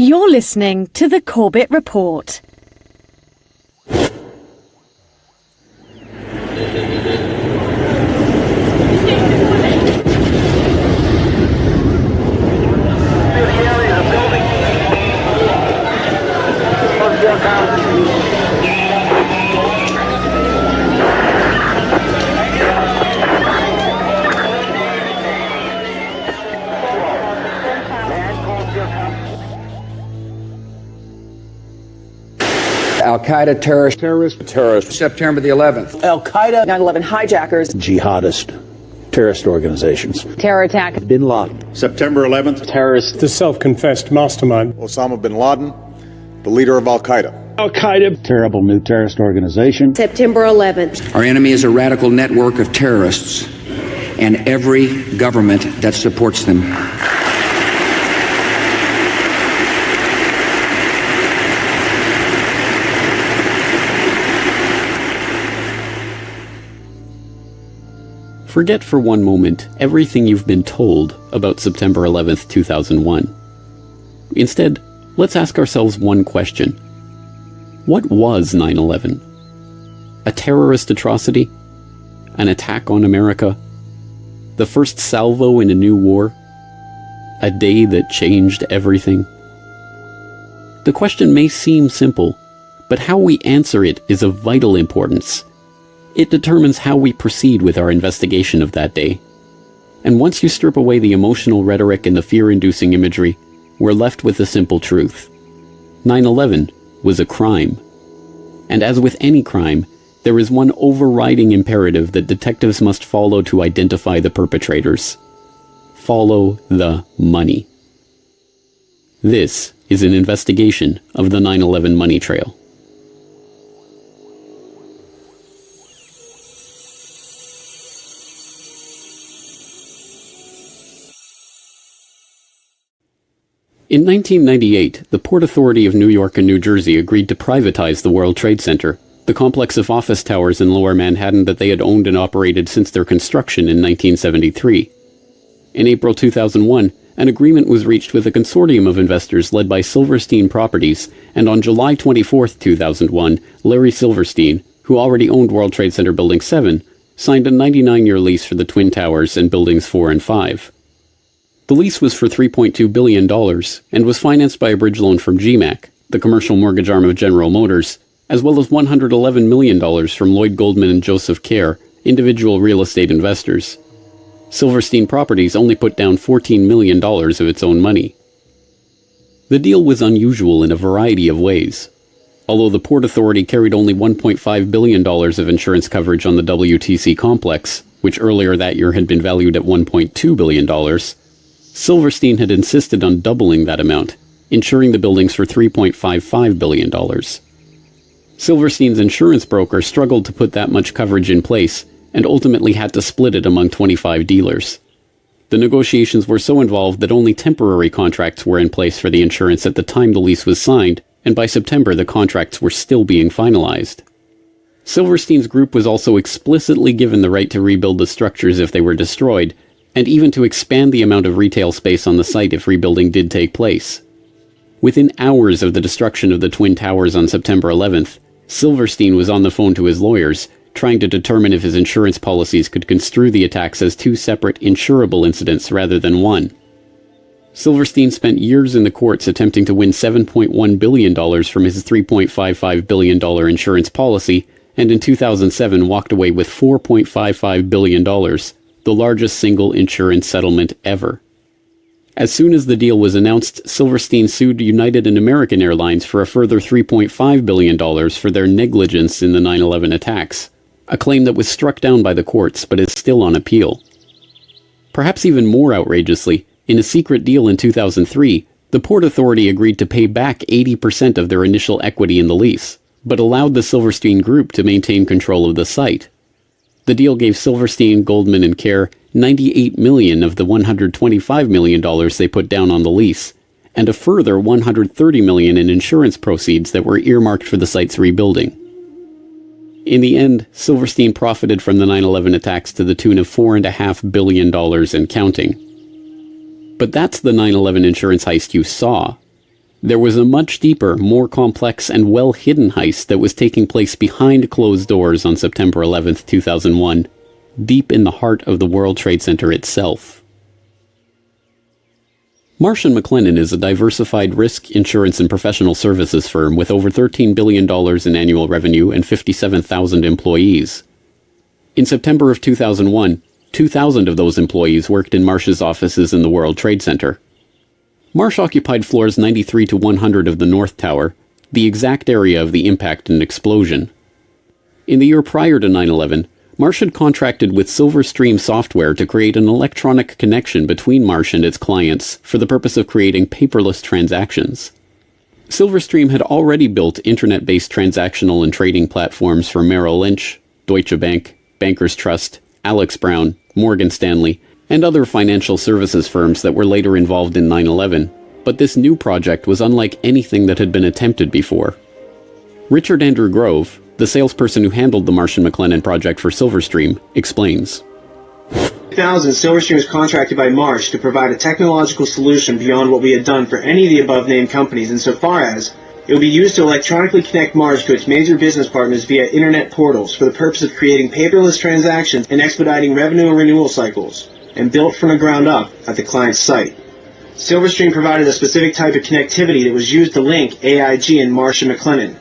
You're listening to the Corbett Report. Al-Qaeda terrorist, September the 11th. Al-Qaeda, 9/11 hijackers, jihadist, terrorist organizations. Terror attack. Bin Laden. September 11th. Terrorist. The self-confessed mastermind. Osama bin Laden, the leader of Al-Qaeda. Al-Qaeda. Terrible new terrorist organization. September 11th. Our enemy is a radical network of terrorists and every government that supports them. Forget for one moment everything you've been told about September 11th, 2001. Instead, let's ask ourselves one question. What was 9/11? A terrorist atrocity? An attack on America? The first salvo in a new war? A day that changed everything? The question may seem simple, but how we answer it is of vital importance. It determines how we proceed with our investigation of that day. And once you strip away the emotional rhetoric and the fear-inducing imagery, we're left with the simple truth. 9/11 was a crime. And as with any crime, there is one overriding imperative that detectives must follow to identify the perpetrators. Follow the money. This is an investigation of the 9/11 money trail. In 1998, the Port Authority of New York and New Jersey agreed to privatize the World Trade Center, the complex of office towers in Lower Manhattan that they had owned and operated since their construction in 1973. In April 2001, an agreement was reached with a consortium of investors led by Silverstein Properties, and on July 24, 2001, Larry Silverstein, who already owned World Trade Center Building 7, signed a 99-year lease for the Twin Towers and Buildings 4 and 5. The lease was for $3.2 billion and was financed by a bridge loan from GMAC, the commercial mortgage arm of General Motors, as well as $111 million from Lloyd Goldman and Joseph Kerr, individual real estate investors. Silverstein Properties only put down $14 million of its own money. The deal was unusual in a variety of ways. Although the Port Authority carried only $1.5 billion of insurance coverage on the WTC complex, which earlier that year had been valued at $1.2 billion, Silverstein had insisted on doubling that amount, insuring the buildings for $3.55 billion. Silverstein's insurance broker struggled to put that much coverage in place and ultimately had to split it among 25 dealers. The negotiations were so involved that only temporary contracts were in place for the insurance at the time the lease was signed, and by September the contracts were still being finalized. Silverstein's group was also explicitly given the right to rebuild the structures if they were destroyed, and even to expand the amount of retail space on the site if rebuilding did take place. Within hours of the destruction of the Twin Towers on September 11th, Silverstein was on the phone to his lawyers, trying to determine if his insurance policies could construe the attacks as two separate insurable incidents rather than one. Silverstein spent years in the courts attempting to win $7.1 billion from his $3.55 billion insurance policy, and in 2007 walked away with $4.55 billion, the largest single insurance settlement ever. As soon as the deal was announced, Silverstein sued United and American Airlines for a further $3.5 billion for their negligence in the 9/11 attacks, a claim that was struck down by the courts but is still on appeal. Perhaps even more outrageously, in a secret deal in 2003, the Port Authority agreed to pay back 80% of their initial equity in the lease, but allowed the Silverstein Group to maintain control of the site. The deal gave Silverstein, Goldman, and Kerr $98 million of the $125 million they put down on the lease, and a further $130 million in insurance proceeds that were earmarked for the site's rebuilding. In the end, Silverstein profited from the 9/11 attacks to the tune of $4.5 billion and counting. But that's the 9/11 insurance heist you saw. There was a much deeper, more complex, and well-hidden heist that was taking place behind closed doors on September 11th, 2001, deep in the heart of the World Trade Center itself. Marsh & McLennan is a diversified risk, insurance, and professional services firm with over $13 billion in annual revenue and 57,000 employees. In September of 2001, 2,000 of those employees worked in Marsh's offices in the World Trade Center. Marsh occupied floors 93 to 100 of the North Tower, the exact area of the impact and explosion. In the year prior to 9/11, Marsh had contracted with Silverstream Software to create an electronic connection between Marsh and its clients for the purpose of creating paperless transactions. Silverstream had already built internet-based transactional and trading platforms for Merrill Lynch, Deutsche Bank, Bankers Trust, Alex Brown, Morgan Stanley, and other financial services firms that were later involved in 9/11, but this new project was unlike anything that had been attempted before. Richard Andrew Grove, the salesperson who handled the Marsh & McLennan project for Silverstream, explains. In 2000, Silverstream was contracted by Marsh to provide a technological solution beyond what we had done for any of the above-named companies, insofar as it would be used to electronically connect Marsh to its major business partners via internet portals for the purpose of creating paperless transactions and expediting revenue and renewal cycles, and built from the ground up at the client's site. Silverstream provided a specific type of connectivity that was used to link AIG and Marsh & McLennan,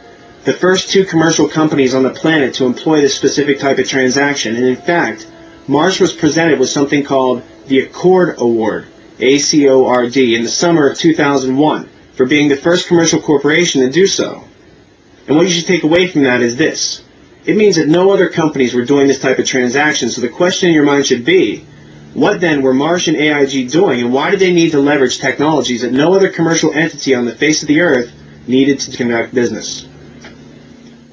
the first two commercial companies on the planet to employ this specific type of transaction, and in fact, Marsh was presented with something called the Accord Award, ACORD, in the summer of 2001, for being the first commercial corporation to do so. And what you should take away from that is this. It means that no other companies were doing this type of transaction, so the question in your mind should be, what then were Marsh and AIG doing, and why did they need to leverage technologies that no other commercial entity on the face of the earth needed to conduct business?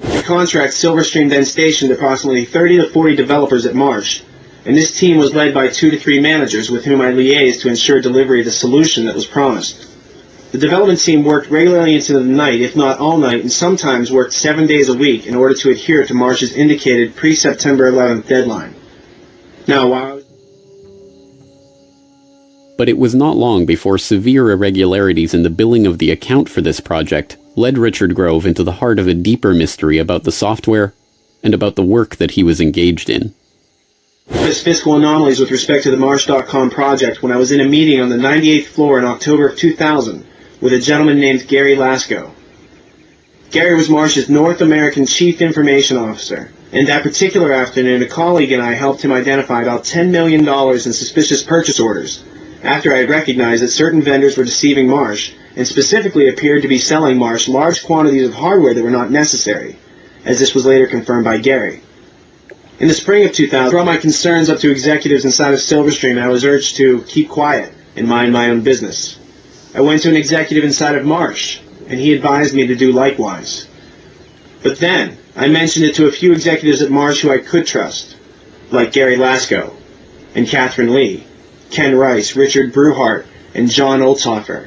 The contract, Silverstream then stationed approximately 30 to 40 developers at Marsh, and this team was led by 2 to 3 managers with whom I liaised to ensure delivery of the solution that was promised. The development team worked regularly into the night, if not all night, and sometimes worked 7 days a week in order to adhere to Marsh's indicated pre-September 11th deadline. Now, while I was... But it was not long before severe irregularities in the billing of the account for this project led Richard Grove into the heart of a deeper mystery about the software and about the work that he was engaged in. Fiscal anomalies with respect to the Marsh.com project when I was in a meeting on the 98th floor in October of 2000 with a gentleman named Gary Lasko. Gary was Marsh's North American Chief Information Officer, and that particular afternoon a colleague and I helped him identify about $10 million in suspicious purchase orders after I had recognized that certain vendors were deceiving Marsh and specifically appeared to be selling Marsh large quantities of hardware that were not necessary, as this was later confirmed by Gary. In the spring of 2000, I brought my concerns up to executives inside of Silverstream and I was urged to keep quiet and mind my own business. I went to an executive inside of Marsh, and he advised me to do likewise. But then, I mentioned it to a few executives at Marsh who I could trust, like Gary Lasko, and Catherine Lee, Ken Rice, Richard Bruhart, and John Olthofer,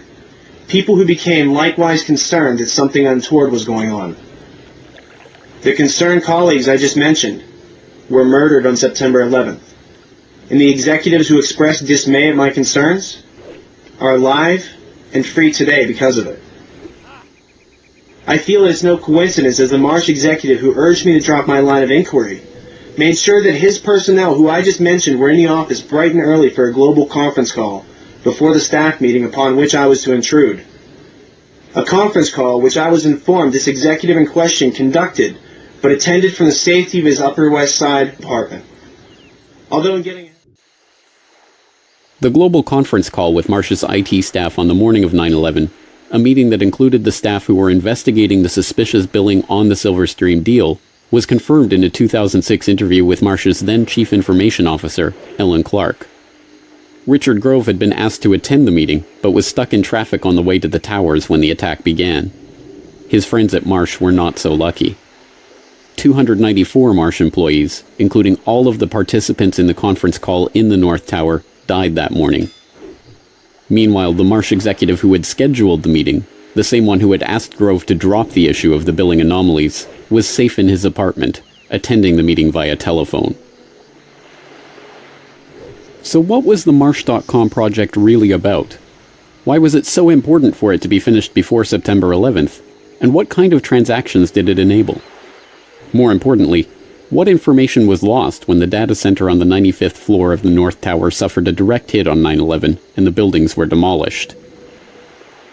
people who became likewise concerned that something untoward was going on. The concerned colleagues I just mentioned were murdered on September 11th, and the executives who expressed dismay at my concerns are alive and free today because of it. I feel it's no coincidence as the Marsh executive who urged me to drop my line of inquiry made sure that his personnel, who I just mentioned, were in the office bright and early for a global conference call before the staff meeting upon which I was to intrude. A conference call which I was informed this executive in question conducted, but attended from the safety of his Upper West Side apartment. Although in getting... The global conference call with Marsh's IT staff on the morning of 9/11, a meeting that included the staff who were investigating the suspicious billing on the Silverstream deal, was confirmed in a 2006 interview with Marsh's then Chief Information Officer, Ellen Clark. Richard Grove had been asked to attend the meeting, but was stuck in traffic on the way to the towers when the attack began. His friends at Marsh were not so lucky. 294 Marsh employees, including all of the participants in the conference call in the North Tower, died that morning. Meanwhile, the Marsh executive who had scheduled the meeting, the same one who had asked Grove to drop the issue of the billing anomalies, was safe in his apartment, attending the meeting via telephone. So what was the Marsh.com project really about? Why was it so important for it to be finished before September 11th? And what kind of transactions did it enable? More importantly, what information was lost when the data center on the 95th floor of the North Tower suffered a direct hit on 9/11 and the buildings were demolished?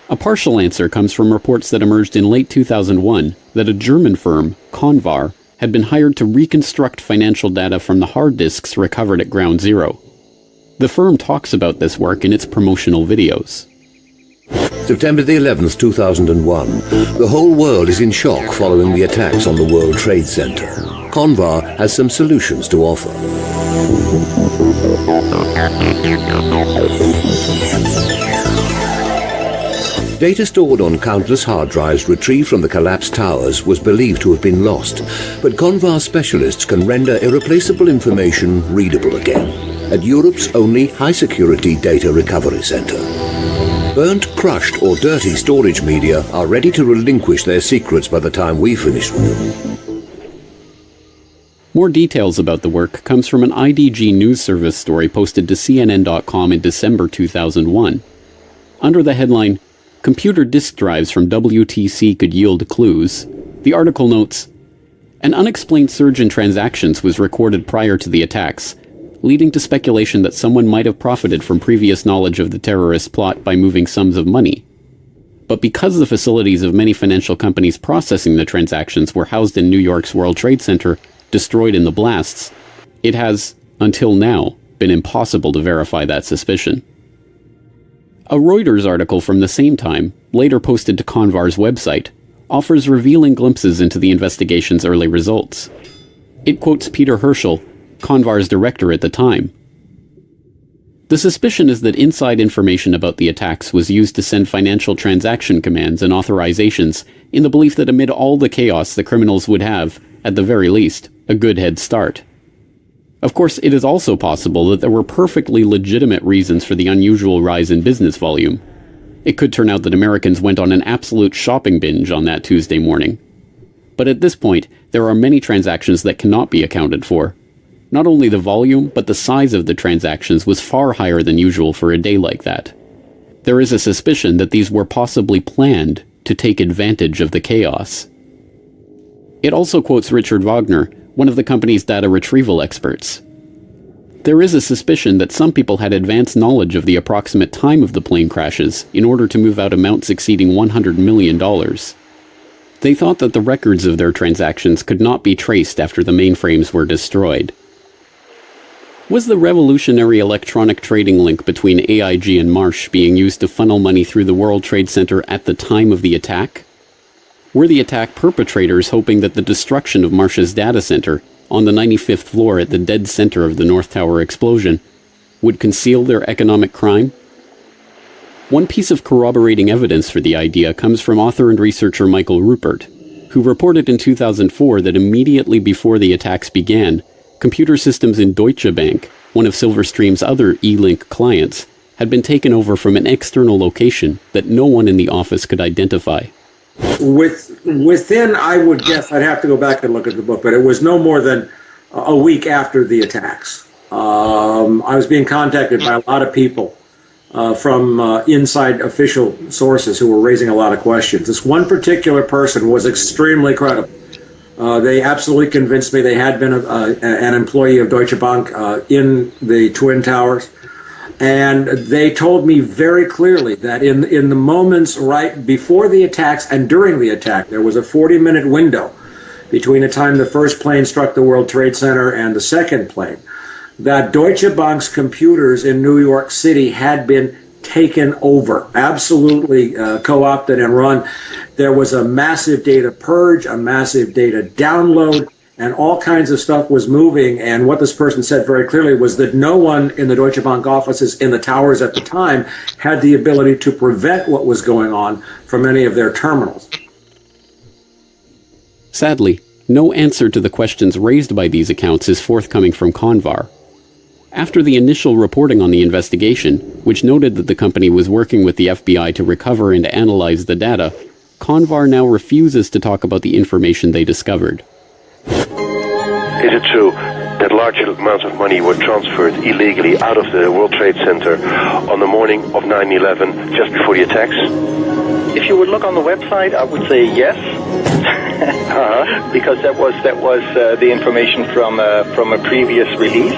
A partial answer comes from reports that emerged in late 2001 that a German firm, Convar, had been hired to reconstruct financial data from the hard disks recovered at Ground Zero. The firm talks about this work in its promotional videos. September the 11th, 2001. The whole world is in shock following the attacks on the World Trade Center. Convar has some solutions to offer. Data stored on countless hard drives retrieved from the collapsed towers was believed to have been lost, but Convar specialists can render irreplaceable information readable again at Europe's only high-security data recovery center. Burnt, crushed, or dirty storage media are ready to relinquish their secrets by the time we finish with them. More details about the work comes from an IDG news service story posted to CNN.com in December 2001. Under the headline, "Computer disk drives from WTC could yield clues," the article notes, "An unexplained surge in transactions was recorded prior to the attacks, leading to speculation that someone might have profited from previous knowledge of the terrorist plot by moving sums of money. But because the facilities of many financial companies processing the transactions were housed in New York's World Trade Center, destroyed in the blasts, it has, until now, been impossible to verify that suspicion." A Reuters article from the same time, later posted to Convar's website, offers revealing glimpses into the investigation's early results. It quotes Peter Herschel, Convar's director at the time. The suspicion is that inside information about the attacks was used to send financial transaction commands and authorizations in the belief that amid all the chaos the criminals would have, at the very least, a good head start. Of course, it is also possible that there were perfectly legitimate reasons for the unusual rise in business volume. It could turn out that Americans went on an absolute shopping binge on that Tuesday morning. But at this point, there are many transactions that cannot be accounted for. Not only the volume, but the size of the transactions was far higher than usual for a day like that. There is a suspicion that these were possibly planned to take advantage of the chaos. It also quotes Richard Wagner, one of the company's data retrieval experts. There is a suspicion that some people had advanced knowledge of the approximate time of the plane crashes in order to move out amounts exceeding $100 million. They thought that the records of their transactions could not be traced after the mainframes were destroyed. Was the revolutionary electronic trading link between AIG and Marsh being used to funnel money through the World Trade Center at the time of the attack? Were the attack perpetrators hoping that the destruction of Marsh's data center, on the 95th floor at the dead center of the North Tower explosion, would conceal their economic crime? One piece of corroborating evidence for the idea comes from author and researcher Michael Rupert, who reported in 2004 that immediately before the attacks began, computer systems in Deutsche Bank, one of Silverstream's other E-Link clients, had been taken over from an external location that no one in the office could identify. Within, I would guess, I'd have to go back and look at the book, but it was no more than a week after the attacks. I was being contacted by a lot of people from inside official sources who were raising a lot of questions. This one particular person was extremely credible. They absolutely convinced me they had been an employee of Deutsche Bank in the Twin Towers. And they told me very clearly that in the moments right before the attacks and during the attack, there was a 40-minute window between the time the first plane struck the World Trade Center and the second plane, that Deutsche Bank's computers in New York City had been taken over, absolutely co-opted and run. There was a massive data purge, a massive data download, and all kinds of stuff was moving. And what this person said very clearly was that no one in the Deutsche Bank offices in the towers at the time had the ability to prevent what was going on from any of their terminals. Sadly, no answer to the questions raised by these accounts is forthcoming from Convar. After the initial reporting on the investigation, which noted that the company was working with the FBI to recover and analyze the data, Convar now refuses to talk about the information they discovered. Is it true that large amounts of money were transferred illegally out of the World Trade Center on the morning of 9/11, just before the attacks? If you would look on the website, I would say yes, because that was the information from a previous release.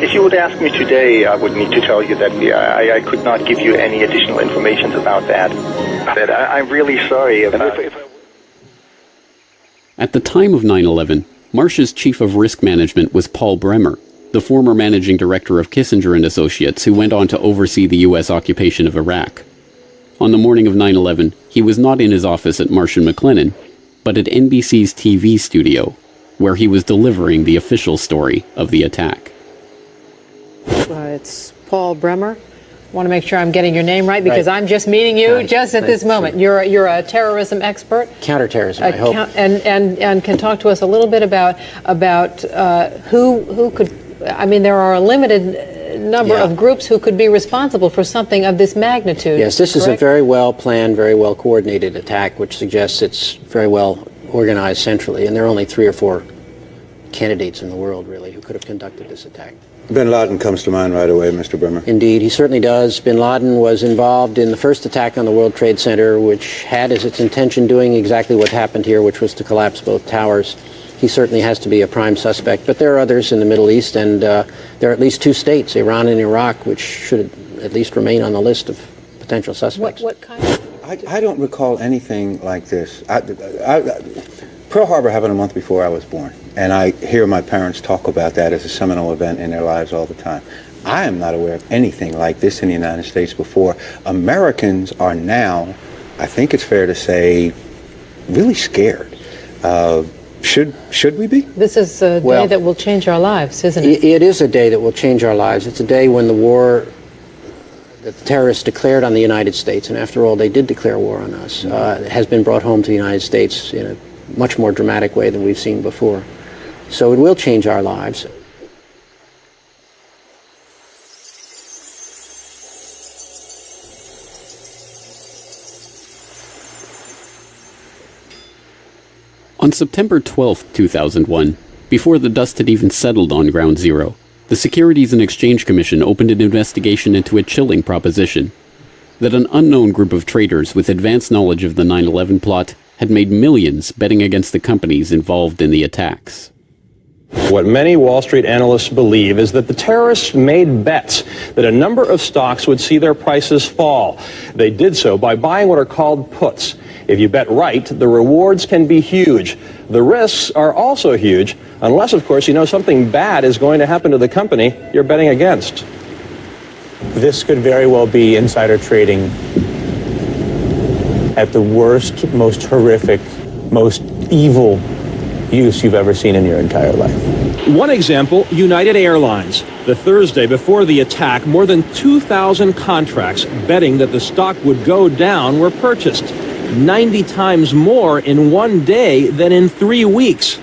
If you would ask me today, I would need to tell you that I could not give you any additional information about that. But I'm really sorry. At the time of 9/11, Marsh's chief of risk management was Paul Bremer, the former managing director of Kissinger and Associates, who went on to oversee the U.S. occupation of Iraq. On the morning of 9/11, he was not in his office at Marsh & McLennan, but at NBC's TV studio, where he was delivering the official story of the attack. It's Paul Bremer. I want to make sure I'm getting your name right, because I'm just meeting you just at this moment. You're a terrorism expert. Counterterrorism, I hope. And can talk to us a little bit about who could. I mean, there are a limited number of groups who could be responsible for something of this magnitude. Yes, this is a very well planned, very well coordinated attack, which suggests it's very well organized centrally, and there are only 3 or 4 candidates in the world, really, who could have conducted this attack. Bin Laden comes to mind right away, Mr. Bremer. Indeed, he certainly does. Bin Laden was involved in the first attack on the World Trade Center, which had as its intention doing exactly what happened here, which was to collapse both towers. He certainly has to be a prime suspect, but there are others in the Middle East, and there are at least 2 states, Iran and Iraq, which should at least remain on the list of potential suspects. What kind of... I don't recall anything like this. Pearl Harbor happened a month before I was born, and I hear my parents talk about that as a seminal event in their lives all the time. I am not aware of anything like this in the United States before. Americans are now, I think it's fair to say, really scared. Should we be? This is a day that will change our lives, isn't it? It is a day that will change our lives. It's a day when the war that the terrorists declared on the United States, and after all, they did declare war on us, has been brought home to the United States in a much more dramatic way than we've seen before. So it will change our lives. On September 12, 2001, before the dust had even settled on Ground Zero, the Securities and Exchange Commission opened an investigation into a chilling proposition: that an unknown group of traders with advanced knowledge of the 9/11 plot had made millions betting against the companies involved in the attacks. What many Wall Street analysts believe is that the terrorists made bets that a number of stocks would see their prices fall. They did so by buying what are called puts. If you bet right, the rewards can be huge. The risks are also huge, unless, of course, you know something bad is going to happen to the company you're betting against. This could very well be insider trading at the worst, most horrific, most evil use you've ever seen in your entire life. One example, United Airlines. The Thursday before the attack, more than 2,000 contracts betting that the stock would go down were purchased. 90 times more in one day than in 3 weeks.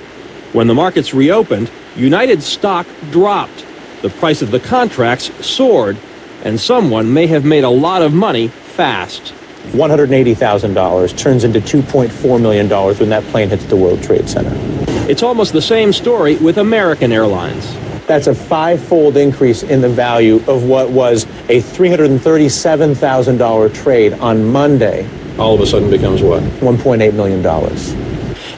When the markets reopened, United's stock dropped. The price of the contracts soared, and someone may have made a lot of money fast. $180,000 turns into $2.4 million when that plane hits the World Trade Center. It's almost the same story with American Airlines. That's a 5-fold increase in the value of what was a $337,000 trade on Monday. All of a sudden becomes what? $1.8 million.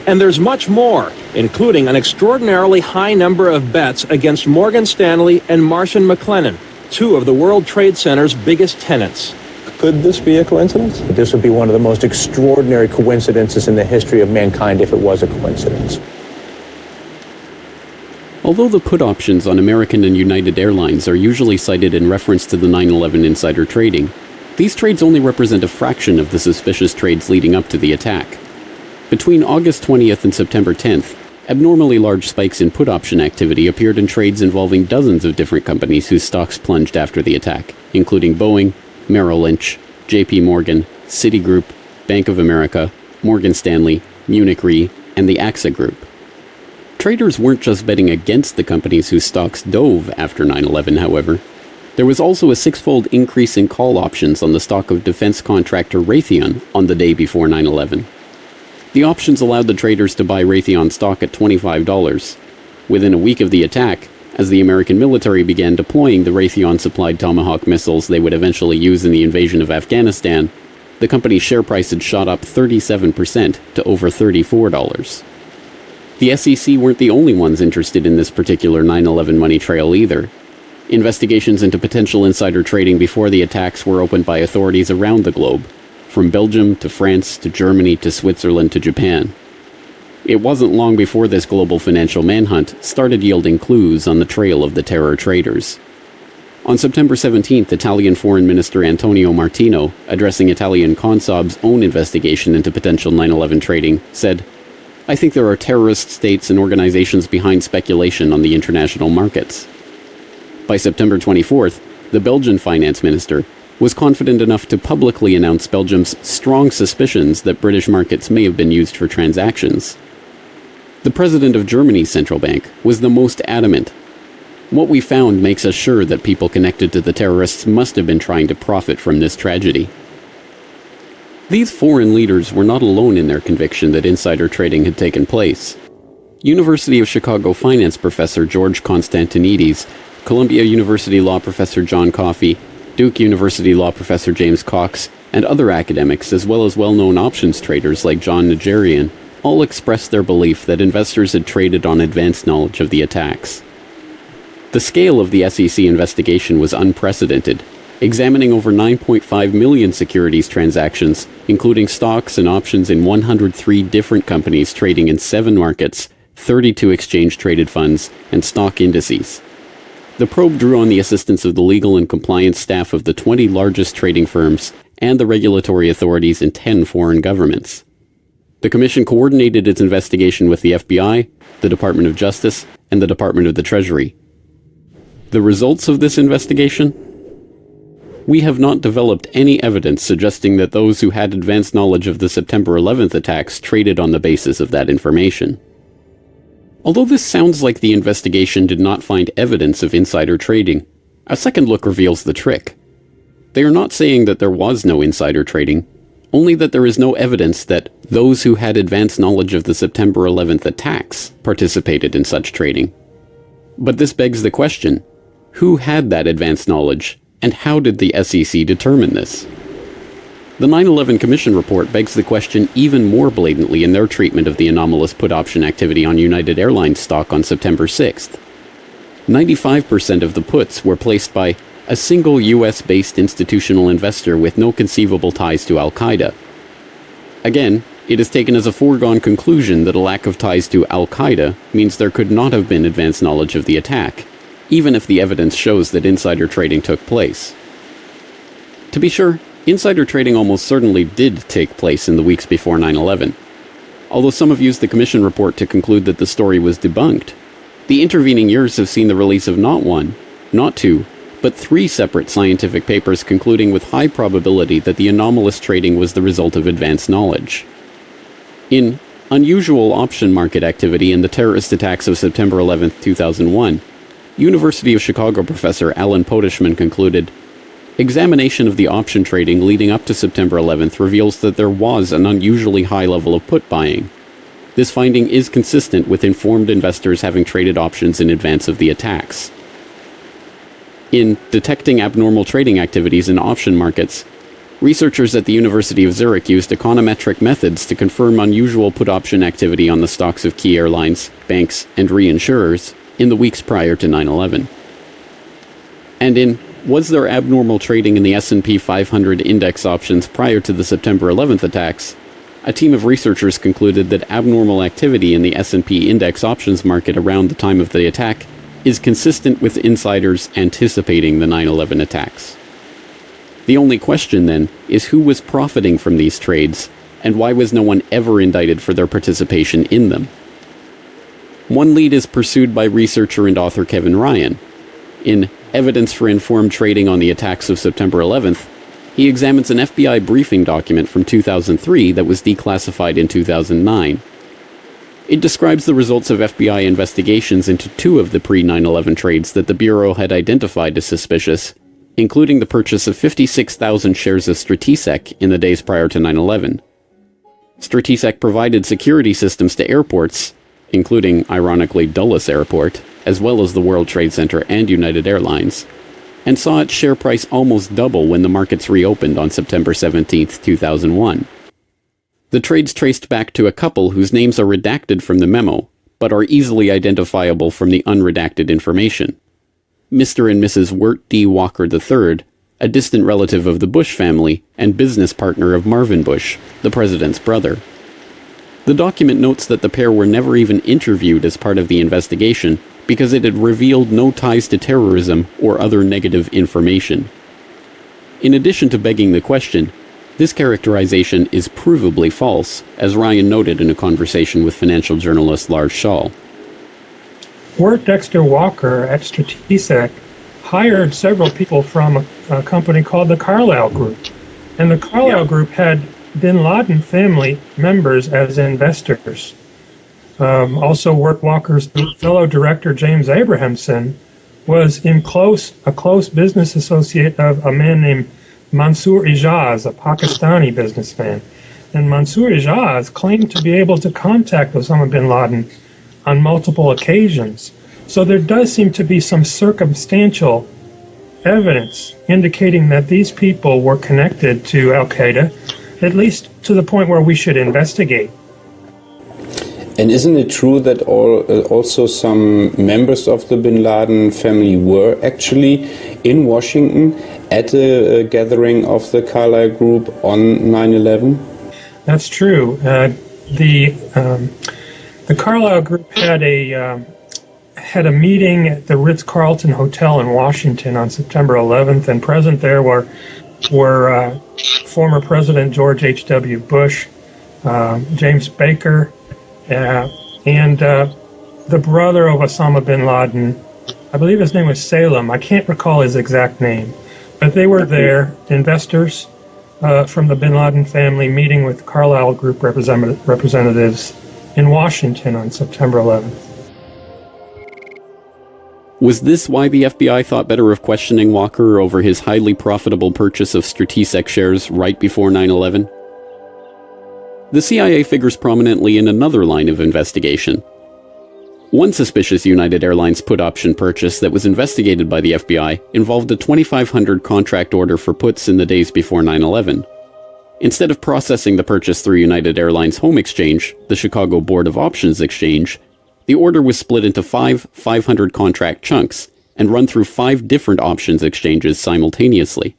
And there's much more, including an extraordinarily high number of bets against Morgan Stanley and Marsh & McLennan, 2 of the World Trade Center's biggest tenants. Could this be a coincidence? This would be one of the most extraordinary coincidences in the history of mankind if it was a coincidence. Although the put options on American and United Airlines are usually cited in reference to the 9/11 insider trading, these trades only represent a fraction of the suspicious trades leading up to the attack. Between August 20th and September 10th, abnormally large spikes in put option activity appeared in trades involving dozens of different companies whose stocks plunged after the attack, including Boeing, Merrill Lynch, JP Morgan, Citigroup, Bank of America, Morgan Stanley, Munich Re, and the AXA Group. Traders weren't just betting against the companies whose stocks dove after 9/11, however. There was also a 6-fold increase in call options on the stock of defense contractor Raytheon on the day before 9/11. The options allowed the traders to buy Raytheon stock at $25, within a week of the attack, as the American military began deploying the Raytheon-supplied Tomahawk missiles they would eventually use in the invasion of Afghanistan, the company's share price had shot up 37% to over $34. The SEC weren't the only ones interested in this particular 9/11 money trail either. Investigations into potential insider trading before the attacks were opened by authorities around the globe, from Belgium to France to Germany to Switzerland to Japan. It wasn't long before this global financial manhunt started yielding clues on the trail of the terror traders. On September 17th, Italian Foreign Minister Antonio Martino, addressing Italian Consob's own investigation into potential 9/11 trading, said, "I think there are terrorist states and organizations behind speculation on the international markets." By September 24th, the Belgian finance minister was confident enough to publicly announce Belgium's strong suspicions that British markets may have been used for transactions. The president of Germany's central bank was the most adamant. "What we found makes us sure that people connected to the terrorists must have been trying to profit from this tragedy." These foreign leaders were not alone in their conviction that insider trading had taken place. University of Chicago finance professor George Constantinides, Columbia University law professor John Coffey, Duke University law professor James Cox, and other academics, as well as well-known options traders like John Najarian, all expressed their belief that investors had traded on advanced knowledge of the attacks. The scale of the SEC investigation was unprecedented, examining over 9.5 million securities transactions, including stocks and options in 103 different companies trading in 7 markets, 32 exchange-traded funds, and stock indices. The probe drew on the assistance of the legal and compliance staff of the 20 largest trading firms and the regulatory authorities in 10 foreign governments. The Commission coordinated its investigation with the FBI, the Department of Justice, and the Department of the Treasury. The results of this investigation? We have not developed any evidence suggesting that those who had advanced knowledge of the September 11th attacks traded on the basis of that information. Although this sounds like the investigation did not find evidence of insider trading, a second look reveals the trick. They are not saying that there was no insider trading, only that there is no evidence that those who had advanced knowledge of the September 11th attacks participated in such trading. But this begs the question, who had that advanced knowledge, and how did the SEC determine this? The 9/11 Commission report begs the question even more blatantly in their treatment of the anomalous put option activity on United Airlines stock on September 6th. 95% of the puts were placed by a single US-based institutional investor with no conceivable ties to Al-Qaeda. Again, it is taken as a foregone conclusion that a lack of ties to Al-Qaeda means there could not have been advanced knowledge of the attack, even if the evidence shows that insider trading took place. To be sure, insider trading almost certainly did take place in the weeks before 9/11. Although some have used the Commission report to conclude that the story was debunked, the intervening years have seen the release of not one, not two, but 3 separate scientific papers concluding with high probability that the anomalous trading was the result of advanced knowledge. In Unusual Option Market Activity in the Terrorist Attacks of September 11, 2001, University of Chicago professor Alan Podeshman concluded, "Examination of the option trading leading up to September 11th reveals that there was an unusually high level of put buying. This finding is consistent with informed investors having traded options in advance of the attacks." In Detecting Abnormal Trading Activities in Option Markets, researchers at the University of Zurich used econometric methods to confirm unusual put option activity on the stocks of key airlines, banks, and reinsurers in the weeks prior to 9/11. And in Was There Abnormal Trading in the S&P 500 Index Options Prior to the September 11th Attacks, a team of researchers concluded that abnormal activity in the S&P Index Options market around the time of the attack is consistent with insiders anticipating the 9/11 attacks. The only question, then, is who was profiting from these trades, and why was no one ever indicted for their participation in them? One lead is pursued by researcher and author Kevin Ryan. In Evidence for Informed Trading on the Attacks of September 11th, he examines an FBI briefing document from 2003 that was declassified in 2009. It describes the results of FBI investigations into 2 of the pre-9/11 trades that the Bureau had identified as suspicious, including the purchase of 56,000 shares of Stratisec in the days prior to 9/11. Stratisec provided security systems to airports, including, ironically, Dulles Airport, as well as the World Trade Center and United Airlines, and saw its share price almost double when the markets reopened on September 17, 2001. The trades traced back to a couple whose names are redacted from the memo, but are easily identifiable from the unredacted information. Mr. and Mrs. Wirt D. Walker III, a distant relative of the Bush family and business partner of Marvin Bush, the president's brother. The document notes that the pair were never even interviewed as part of the investigation because it had revealed no ties to terrorism or other negative information. In addition to begging the question, this characterization is provably false, as Ryan noted in a conversation with financial journalist Lars Schall. Wirt Dexter Walker at Strategic hired several people from a company called the Carlyle Group. And the Carlyle Group had bin Laden family members as investors. Also, Wirt Walker's fellow director, James Abrahamson, was a close business associate of a man named Mansour Ijaz, a Pakistani businessman. And Mansour Ijaz claimed to be able to contact Osama bin Laden on multiple occasions. So there does seem to be some circumstantial evidence indicating that these people were connected to Al-Qaeda, at least to the point where we should investigate. And isn't it true that also some members of the bin Laden family were actually in Washington at a gathering of the Carlyle Group on 9/11? That's true. The Carlyle Group had a meeting at the Ritz-Carlton Hotel in Washington on September 11th, and present there were former President George H.W. Bush, James Baker, and the brother of Osama bin Laden. I believe his name was Salem. I can't recall his exact name. But they were there, investors from the bin Laden family, meeting with Carlyle Group representatives in Washington on September 11th. Was this why the FBI thought better of questioning Walker over his highly profitable purchase of Strategic shares right before 9/11? The CIA figures prominently in another line of investigation. One suspicious United Airlines put option purchase that was investigated by the FBI involved a 2,500 contract order for puts in the days before 9/11. Instead of processing the purchase through United Airlines Home Exchange, the Chicago Board of Options Exchange, the order was split into 500 contract chunks and run through 5 different options exchanges simultaneously.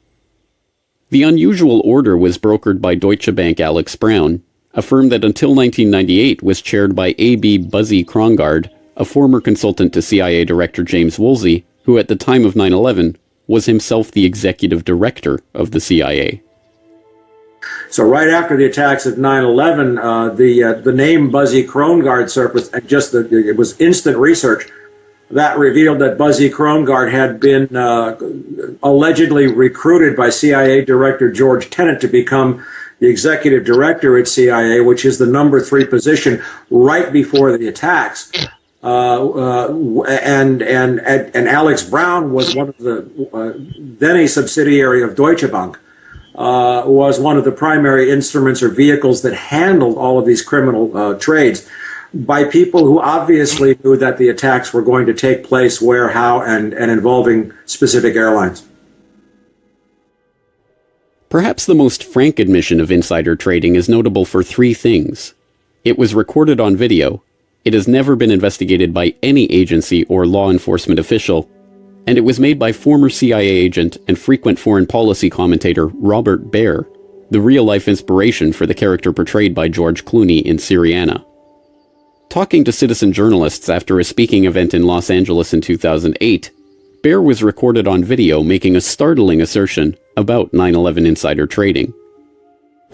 The unusual order was brokered by Deutsche Bank Alex Brown, a firm that until 1998 was chaired by A.B. Buzzy Krongard, a former consultant to CIA Director James Woolsey, who at the time of 9/11 was himself the executive director of the CIA. So right after the attacks of 9/11, the name Buzzy Krongard surfaced, and it was instant research that revealed that Buzzy Krongard had been allegedly recruited by CIA Director George Tenet to become the executive director at CIA, which is the number 3 position right before the attacks. And Alex Brown was one of the then a subsidiary of Deutsche Bank. Was one of the primary instruments or vehicles that handled all of these criminal trades by people who obviously knew that the attacks were going to take place where, how, and involving specific airlines. Perhaps the most frank admission of insider trading is notable for 3 things. It was recorded on video, it has never been investigated by any agency or law enforcement official, and it was made by former CIA agent and frequent foreign policy commentator Robert Baer, the real-life inspiration for the character portrayed by George Clooney in Syriana. Talking to citizen journalists after a speaking event in Los Angeles in 2008, Baer was recorded on video making a startling assertion about 9/11 insider trading.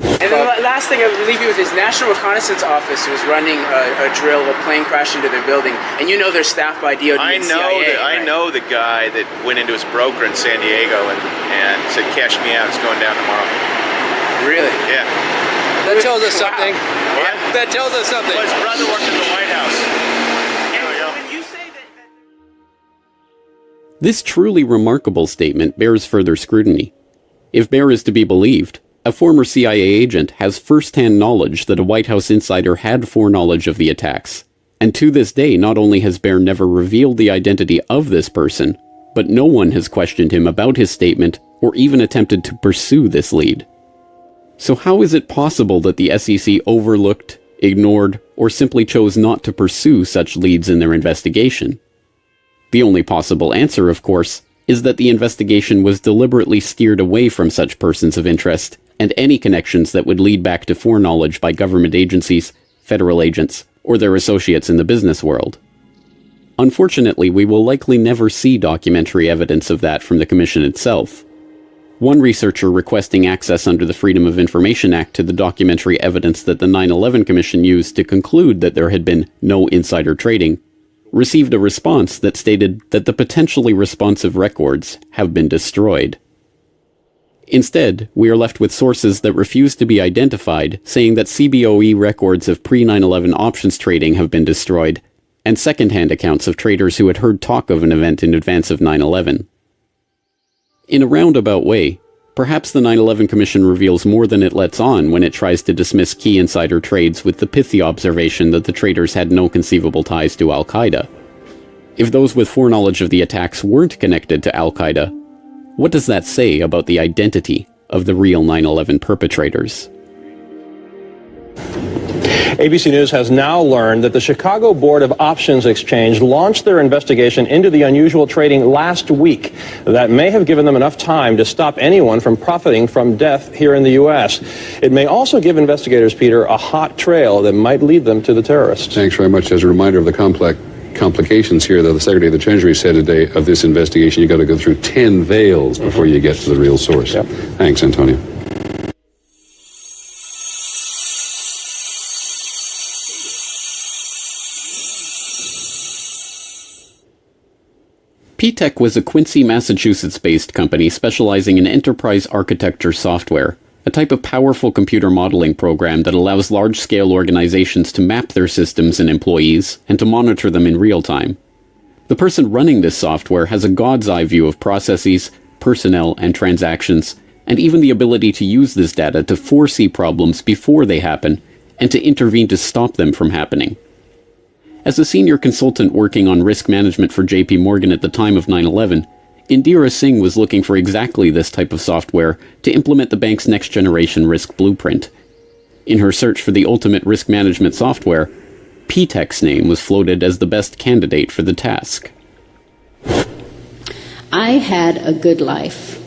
And then the last thing, I believe it was his National Reconnaissance Office was running a drill. A plane crashed into their building, and you know they're staffed by DOD and CIA. I know the guy that went into his broker in San Diego and said, "Cash me out. It's going down tomorrow." Really? Yeah. That tells us something. What? That tells us something. Well, his brother worked in the White House. This truly remarkable statement bears further scrutiny. If Baer is to be believed, a former CIA agent has first-hand knowledge that a White House insider had foreknowledge of the attacks, And to this day, not only has Baer never revealed the identity of this person, but no one has questioned him about his statement or even attempted to pursue this lead. So how is it possible that the SEC overlooked, ignored, or simply chose not to pursue such leads in their investigation? The only possible answer, of course, is that the investigation was deliberately steered away from such persons of interest and any connections that would lead back to foreknowledge by government agencies, federal agents, or their associates in the business world. Unfortunately, we will likely never see documentary evidence of that from the Commission itself. One researcher requesting access under the Freedom of Information Act to the documentary evidence that the 9/11 Commission used to conclude that there had been no insider trading, received a response that stated that the potentially responsive records have been destroyed. Instead, we are left with sources that refuse to be identified, saying that CBOE records of pre-9/11 options trading have been destroyed, and second-hand accounts of traders who had heard talk of an event in advance of 9/11. In a roundabout way, perhaps the 9/11 Commission reveals more than it lets on when it tries to dismiss key insider trades with the pithy observation that the traders had no conceivable ties to Al-Qaeda. If those with foreknowledge of the attacks weren't connected to Al-Qaeda, what does that say about the identity of the real 9/11 perpetrators? ABC News has now learned that the Chicago Board of Options Exchange launched their investigation into the unusual trading last week. That may have given them enough time to stop anyone from profiting from death here in the U.S. It may also give investigators, Peter, a hot trail that might lead them to the terrorists. Thanks very much. As a reminder of the complications here, though, the Secretary of the Treasury said today of this investigation, you've got to go through 10 veils before you get to the real source. Yep. Thanks, Antonio. P-Tech was a Quincy, Massachusetts-based company specializing in enterprise architecture software, a type of powerful computer modeling program that allows large-scale organizations to map their systems and employees and to monitor them in real time. The person running this software has a god's-eye view of processes, personnel, and transactions, and even the ability to use this data to foresee problems before they happen and to intervene to stop them from happening. As a senior consultant working on risk management for JP Morgan at the time of 9/11, Indira Singh was looking for exactly this type of software to implement the bank's next-generation risk blueprint. In her search for the ultimate risk management software, P-Tech's name was floated as the best candidate for the task. I had a good life.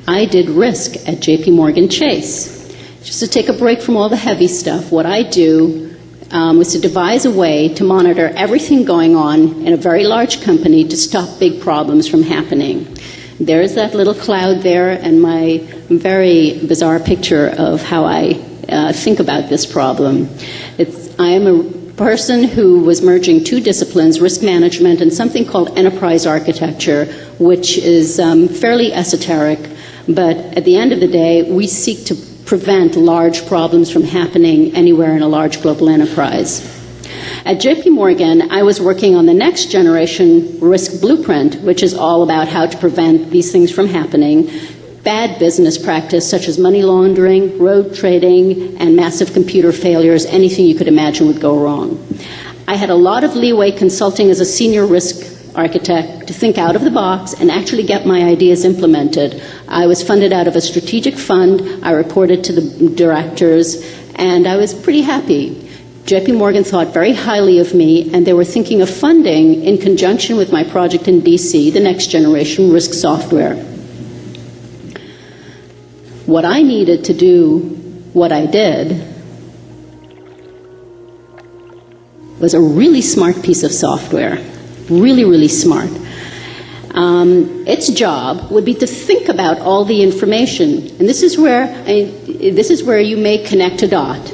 I did risk at JP Morgan Chase. Just to take a break from all the heavy stuff, what I do was to devise a way to monitor everything going on in a very large company to stop big problems from happening. There's that little cloud there and my very bizarre picture of how I think about this problem. I am a person who was merging two disciplines, risk management and something called enterprise architecture, which is fairly esoteric, but at the end of the day, we seek to prevent large problems from happening anywhere in a large global enterprise. At JP Morgan, I was working on the next generation risk blueprint, which is all about how to prevent these things from happening. Bad business practice such as money laundering, road trading, and massive computer failures, anything you could imagine would go wrong. I had a lot of leeway consulting as a senior risk architect to think out of the box and actually get my ideas implemented. I was funded out of a strategic fund. I reported to the directors, and I was pretty happy. JP Morgan thought very highly of me, and they were thinking of funding, in conjunction with my project in DC, the next generation risk software. What I needed to do what I did was a really smart piece of software. Really, really smart. Its job would be to think about all the information, and this is where you may connect a dot.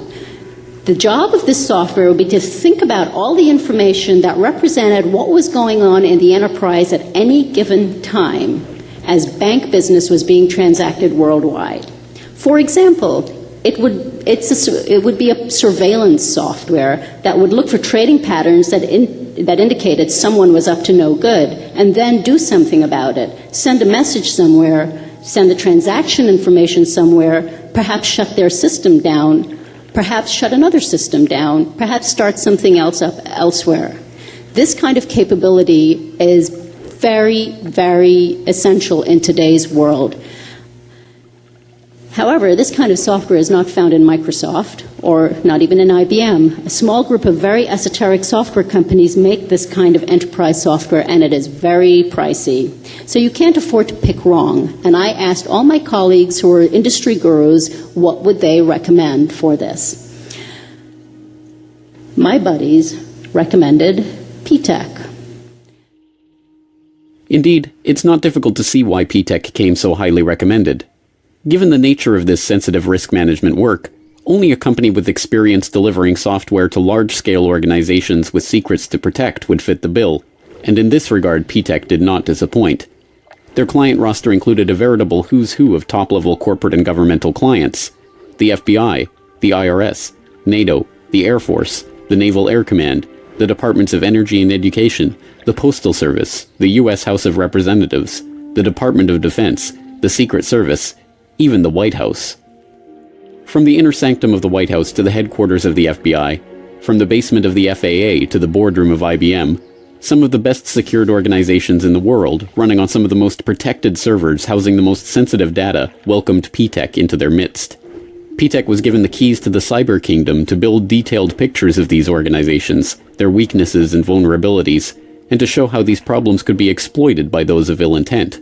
The job of this software would be to think about all the information that represented what was going on in the enterprise at any given time as bank business was being transacted worldwide. For example, it would be a surveillance software that would look for trading patterns that indicated someone was up to no good, and then do something about it. Send a message somewhere, send the transaction information somewhere, perhaps shut their system down, perhaps shut another system down, perhaps start something else up elsewhere. This kind of capability is very, very essential in today's world. However, this kind of software is not found in Microsoft or not even in IBM. A small group of very esoteric software companies make this kind of enterprise software, and it is very pricey. So you can't afford to pick wrong. And I asked all my colleagues who are industry gurus what would they recommend for this. My buddies recommended PTEC. Indeed, it's not difficult to see why PTEC came so highly recommended. Given the nature of this sensitive risk management work, only a company with experience delivering software to large-scale organizations with secrets to protect would fit the bill, and in this regard PTEC did not disappoint. Their client roster included a veritable who's who of top-level corporate and governmental clients: the FBI, the IRS, NATO, the Air Force, the Naval Air Command, the Departments of Energy and Education, the Postal Service, the U.S. House of Representatives, the Department of Defense, the Secret Service, even the White House. From the inner sanctum of the White House to the headquarters of the FBI, from the basement of the FAA to the boardroom of IBM, some of the best secured organizations in the world, running on some of the most protected servers housing the most sensitive data, welcomed PTEC into their midst. PTEC was given the keys to the cyber kingdom to build detailed pictures of these organizations, their weaknesses and vulnerabilities, and to show how these problems could be exploited by those of ill intent.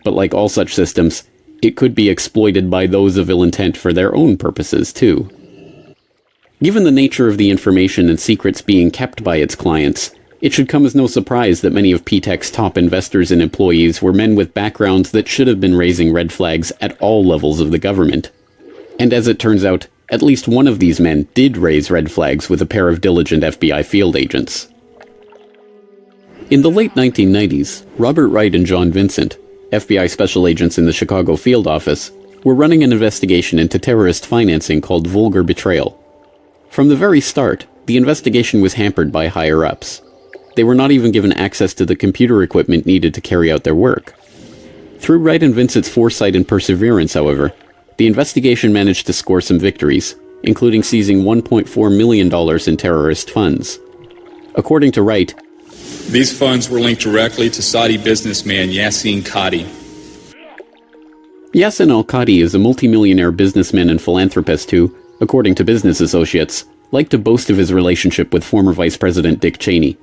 But like all such systems, it could be exploited by those of ill intent for their own purposes, too. Given the nature of the information and secrets being kept by its clients, it should come as no surprise that many of PTEC's top investors and employees were men with backgrounds that should have been raising red flags at all levels of the government. And as it turns out, at least one of these men did raise red flags with a pair of diligent FBI field agents. In the late 1990s, Robert Wright and John Vincent, FBI special agents in the Chicago field office, were running an investigation into terrorist financing called vulgar betrayal. From the very start, the investigation was hampered by higher-ups. They were not even given access to the computer equipment needed to carry out their work. Through Wright and Vincent's foresight and perseverance, however, the investigation managed to score some victories, including seizing $1.4 million in terrorist funds. According to Wright, these funds were linked directly to Saudi businessman Yassin Qadi. Yassin al-Qadi is a multimillionaire businessman and philanthropist who, according to Business Associates, liked to boast of his relationship with former Vice President Dick Cheney.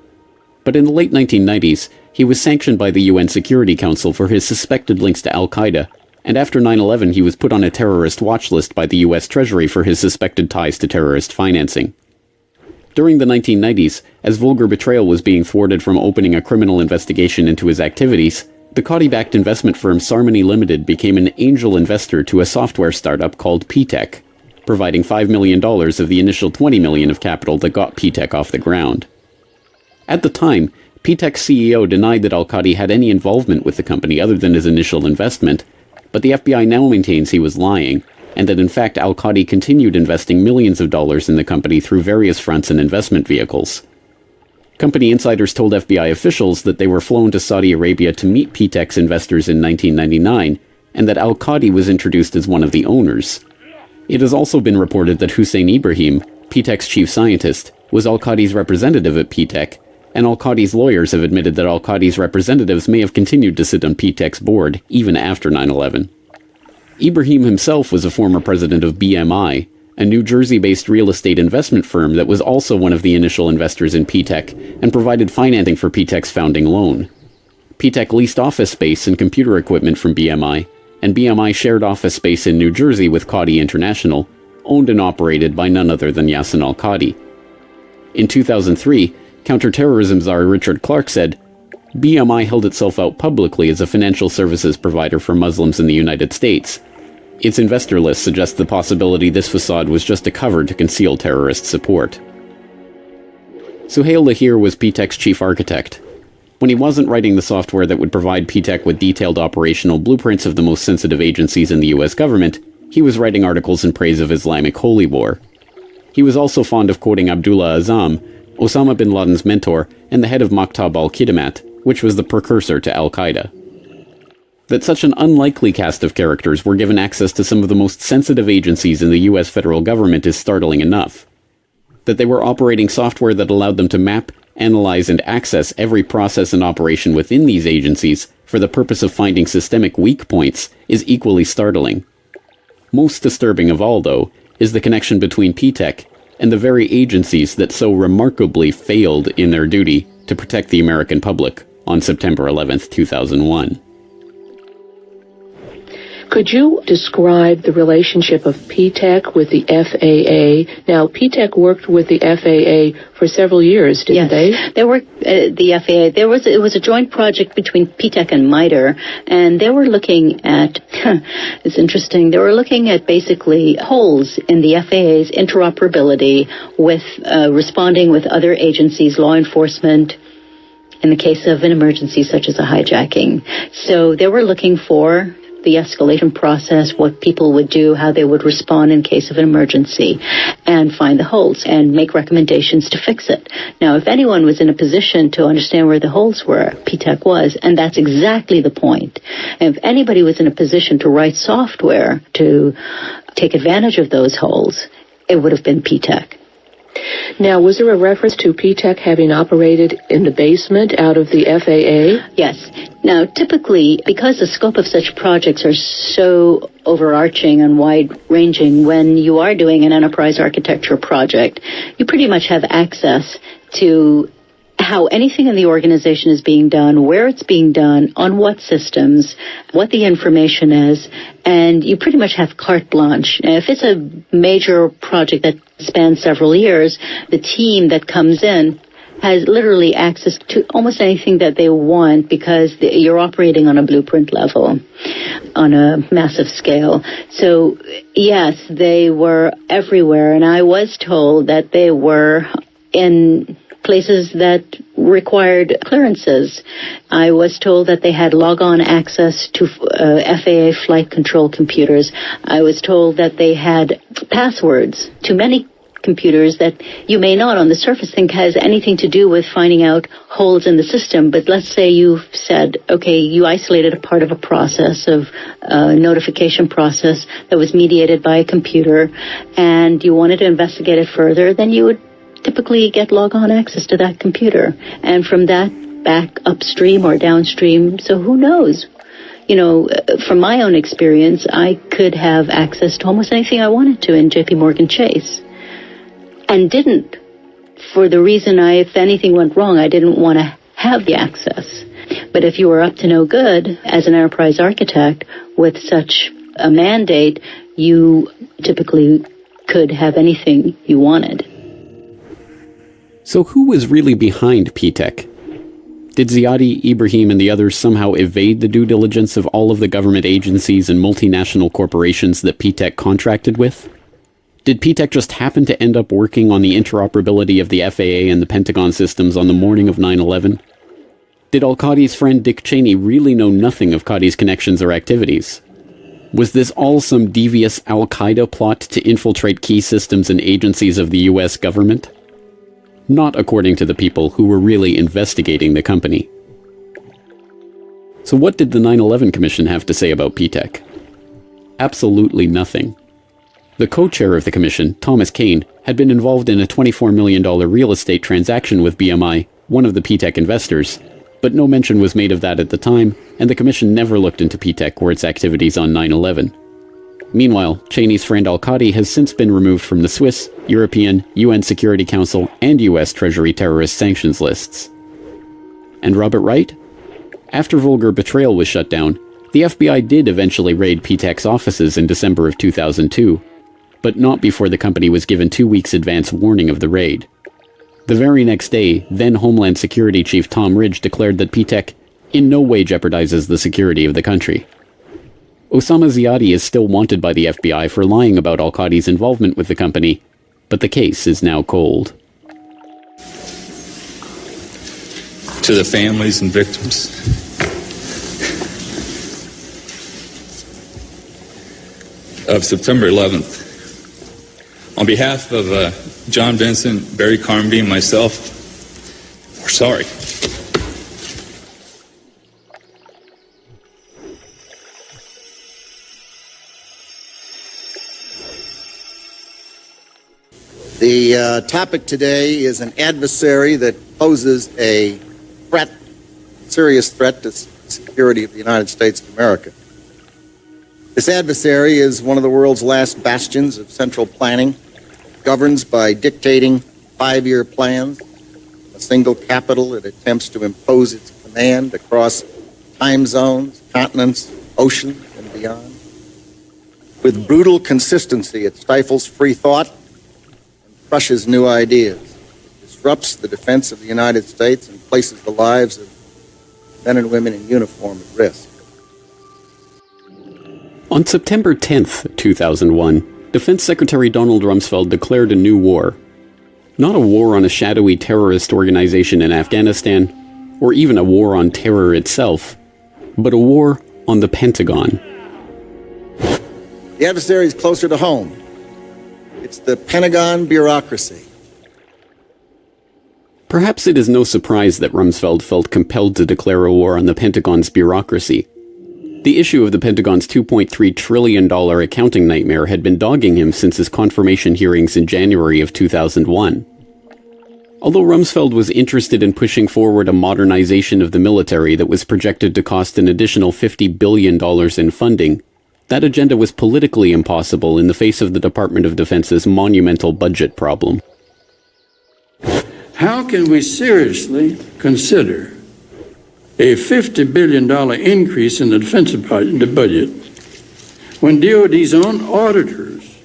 But in the late 1990s, he was sanctioned by the UN Security Council for his suspected links to al-Qaeda, and after 9/11 he was put on a terrorist watch list by the US Treasury for his suspected ties to terrorist financing. During the 1990s, as vulgar betrayal was being thwarted from opening a criminal investigation into his activities, the Qadi-backed investment firm Sarmony Limited became an angel investor to a software startup called PTEC, providing $5 million of the initial $20 million of capital that got PTEC off the ground. At the time, PTEC's CEO denied that al-Qadi had any involvement with the company other than his initial investment, but the FBI now maintains he was lying, and that in fact al-Qadi continued investing millions of dollars in the company through various fronts and investment vehicles. Company insiders told FBI officials that they were flown to Saudi Arabia to meet PTEC's investors in 1999, and that al-Qadi was introduced as one of the owners. It has also been reported that Hussein Ibrahim, PTEC's chief scientist, was al-Qadi's representative at PTEC, and al-Qadi's lawyers have admitted that al-Qadi's representatives may have continued to sit on PTEC's board even after 9/11. Ibrahim himself was a former president of BMI, a New Jersey-based real estate investment firm that was also one of the initial investors in PTEC and provided financing for PTEC's founding loan. PTEC leased office space and computer equipment from BMI, and BMI shared office space in New Jersey with Qadi International, owned and operated by none other than Yassin al-Qadi. In 2003, counterterrorism czar Richard Clarke said, BMI held itself out publicly as a financial services provider for Muslims in the United States. Its investor list suggests the possibility this facade was just a cover to conceal terrorist support. Suhail Lahir was PTEC's chief architect. When he wasn't writing the software that would provide PTEC with detailed operational blueprints of the most sensitive agencies in the US government, he was writing articles in praise of Islamic holy war. He was also fond of quoting Abdullah Azzam, Osama bin Laden's mentor and the head of Maktab al-Qidamat, which was the precursor to al-Qaeda. That such an unlikely cast of characters were given access to some of the most sensitive agencies in the US federal government is startling enough. That they were operating software that allowed them to map, analyze, and access every process and operation within these agencies for the purpose of finding systemic weak points is equally startling. Most disturbing of all, though, is the connection between P-TECH and the very agencies that so remarkably failed in their duty to protect the American public on September 11th, 2001. Could you describe the relationship of P-TECH with the FAA? Now, P-TECH worked with the FAA for several years, didn't they? They worked the FAA. It was a joint project between P-TECH and MITRE, and they were looking at, it's interesting, they were looking at basically holes in the FAA's interoperability with responding with other agencies, law enforcement, in the case of an emergency such as a hijacking. So they were looking for the escalation process, what people would do, how they would respond in case of an emergency, and find the holes and make recommendations to fix it. Now, if anyone was in a position to understand where the holes were, P-TECH was, and that's exactly the point. And if anybody was in a position to write software to take advantage of those holes, it would have been P-TECH. Now, was there a reference to P-TECH having operated in the basement out of the FAA? Yes. Now, typically, because the scope of such projects are so overarching and wide-ranging, when you are doing an enterprise architecture project, you pretty much have access to how anything in the organization is being done, where it's being done, on what systems, what the information is, and you pretty much have carte blanche. Now, if it's a major project that spans several years, the team that comes in has literally access to almost anything that they want because you're operating on a blueprint level, on a massive scale. So, yes, they were everywhere, and I was told that they were in places that required clearances. I was told that they had log-on access to FAA flight control computers. I was told that they had passwords to many computers that you may not on the surface think has anything to do with finding out holes in the system. But let's say you've said, okay, you isolated a part of a process of notification process that was mediated by a computer and you wanted to investigate it further, then you would typically get log-on access to that computer. And from that, back upstream or downstream. So who knows? You know, from my own experience, I could have access to almost anything I wanted to in JP Morgan Chase. And didn't, for the reason if anything went wrong, I didn't want to have the access. But if you were up to no good as an enterprise architect with such a mandate, you typically could have anything you wanted. So who was really behind P-TECH? Did Ziadi, Ibrahim, and the others somehow evade the due diligence of all of the government agencies and multinational corporations that P-TECH contracted with? Did P-TECH just happen to end up working on the interoperability of the FAA and the Pentagon systems on the morning of 9/11? Did al-Qadi's friend Dick Cheney really know nothing of Qadi's connections or activities? Was this all some devious al-Qaeda plot to infiltrate key systems and agencies of the US government? Not according to the people who were really investigating the company. So what did the 9/11 Commission have to say about P-TECH? Absolutely nothing. The co-chair of the commission, Thomas Kane, had been involved in a $24 million real estate transaction with BMI, one of the P-TECH investors, but no mention was made of that at the time, and the commission never looked into P-TECH or its activities on 9/11. Meanwhile, Cheney's friend al-Qadi has since been removed from the Swiss, European, UN Security Council, and US Treasury terrorist sanctions lists. And Robert Wright? After Vulgar Betrayal was shut down, the FBI did eventually raid P-TECH's offices in December of 2002, but not before the company was given 2 weeks advance warning of the raid. The very next day, then Homeland Security Chief Tom Ridge declared that P-TECH in no way jeopardizes the security of the country. Osama Ziadi is still wanted by the FBI for lying about al-Qadi's involvement with the company, but the case is now cold. To the families and victims, of September 11th, on behalf of John Vincent, Barry Carmody, and myself, we're sorry. The topic today is an adversary that poses a threat, serious threat to the security of the United States of America. This adversary is one of the world's last bastions of central planning, governs by dictating 5-year plans, a single capital that attempts to impose its command across time zones, continents, oceans, and beyond. With brutal consistency, it stifles free thought and crushes new ideas, disrupts the defense of the United States, and places the lives of men and women in uniform at risk. On September 10th, 2001, Defense Secretary Donald Rumsfeld declared a new war. Not a war on a shadowy terrorist organization in Afghanistan, or even a war on terror itself, but a war on the Pentagon. The adversary is closer to home. It's the Pentagon bureaucracy. Perhaps it is no surprise that Rumsfeld felt compelled to declare a war on the Pentagon's bureaucracy. The issue of the Pentagon's $2.3 trillion accounting nightmare had been dogging him since his confirmation hearings in January of 2001. Although Rumsfeld was interested in pushing forward a modernization of the military that was projected to cost an additional $50 billion in funding, that agenda was politically impossible in the face of the Department of Defense's monumental budget problem. How can we seriously consider a $50 billion increase in the defense budget when DOD's own auditors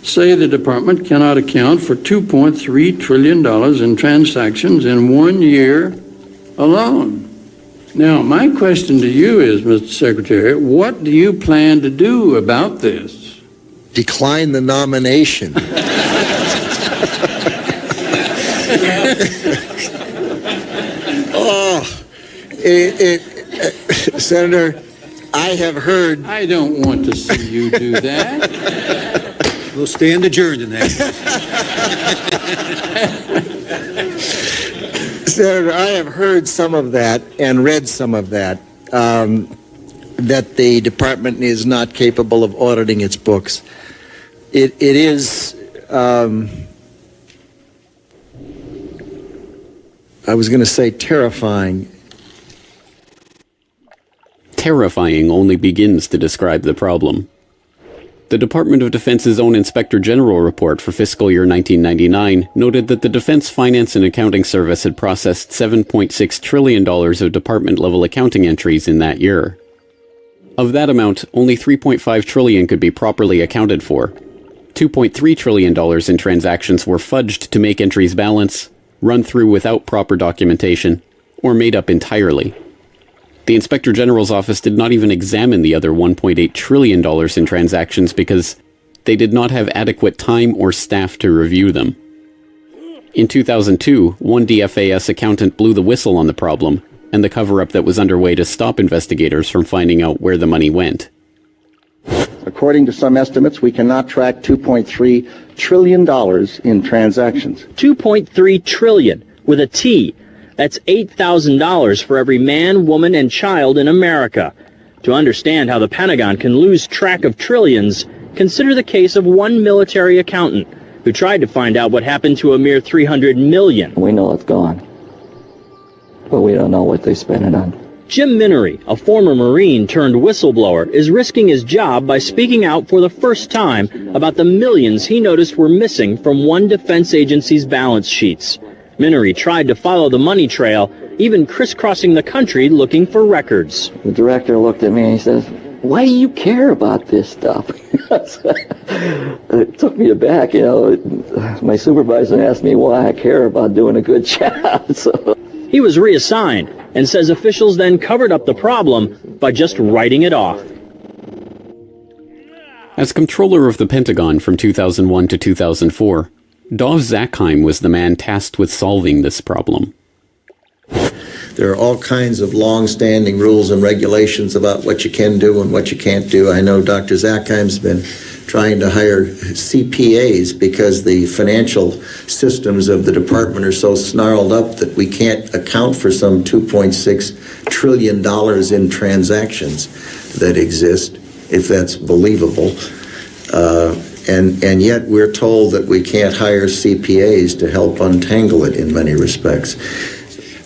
say the department cannot account for $2.3 trillion in transactions in 1 year alone? Now, my question to you is, Mr. Secretary, what do you plan to do about this? Decline the nomination. Senator, I have heard... I don't want to see you do that. We'll stand adjourned in that. Senator, I have heard some of that and read some of that, that the department is not capable of auditing its books. It is... I was going to say terrifying. Terrifying only begins to describe the problem. The Department of Defense's own Inspector General report for fiscal year 1999 noted that the Defense Finance and Accounting Service had processed $7.6 trillion of department-level accounting entries in that year. Of that amount, only $3.5 trillion could be properly accounted for. $2.3 trillion in transactions were fudged to make entries balance, run through without proper documentation, or made up entirely. The Inspector General's office did not even examine the other $1.8 trillion in transactions because they did not have adequate time or staff to review them. In 2002, one DFAS accountant blew the whistle on the problem and the cover-up that was underway to stop investigators from finding out where the money went. According to some estimates, we cannot track $2.3 trillion in transactions. $2.3 trillion with a T. That's $8,000 for every man, woman, and child in America. To understand how the Pentagon can lose track of trillions, consider the case of one military accountant who tried to find out what happened to a mere $300 million. We know it's gone, but we don't know what they spent it on. Jim Minery, a former Marine turned whistleblower, is risking his job by speaking out for the first time about the millions he noticed were missing from one defense agency's balance sheets. Minery tried to follow the money trail, even crisscrossing the country looking for records. The director looked at me and he says, "Why do you care about this stuff?" It took me aback, My supervisor asked me why I care about doing a good job. He was reassigned and says officials then covered up the problem by just writing it off. As controller of the Pentagon from 2001 to 2004, Dov Zakheim was the man tasked with solving this problem. There are all kinds of long-standing rules and regulations about what you can do and what you can't do. I know Dr. Zakheim's been trying to hire CPAs because the financial systems of the department are so snarled up that we can't account for some $2.6 trillion in transactions that exist, if that's believable. And yet we're told that we can't hire CPAs to help untangle it in many respects.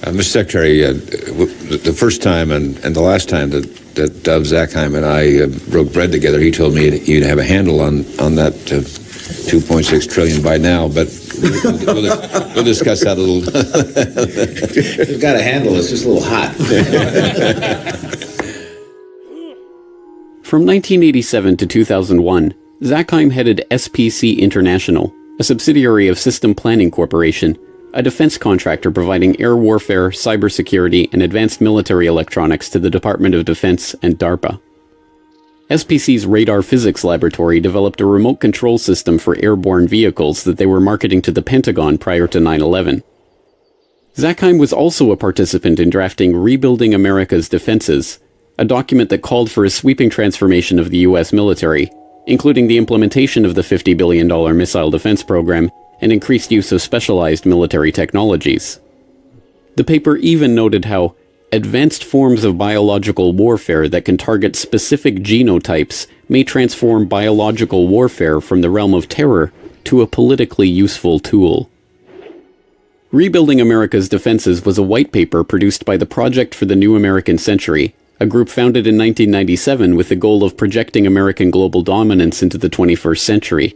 Mr. Secretary, the first time and the last time that Dov Zakheim and I broke bread together, he told me you'd have a handle on that 2.6 trillion by now, but we'll discuss that a little. We've got a handle, it's just a little hot. From 1987 to 2001, Zakheim headed SPC International, a subsidiary of System Planning Corporation, a defense contractor providing air warfare, cybersecurity, and advanced military electronics to the Department of Defense and DARPA. SPC's Radar Physics Laboratory developed a remote control system for airborne vehicles that they were marketing to the Pentagon prior to 9/11. Zakheim was also a participant in drafting Rebuilding America's Defenses, a document that called for a sweeping transformation of the U.S. military, including the implementation of the $50 billion missile defense program and increased use of specialized military technologies. The paper even noted how advanced forms of biological warfare that can target specific genotypes may transform biological warfare from the realm of terror to a politically useful tool. Rebuilding America's Defenses was a white paper produced by the Project for the New American Century, a group founded in 1997 with the goal of projecting American global dominance into the 21st century.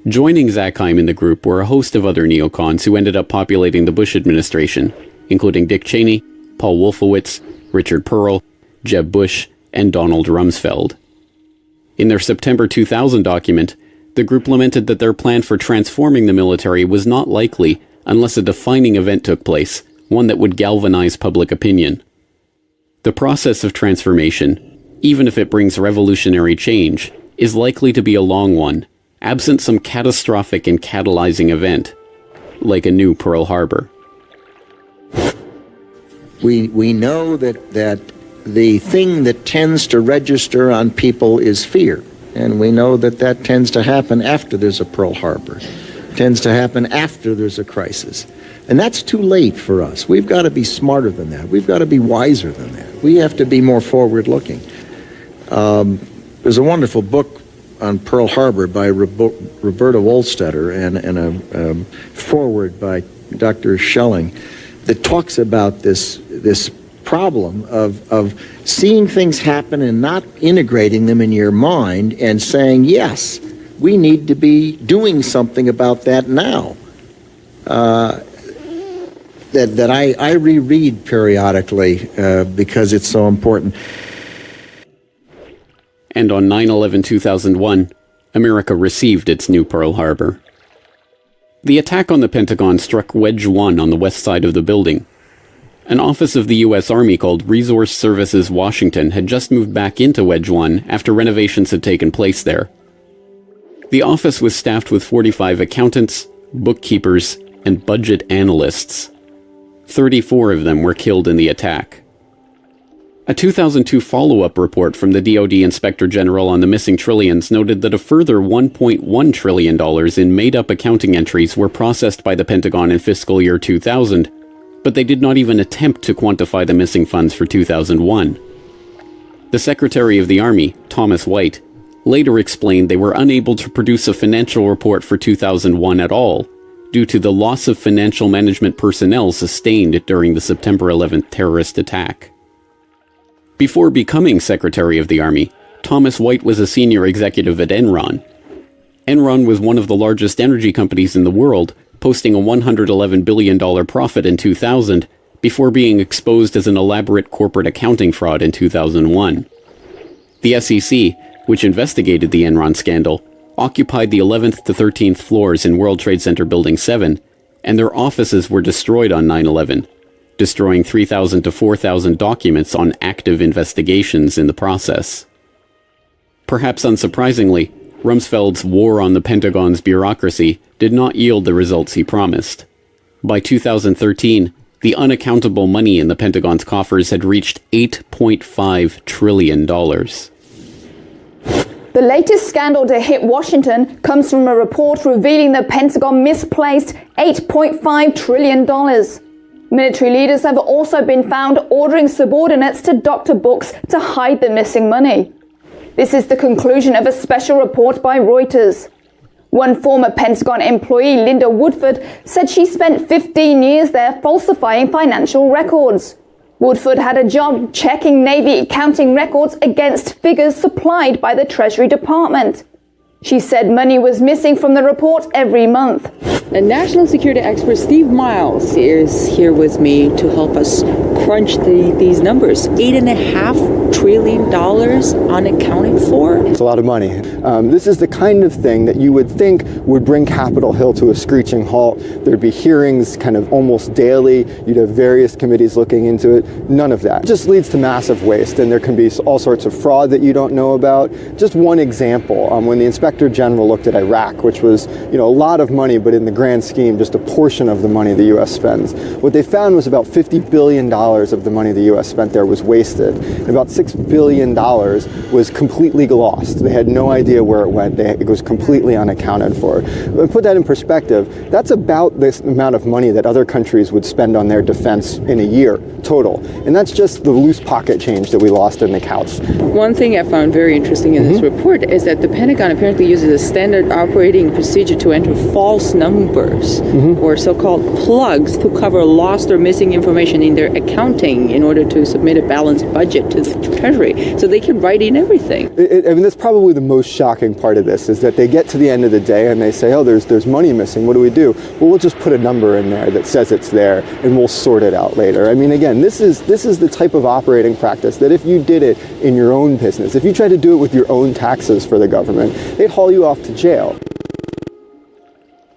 Joining Zakheim in the group were a host of other neocons who ended up populating the Bush administration, including Dick Cheney, Paul Wolfowitz, Richard Pearl, Jeb Bush, and Donald Rumsfeld. In their September 2000 document, the group lamented that their plan for transforming the military was not likely unless a defining event took place, one that would galvanize public opinion. The process of transformation, even if it brings revolutionary change, is likely to be a long one, absent some catastrophic and catalyzing event, like a new Pearl Harbor. We know that the thing that tends to register on people is fear, and we know that tends to happen after there's a Pearl Harbor, tends to happen after there's a crisis. And that's too late for us. We've got to be smarter than that. We've got to be wiser than that. We have to be more forward-looking. There's a wonderful book on Pearl Harbor by Roberta Wohlstetter and a foreword by Dr. Schelling that talks about this problem of seeing things happen and not integrating them in your mind and saying, yes, we need to be doing something about that now. That I reread periodically because it's so important. And on 9/11/2001, America received its new Pearl Harbor. The attack on the Pentagon struck Wedge 1 on the west side of the building. An office of the U.S. Army called Resource Services Washington had just moved back into Wedge 1 after renovations had taken place there. The office was staffed with 45 accountants, bookkeepers, and budget analysts. 34 of them were killed in the attack. A 2002 follow-up report from the DoD Inspector General on the missing trillions noted that a further $1.1 trillion in made-up accounting entries were processed by the Pentagon in fiscal year 2000, but they did not even attempt to quantify the missing funds for 2001. The Secretary of the Army, Thomas White, later explained they were unable to produce a financial report for 2001 at all, due to the loss of financial management personnel sustained during the September 11th terrorist attack. Before becoming Secretary of the Army, Thomas White was a senior executive at Enron. Enron was one of the largest energy companies in the world, posting a $111 billion profit in 2000, before being exposed as an elaborate corporate accounting fraud in 2001. The SEC, which investigated the Enron scandal, occupied the 11th to 13th floors in World Trade Center Building 7, and their offices were destroyed on 9/11, destroying 3,000 to 4,000 documents on active investigations in the process. Perhaps unsurprisingly, Rumsfeld's war on the Pentagon's bureaucracy did not yield the results he promised. By 2013, the unaccountable money in the Pentagon's coffers had reached $8.5 trillion. The latest scandal to hit Washington comes from a report revealing the Pentagon misplaced $8.5 trillion. Military leaders have also been found ordering subordinates to doctor books to hide the missing money. This is the conclusion of a special report by Reuters. One former Pentagon employee, Linda Woodford, said she spent 15 years there falsifying financial records. Woodford had a job checking Navy accounting records against figures supplied by the Treasury Department. She said money was missing from the report every month. And national security expert Steve Miles is here with me to help us crunch these numbers. $8.5 trillion unaccounted for? It's a lot of money. This is the kind of thing that you would think would bring Capitol Hill to a screeching halt. There'd be hearings kind of almost daily. You'd have various committees looking into it. None of that. It just leads to massive waste, and there can be all sorts of fraud that you don't know about. Just one example, when the Inspector General looked at Iraq, which was, a lot of money, but in the grand scheme, just a portion of the money the U.S. spends. What they found was about $50 billion of the money the U.S. spent there was wasted, and about $6 billion was completely lost. They had no idea where it went. It was completely unaccounted for. But put that in perspective, that's about this amount of money that other countries would spend on their defense in a year total. And that's just the loose pocket change that we lost in the couch. One thing I found very interesting in this report is that the Pentagon apparently uses a standard operating procedure to enter false numbers or so-called plugs to cover lost or missing information in their accounting in order to submit a balanced budget to the Treasury. So they can write in everything. That's probably the most shocking part of this, is that they get to the end of the day and they say, oh, there's money missing. What do we do? Well, we'll just put a number in there that says it's there and we'll sort it out later. Again, this is the type of operating practice that if you did it in your own business, if you tried to do it with your own taxes for the government, they'd haul you off to jail.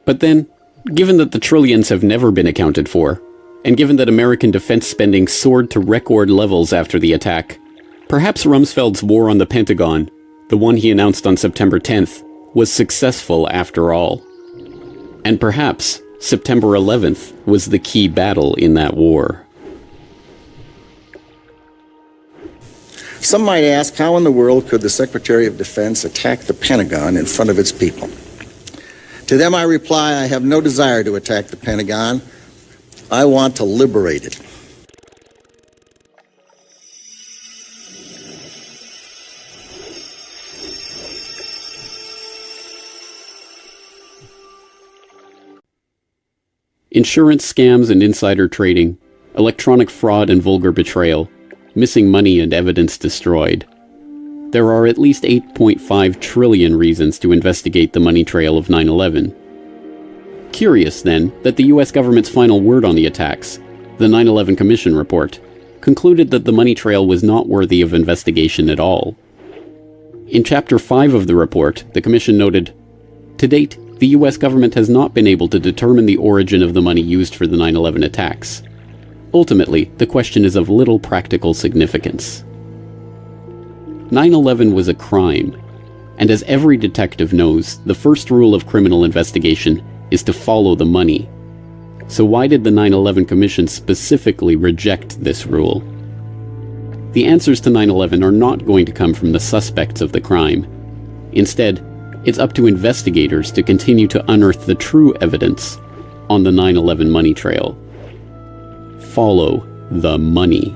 But then, given that the trillions have never been accounted for, and given that American defense spending soared to record levels after the attack, perhaps Rumsfeld's war on the Pentagon, the one he announced on September 10th, was successful after all. And perhaps September 11th was the key battle in that war. Some might ask, how in the world could the Secretary of Defense attack the Pentagon in front of its people? To them I reply, I have no desire to attack the Pentagon. I want to liberate it. Insurance scams and insider trading, electronic fraud and vulgar betrayal, missing money and evidence destroyed. There are at least 8.5 trillion reasons to investigate the money trail of 9/11. Curious, then, that the US government's final word on the attacks, the 9/11 Commission report, concluded that the money trail was not worthy of investigation at all. In Chapter 5 of the report, the Commission noted, "To date, the US government has not been able to determine the origin of the money used for the 9/11 attacks. Ultimately, the question is of little practical significance." 9/11 was a crime, and as every detective knows, the first rule of criminal investigation is to follow the money. So why did the 9/11 Commission specifically reject this rule? The answers to 9/11 are not going to come from the suspects of the crime. Instead, it's up to investigators to continue to unearth the true evidence on the 9/11 money trail. Follow the money.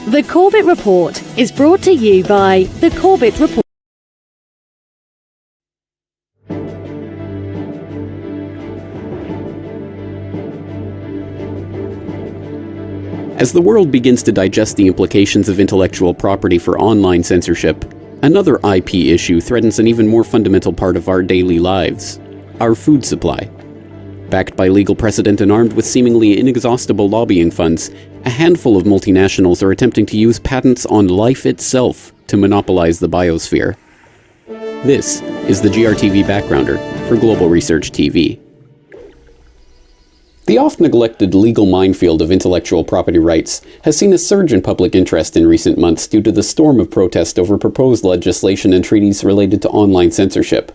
The Corbett Report is brought to you by The Corbett Report. As the world begins to digest the implications of intellectual property for online censorship, another IP issue threatens an even more fundamental part of our daily lives: our food supply. Backed by legal precedent and armed with seemingly inexhaustible lobbying funds, a handful of multinationals are attempting to use patents on life itself to monopolize the biosphere. This is the GRTV Backgrounder for Global Research TV. The oft-neglected legal minefield of intellectual property rights has seen a surge in public interest in recent months due to the storm of protest over proposed legislation and treaties related to online censorship.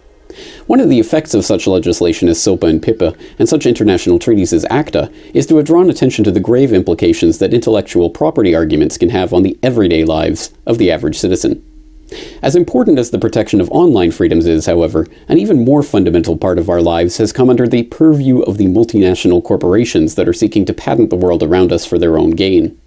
One of the effects of such legislation as SOPA and PIPA, and such international treaties as ACTA, is to have drawn attention to the grave implications that intellectual property arguments can have on the everyday lives of the average citizen. As important as the protection of online freedoms is, however, an even more fundamental part of our lives has come under the purview of the multinational corporations that are seeking to patent the world around us for their own gain.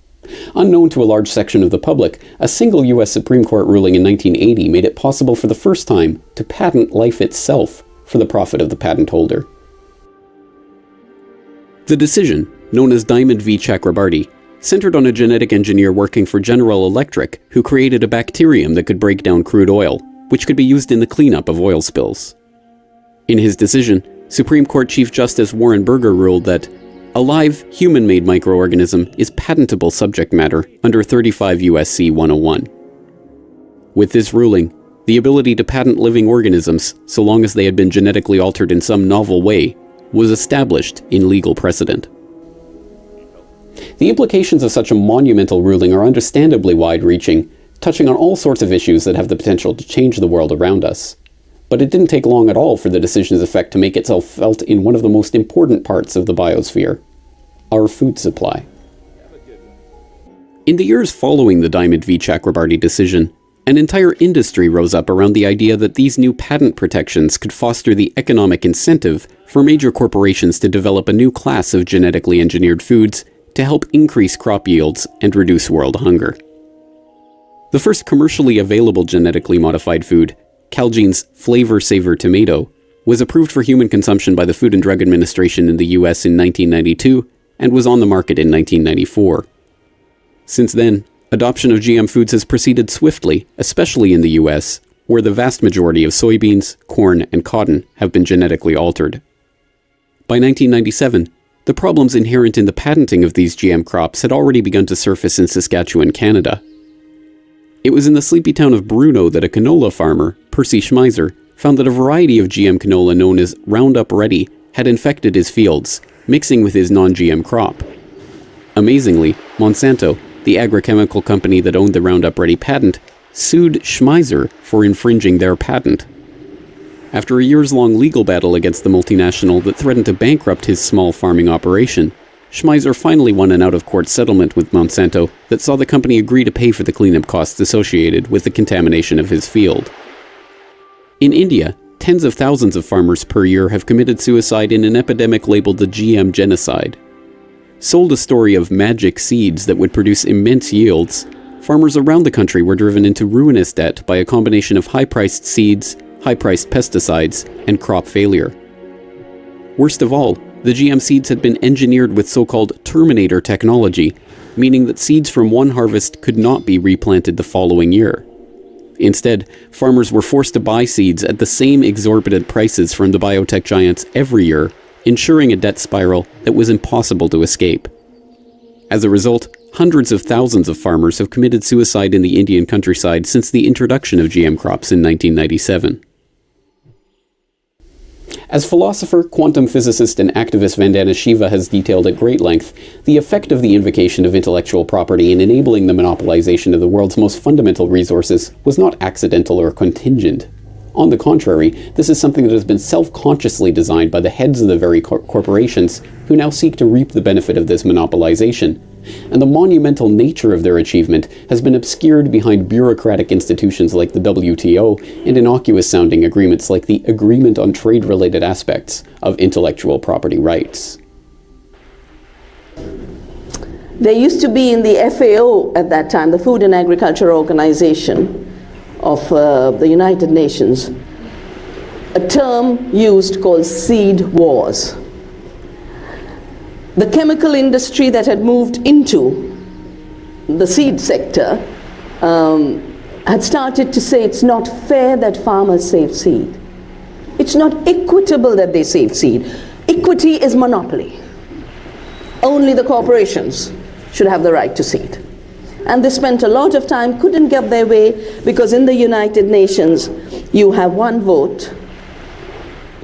Unknown to a large section of the public, a single U.S. Supreme Court ruling in 1980 made it possible for the first time to patent life itself for the profit of the patent holder. The decision, known as Diamond v. Chakrabarty, centered on a genetic engineer working for General Electric who created a bacterium that could break down crude oil, which could be used in the cleanup of oil spills. In his decision, Supreme Court Chief Justice Warren Burger ruled that a live, human-made microorganism is patentable subject matter under 35 U.S.C. 101. With this ruling, the ability to patent living organisms, so long as they had been genetically altered in some novel way, was established in legal precedent. The implications of such a monumental ruling are understandably wide-reaching, touching on all sorts of issues that have the potential to change the world around us. But it didn't take long at all for the decision's effect to make itself felt in one of the most important parts of the biosphere, our food supply. In the years following the Diamond v. Chakrabarty decision, an entire industry rose up around the idea that these new patent protections could foster the economic incentive for major corporations to develop a new class of genetically engineered foods to help increase crop yields and reduce world hunger. The first commercially available genetically modified food, Calgene's Flavor Savor tomato, was approved for human consumption by the Food and Drug Administration in the US in 1992 and was on the market in 1994. Since then, adoption of GM foods has proceeded swiftly, especially in the US, where the vast majority of soybeans, corn, and cotton have been genetically altered. By 1997, the problems inherent in the patenting of these GM crops had already begun to surface in Saskatchewan, Canada. It was in the sleepy town of Bruno that a canola farmer, Percy Schmeiser, found that a variety of GM canola known as Roundup Ready had infected his fields, mixing with his non-GM crop. Amazingly, Monsanto, the agrochemical company that owned the Roundup Ready patent, sued Schmeiser for infringing their patent. After a years-long legal battle against the multinational that threatened to bankrupt his small farming operation, Schmeiser finally won an out-of-court settlement with Monsanto that saw the company agree to pay for the cleanup costs associated with the contamination of his field. In India, tens of thousands of farmers per year have committed suicide in an epidemic labeled the GM genocide. Sold a story of magic seeds that would produce immense yields, farmers around the country were driven into ruinous debt by a combination of high-priced seeds, high-priced pesticides, and crop failure. Worst of all, the GM seeds had been engineered with so-called Terminator technology, meaning that seeds from one harvest could not be replanted the following year. Instead, farmers were forced to buy seeds at the same exorbitant prices from the biotech giants every year, ensuring a debt spiral that was impossible to escape. As a result, hundreds of thousands of farmers have committed suicide in the Indian countryside since the introduction of GM crops in 1997. As philosopher, quantum physicist, and activist Vandana Shiva has detailed at great length, the effect of the invocation of intellectual property in enabling the monopolization of the world's most fundamental resources was not accidental or contingent. On the contrary, this is something that has been self-consciously designed by the heads of the very corporations who now seek to reap the benefit of this monopolization. And the monumental nature of their achievement has been obscured behind bureaucratic institutions like the WTO and innocuous-sounding agreements like the Agreement on Trade-Related Aspects of Intellectual Property Rights. There used to be in the FAO at that time, the Food and Agriculture Organization of the United Nations, a term used called seed wars. The chemical industry that had moved into the seed sector had started to say it's not fair that farmers save seed. It's not equitable that they save seed. Equity is monopoly. Only the corporations should have the right to seed. And they spent a lot of time, couldn't get their way, because in the United Nations, you have one vote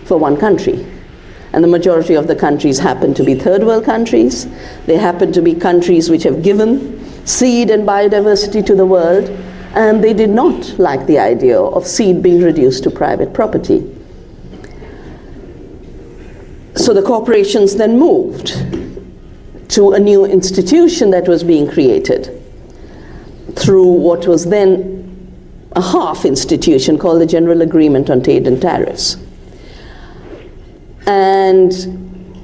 for one country. And the majority of the countries happen to be third world countries. They happen to be countries which have given seed and biodiversity to the world, and they did not like the idea of seed being reduced to private property. So the corporations then moved to a new institution that was being created through what was then a half institution called the General Agreement on Trade and Tariffs. And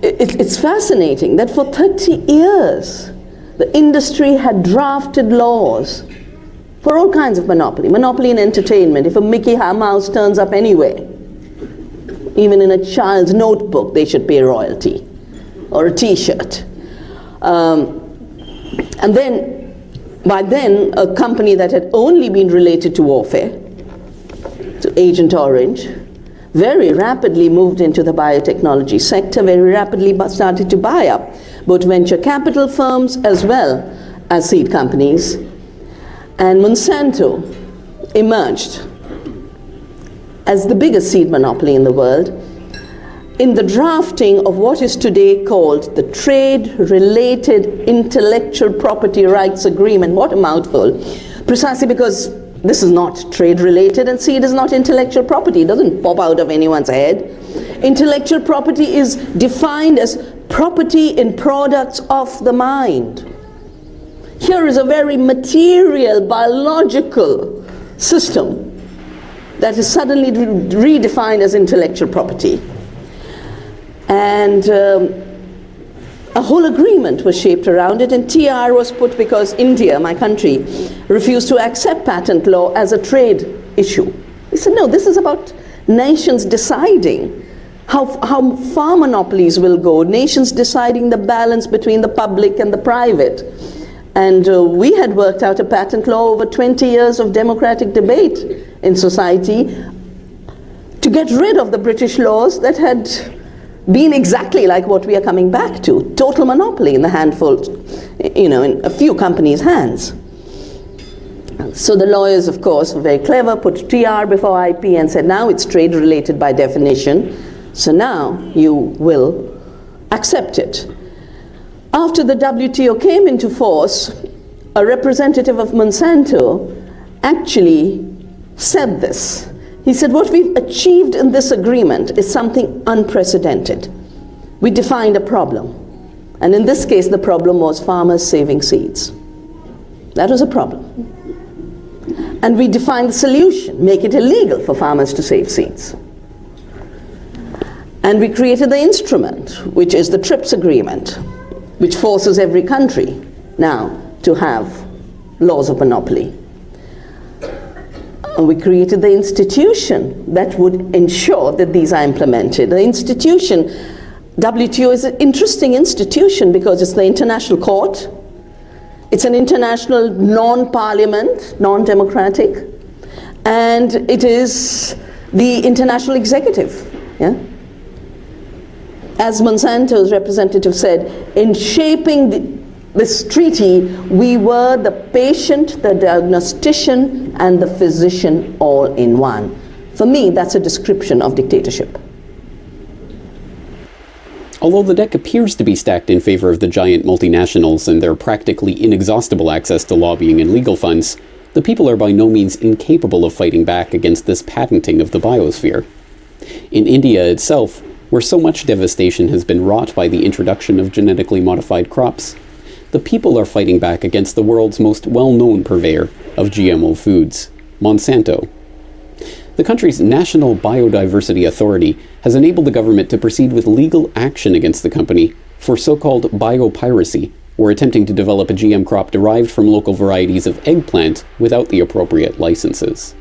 it's fascinating that for 30 years, the industry had drafted laws for all kinds of monopoly. Monopoly in entertainment. If a Mickey Mouse turns up anywhere, even in a child's notebook, they should pay royalty, or a T-shirt. And then, by then, a company that had only been related to warfare, to Agent Orange, very rapidly moved into the biotechnology sector, very rapidly started to buy up both venture capital firms as well as seed companies. And Monsanto emerged as the biggest seed monopoly in the world in the drafting of what is today called the Trade-Related Intellectual Property Rights Agreement. What a mouthful. Precisely because this is not trade-related and seed is not intellectual property. It doesn't pop out of anyone's head. Intellectual property is defined as property in products of the mind. Here is a very material, biological system that is suddenly redefined as intellectual property. And a whole agreement was shaped around it, and TR was put because India, my country, refused to accept patent law as a trade issue. He said, no, this is about nations deciding how far monopolies will go, nations deciding the balance between the public and the private. And we had worked out a patent law over 20 years of democratic debate in society to get rid of the British laws that had been exactly like what we are coming back to, total monopoly in the handful, in a few companies' hands. So the lawyers, of course, were very clever, put TR before IP and said, now it's trade related by definition, so now you will accept it. After the WTO came into force, a representative of Monsanto actually said this. He said, what we've achieved in this agreement is something unprecedented. We defined a problem. And in this case, the problem was farmers saving seeds. That was a problem. And we defined the solution, make it illegal for farmers to save seeds. And we created the instrument, which is the TRIPS agreement, which forces every country now to have laws of monopoly. And we created the institution that would ensure that these are implemented. The institution, WTO, is an interesting institution because it's the international court. It's an international non-parliament, non-democratic, and it is the international executive. Yeah? As Monsanto's representative said, in shaping this treaty, we were the patient, the diagnostician, and the physician all in one. For me, that's a description of dictatorship. Although the deck appears to be stacked in favor of the giant multinationals and their practically inexhaustible access to lobbying and legal funds, the people are by no means incapable of fighting back against this patenting of the biosphere. In India itself, where so much devastation has been wrought by the introduction of genetically modified crops, the people are fighting back against the world's most well-known purveyor of GMO foods, Monsanto. The country's National Biodiversity Authority has enabled the government to proceed with legal action against the company for so-called biopiracy, or attempting to develop a GM crop derived from local varieties of eggplant without the appropriate licenses.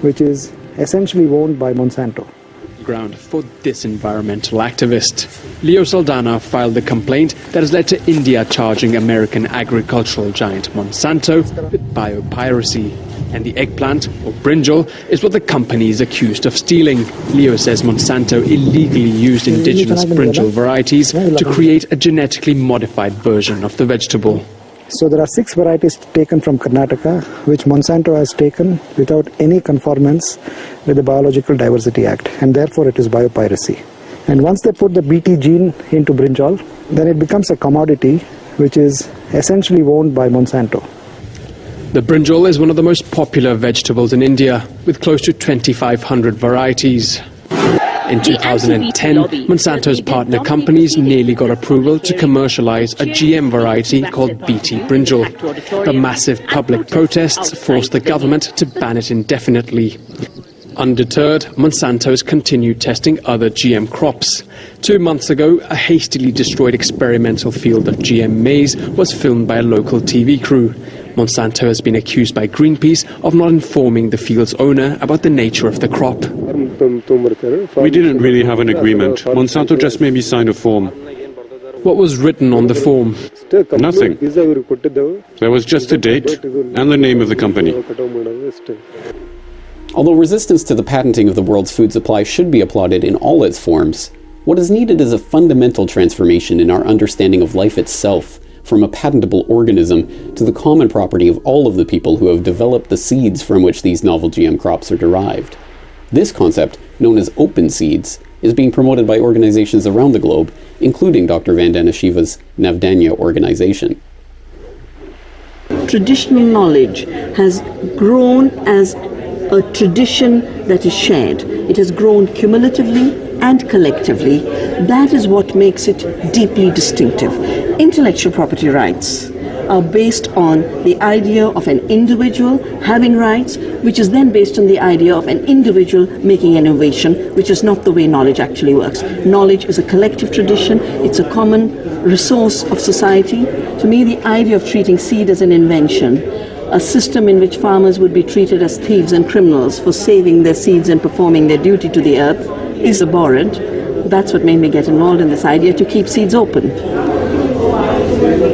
Which is essentially owned by Monsanto. Ground for this environmental activist. Leo Saldana filed the complaint that has led to India charging American agricultural giant Monsanto with biopiracy. And the eggplant, or brinjal, is what the company is accused of stealing. Leo says Monsanto illegally used indigenous brinjal varieties to create a genetically modified version of the vegetable. So there are 6 varieties taken from Karnataka, which Monsanto has taken without any conformance with the Biological Diversity Act, and therefore it is biopiracy. And once they put the BT gene into brinjal, then it becomes a commodity which is essentially owned by Monsanto. The brinjal is one of the most popular vegetables in India, with close to 2,500 varieties. In 2010, Monsanto's partner companies nearly got approval to commercialize a GM variety called BT brinjal. The massive public protests forced the government to ban it indefinitely. Undeterred, Monsanto's continued testing other GM crops. 2 months ago, a hastily destroyed experimental field of GM maize was filmed by a local TV crew. Monsanto has been accused by Greenpeace of not informing the field's owner about the nature of the crop. We didn't really have an agreement. Monsanto just made me sign a form. What was written on the form? Nothing. There was just a date and the name of the company. Although resistance to the patenting of the world's food supply should be applauded in all its forms, what is needed is a fundamental transformation in our understanding of life itself, from a patentable organism to the common property of all of the people who have developed the seeds from which these novel GM crops are derived. This concept, known as open seeds, is being promoted by organizations around the globe, including Dr. Vandana Shiva's Navdanya organization. Traditional knowledge has grown as a tradition that is shared. It has grown cumulatively and collectively. That is what makes it deeply distinctive. Intellectual property rights are based on the idea of an individual having rights, which is then based on the idea of an individual making an innovation, which is not the way knowledge actually works. Knowledge is a collective tradition. It's a common resource of society. To me, the idea of treating seed as an invention, a system in which farmers would be treated as thieves and criminals for saving their seeds and performing their duty to the earth, is abhorrent. That's what made me get involved in this idea to keep seeds open.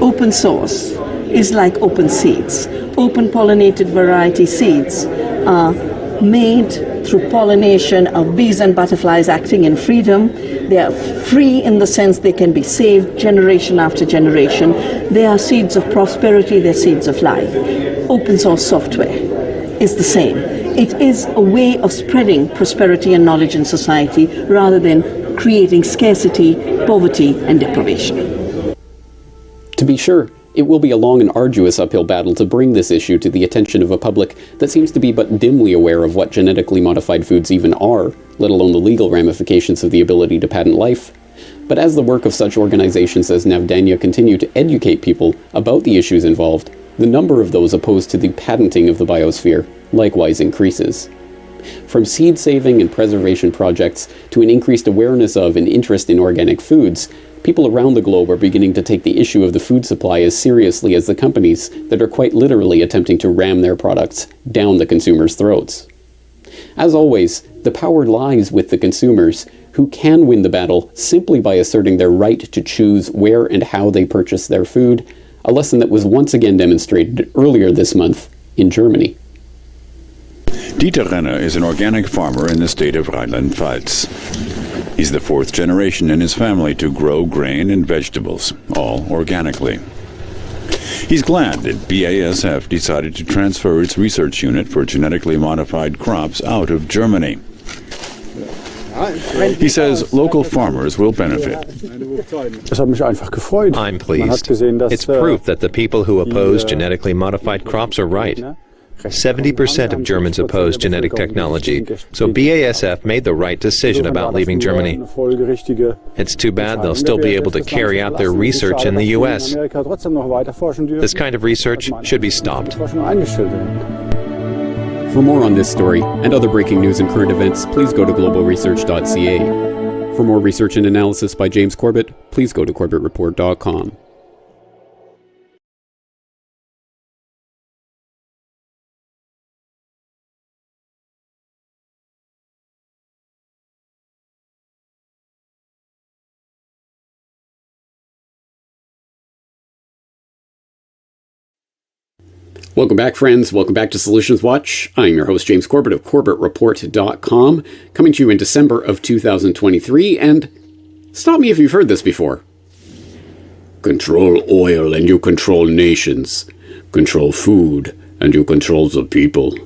Open source is like open seeds. Open pollinated variety seeds are made through pollination of bees and butterflies acting in freedom. They are free in the sense they can be saved generation after generation. They are seeds of prosperity, they're seeds of life. Open source software is the same. It is a way of spreading prosperity and knowledge in society rather than creating scarcity, poverty, and deprivation. To be sure, it will be a long and arduous uphill battle to bring this issue to the attention of a public that seems to be but dimly aware of what genetically modified foods even are, let alone the legal ramifications of the ability to patent life. But as the work of such organizations as Navdanya continue to educate people about the issues involved, the number of those opposed to the patenting of the biosphere likewise increases. From seed saving and preservation projects to an increased awareness of and interest in organic foods, people around the globe are beginning to take the issue of the food supply as seriously as the companies that are quite literally attempting to ram their products down the consumers' throats. As always, the power lies with the consumers, who can win the battle simply by asserting their right to choose where and how they purchase their food, a lesson that was once again demonstrated earlier this month in Germany. Dieter Renner is an organic farmer in the state of Rheinland-Pfalz. He's the fourth generation in his family to grow grain and vegetables, all organically. He's glad that BASF decided to transfer its research unit for genetically modified crops out of Germany. He says local farmers will benefit. I'm pleased. It's proof that the people who oppose genetically modified crops are right. 70% of Germans oppose genetic technology, so BASF made the right decision about leaving Germany. It's too bad they'll still be able to carry out their research in the US. This kind of research should be stopped. For more on this story and other breaking news and current events, please go to globalresearch.ca. For more research and analysis by James Corbett, please go to corbettreport.com. Welcome back, friends. Welcome back to Solutions Watch. I'm your host, James Corbett of corbettreport.com, coming to you in December of 2023. And stop me if you've heard this before. control oil and you control nations. Control food and you control the people.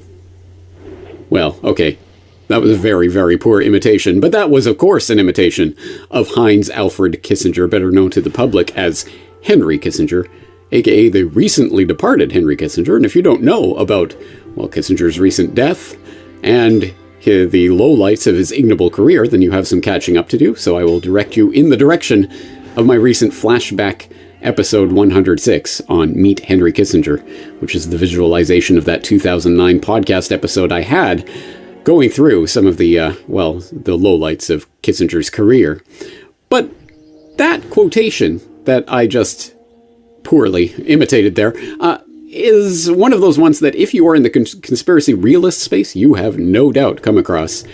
Well, okay. That was a very, very poor imitation, but that was, of course, an imitation of Heinz Alfred Kissinger, better known to the public as Henry Kissinger, aka the recently departed Henry Kissinger. And if you don't know about, well, Kissinger's recent death and the lowlights of his ignoble career, then you have some catching up to do. So I will direct you in the direction of my recent flashback episode 106 on Meet Henry Kissinger, which is the visualization of that 2009 podcast episode I had going through some of the, the lowlights of Kissinger's career. But that quotation that I just poorly imitated there is one of those ones that if you are in the conspiracy realist space, you have no doubt come across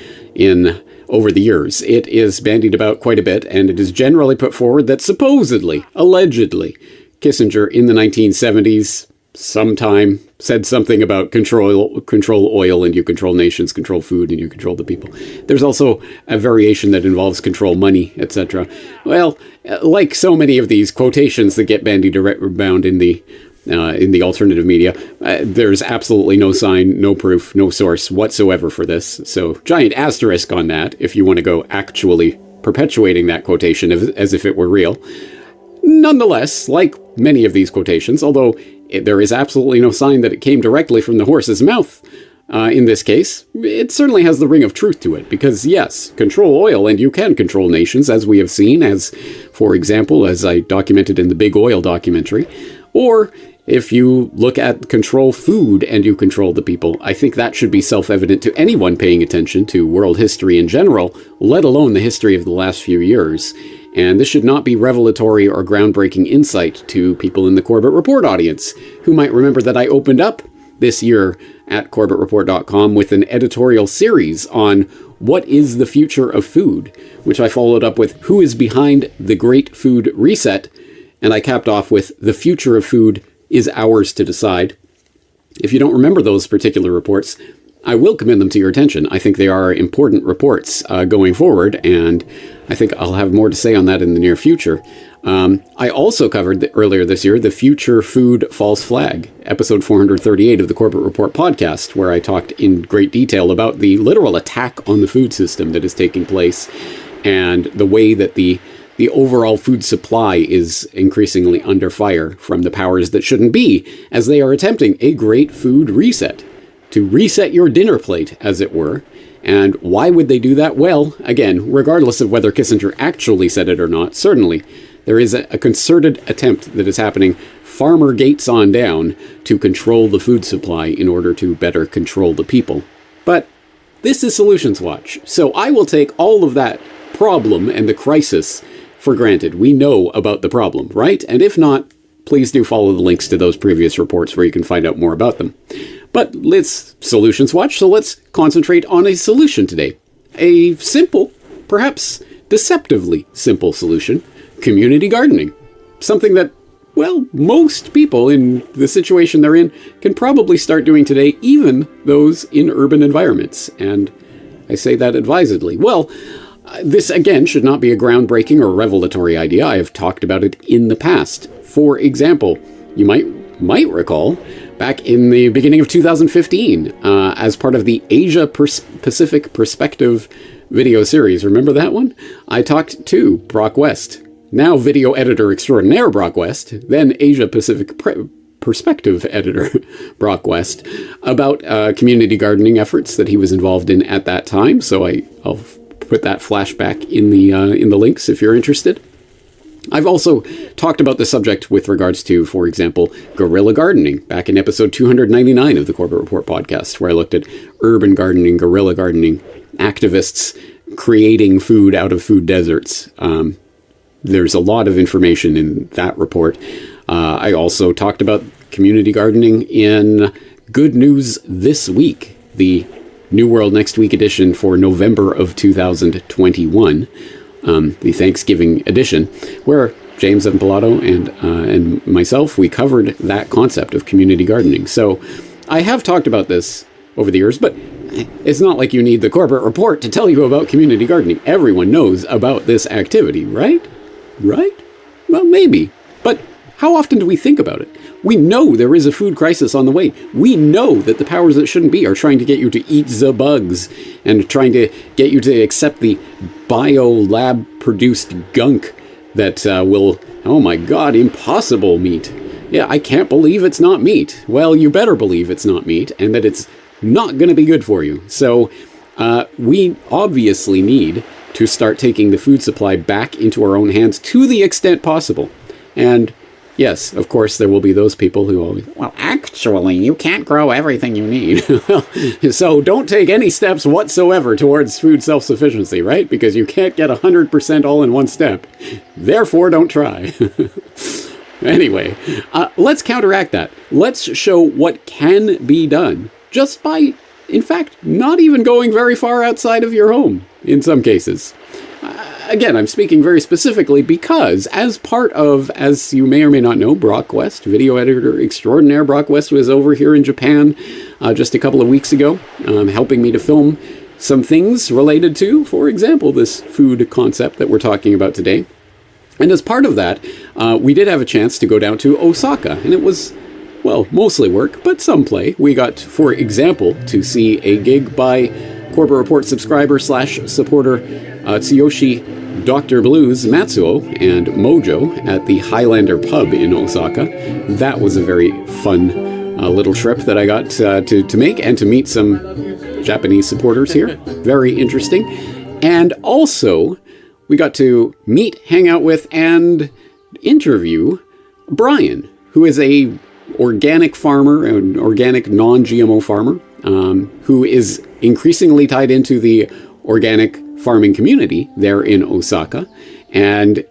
over the years. It is bandied about quite a bit, and it is generally put forward that supposedly, allegedly, Kissinger in the 1970s sometime said something about control oil and you control nations, control food and you control the people. There's also a variation that involves control money, etc. Well, like so many of these quotations that get bandied around in the alternative media, there's absolutely no sign, no proof, no source whatsoever for this. So giant asterisk on that if you want to go actually perpetuating that quotation as if it were real. Nonetheless, like many of these quotations, although there is absolutely no sign that it came directly from the horse's mouth in this case, it certainly has the ring of truth to it. Because yes, control oil and you can control nations, as we have seen, as, for example, as I documented in the Big Oil documentary. Or if you look at control food and you control the people, I think that should be self-evident to anyone paying attention to world history in general, let alone the history of the last few years. And this should not be revelatory or groundbreaking insight to people in the Corbett Report audience, who might remember that I opened up this year at CorbettReport.com with an editorial series on what is the future of food, which I followed up with who is behind the Great Food Reset, and I capped off with the future of food is ours to decide. If you don't remember those particular reports, I will commend them to your attention. I think they are important reports going forward, and I think I'll have more to say on that in the near future. I also covered earlier this year the Future Food False Flag, episode 438 of the Corbett Report podcast, where I talked in great detail about the literal attack on the food system that is taking place and the way that the overall food supply is increasingly under fire from the powers that shouldn't be, as they are attempting a great food reset. To reset your dinner plate, as it were. And why would they do that? Well, again, regardless of whether Kissinger actually said it or not, certainly there is a concerted attempt that is happening Farmer Gates on down to control the food supply in order to better control the people. But this is Solutions Watch, so I will take all of that problem and the crisis for granted. We know about the problem, right? And if not, please do follow the links to those previous reports where you can find out more about them. But it's Solutions Watch, so let's concentrate on a solution today. A simple, perhaps deceptively simple solution, community gardening. Something that, well, most people in the situation they're in can probably start doing today, even those in urban environments. And I say that advisedly. Well, this, again, should not be a groundbreaking or revelatory idea. I have talked about it in the past. For example, you might recall, back in the beginning of 2015, as part of the Asia Pacific Perspective video series. Remember that one? I talked to Brock West, now video editor extraordinaire Brock West, then Asia Pacific Perspective editor Brock West, about community gardening efforts that he was involved in at that time. So I'll put that flashback in the links if you're interested. I've also talked about the subject with regards to, for example, guerrilla gardening back in episode 299 of the Corbett Report podcast, where I looked at urban gardening, guerrilla gardening, activists creating food out of food deserts. There's a lot of information in that report. I also talked about community gardening in Good News This Week, the New World Next Week edition for November of 2021. The Thanksgiving edition, where James and Pilato and myself, we covered that concept of community gardening. So I have talked about this over the years, but it's not like you need the Corbett Report to tell you about community gardening. Everyone knows about this activity, right? Right? Well, maybe. But how often do we think about it? We know there is a food crisis on the way. We know that the powers that shouldn't be are trying to get you to eat the bugs and trying to get you to accept the bio-lab-produced gunk that will, oh my God, impossible meat. Yeah, I can't believe it's not meat. Well, you better believe it's not meat and that it's not going to be good for you. So we obviously need to start taking the food supply back into our own hands to the extent possible. And yes, of course, there will be those people who always, well, actually, you can't grow everything you need. So don't take any steps whatsoever towards food self-sufficiency, right? Because you can't get 100% all in one step. Therefore, don't try. Anyway, let's counteract that. Let's show what can be done just by, in fact, not even going very far outside of your home in some cases. Again, I'm speaking very specifically because as part of, as you may or may not know, Brock West, video editor extraordinaire Brock West, was over here in Japan just a couple of weeks ago, helping me to film some things related to, for example, this food concept that we're talking about today. And as part of that, we did have a chance to go down to Osaka, and it was, well, mostly work, but some play. We got, for example, to see a gig by Corbett Report subscriber / supporter Tsuyoshi Dr. Blues Matsuo and Mojo at the Highlander Pub in Osaka. That was a very fun little trip that I got to make and to meet some Japanese supporters here. Very interesting. And also, we got to meet, hang out with, and interview Brian, who is a organic farmer, an organic non-GMO farmer, who is increasingly tied into the organic farming community there in Osaka. And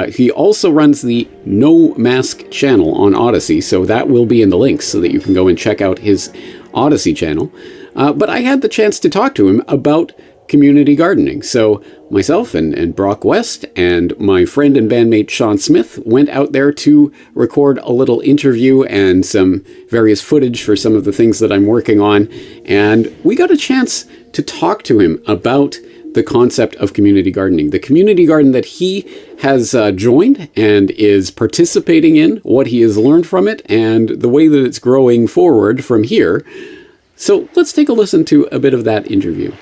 he also runs the No Mask channel on Odyssey, so that will be in the links so that you can go and check out his Odyssey channel. But I had the chance to talk to him about community gardening. So myself and Brock West and my friend and bandmate Sean Smith went out there to record a little interview and some various footage for some of the things that I'm working on. And we got a chance to talk to him about the concept of community gardening, the community garden that he has joined and is participating in, what he has learned from it, and the way that it's growing forward from here. So let's take a listen to a bit of that interview.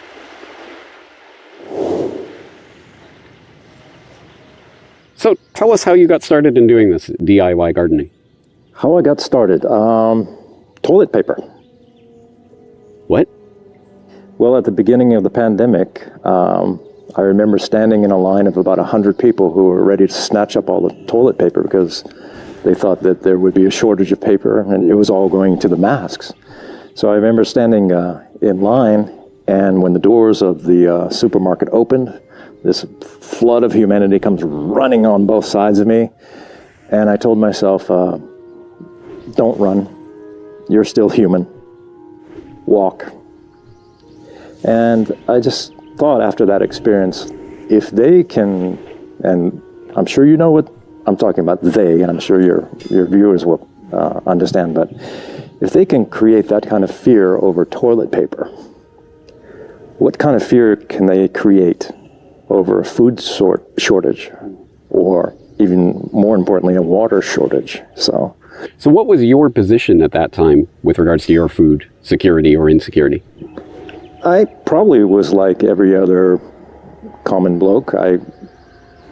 So tell us how you got started in doing this DIY gardening. How I got started? Toilet paper. What? Well, at the beginning of the pandemic, I remember standing in a line of about 100 people who were ready to snatch up all the toilet paper because they thought that there would be a shortage of paper and it was all going to the masks. So I remember standing in line, and when the doors of the supermarket opened, this flood of humanity comes running on both sides of me. And I told myself, don't run. You're still human. Walk. And I just thought after that experience, if they can, and I'm sure you know what I'm talking about, they, and I'm sure your viewers will understand, but if they can create that kind of fear over toilet paper, what kind of fear can they create over a food shortage, or even more importantly, a water shortage? So what was your position at that time with regards to your food security or insecurity? I probably was like every other common bloke. I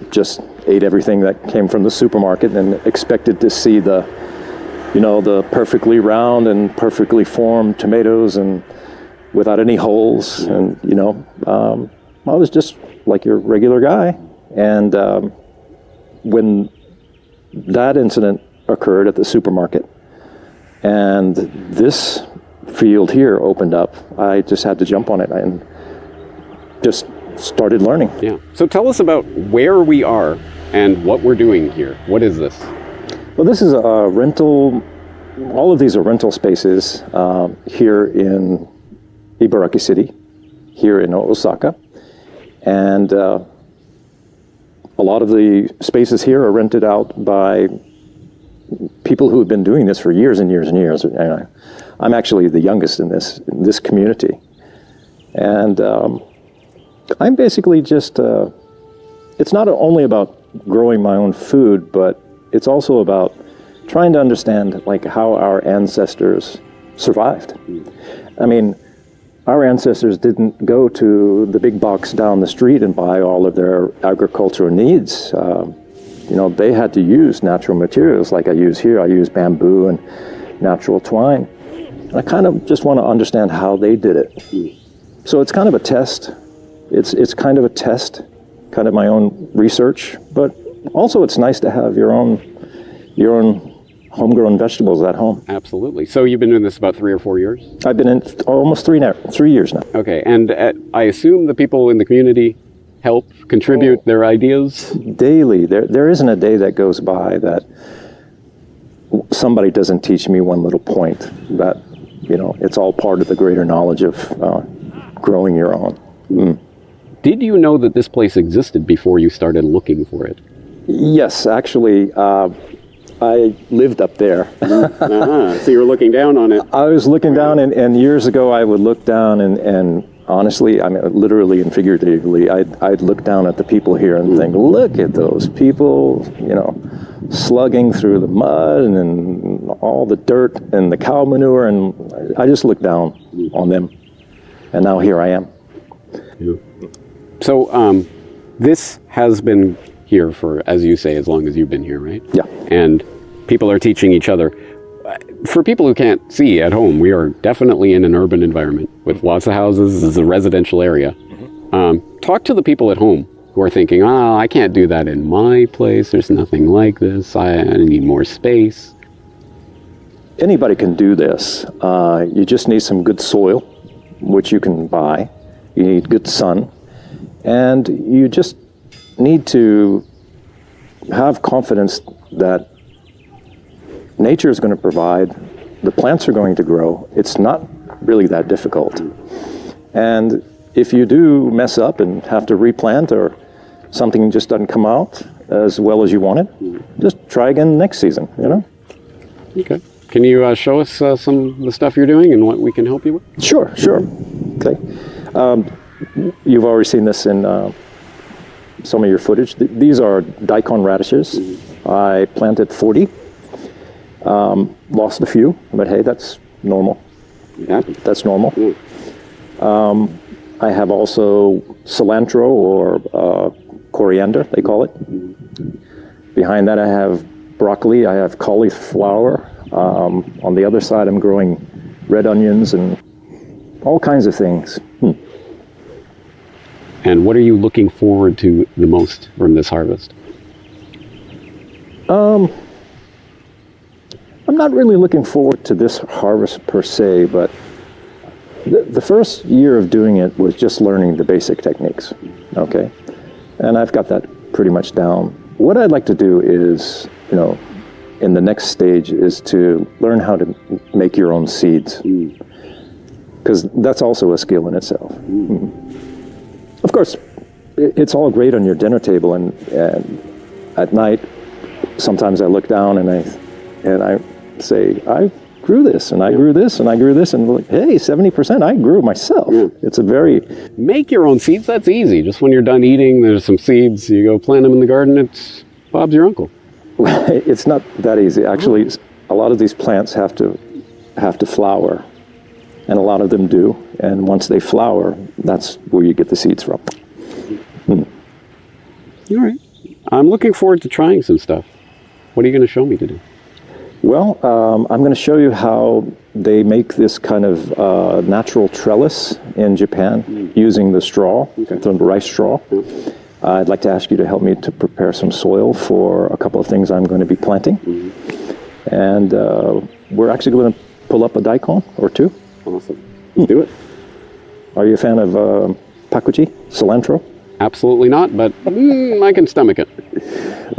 just ate everything that came from the supermarket and expected to see the perfectly round and perfectly formed tomatoes and without any holes. And, I was just like your regular guy. And when that incident occurred at the supermarket and this field here opened up, I just had to jump on it and just started learning. Yeah. So tell us about where we are and what we're doing here. What is this? Well, this is a rental. All of these are rental spaces here in Ibaraki City, here in Osaka. And a lot of the spaces here are rented out by people who have been doing this for years and years and years. And I'm actually the youngest in this community. And I'm basically just, it's not only about growing my own food, but it's also about trying to understand like how our ancestors survived. I mean, our ancestors didn't go to the big box down the street and buy all of their agricultural needs. They had to use natural materials like I use here. I use bamboo and natural twine. And I kind of just want to understand how they did it. So it's kind of a test. It's kind of a test, kind of my own research, but also it's nice to have your own homegrown vegetables at home. Absolutely. So you've been doing this about 3 or 4 years? I've been in almost 3 years now. Okay, and I assume the people in the community help contribute their ideas? Daily. There isn't a day that goes by that somebody doesn't teach me one little point that, it's all part of the greater knowledge of growing your own. Did you know that this place existed before you started looking for it? Yes, actually, I lived up there. So you were looking down on it. I was looking down, and years ago I would look down and honestly, I mean, literally and figuratively, I'd look down at the people here and think, look at those people, slugging through the mud and all the dirt and the cow manure, and I just looked down on them. And now here I am. So this has been here for, as you say, as long as you've been here, right? Yeah. And people are teaching each other. For people who can't see at home, we are definitely in an urban environment with lots of houses. This is a residential area. Talk to the people at home who are thinking, I can't do that in my place. There's nothing like this. I need more space. Anybody can do this. You just need some good soil, which you can buy. You need good sun. And you just need to have confidence that nature is going to provide, the plants are going to grow. It's not really that difficult. And if you do mess up and have to replant or something just doesn't come out as well as you want it, just try again next season, Okay. Can you show us some of the stuff you're doing and what we can help you with? Sure. Okay. You've already seen this in some of your footage. These are daikon radishes. I planted 40. Lost a few, but hey, that's normal. Yeah. That's normal. I have also cilantro or coriander, they call it. Behind that I have broccoli, I have cauliflower. On the other side I'm growing red onions and all kinds of things. And what are you looking forward to the most from this harvest? I'm not really looking forward to this harvest per se, but the first year of doing it was just learning the basic techniques, okay? And I've got that pretty much down. What I'd like to do is, in the next stage is to learn how to make your own seeds, because that's also a skill in itself. Of course, it's all great on your dinner table, and at night, sometimes I look down and I say, I grew this, and I grew this, and I grew this, and like, hey, 70% I grew myself. It's a very... Make your own seeds, that's easy. Just when you're done eating, there's some seeds, you go plant them in the garden, it's Bob's your uncle. It's not that easy. Actually, a lot of these plants have to flower, and a lot of them do, and once they flower, that's where you get the seeds from. All right. I'm looking forward to trying some stuff. What are you going to show me today? Well, I'm going to show you how they make this kind of natural trellis in Japan using the straw, the rice straw. I'd like to ask you to help me to prepare some soil for a couple of things I'm going to be planting. And we're actually going to pull up a daikon or two. Awesome. Let's do it. Are you a fan of pakuchi, cilantro? Absolutely not, but I can stomach it.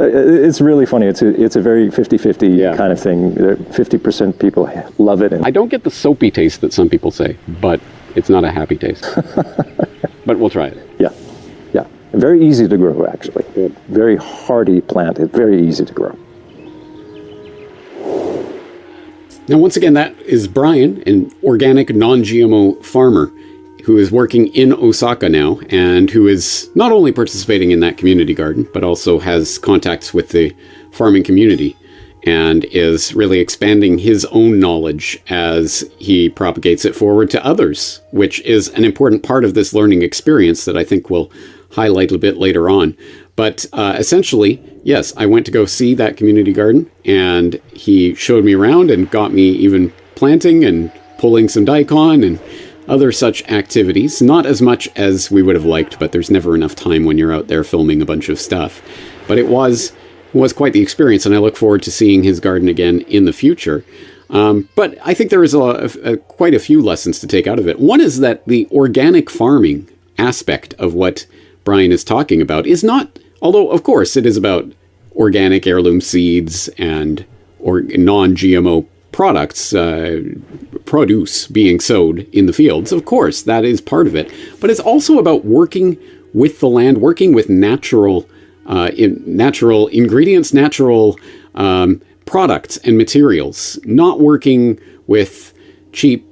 It's really funny. It's a very 50-50 kind of thing. 50% people love it. And I don't get the soapy taste that some people say, but it's not a happy taste. But we'll try it. Yeah. Very easy to grow, actually. Good. Very hardy plant. It's very easy to grow. Now, once again, that is Brian, an organic, non-GMO farmer who is working in Osaka now and who is not only participating in that community garden, but also has contacts with the farming community and is really expanding his own knowledge as he propagates it forward to others, which is an important part of this learning experience that I think we'll highlight a bit later on. But essentially, yes, I went to go see that community garden, and he showed me around and got me even planting and pulling some daikon and other such activities. Not as much as we would have liked, but there's never enough time when you're out there filming a bunch of stuff. But it was quite the experience, and I look forward to seeing his garden again in the future. But I think there is quite a few lessons to take out of it. One is that the organic farming aspect of what Brian is talking about is not, although of course it is about organic heirloom seeds and or non-GMO products, produce being sowed in the fields. Of course, that is part of it. But it's also about working with the land, working with natural ingredients, natural products and materials, not working with cheap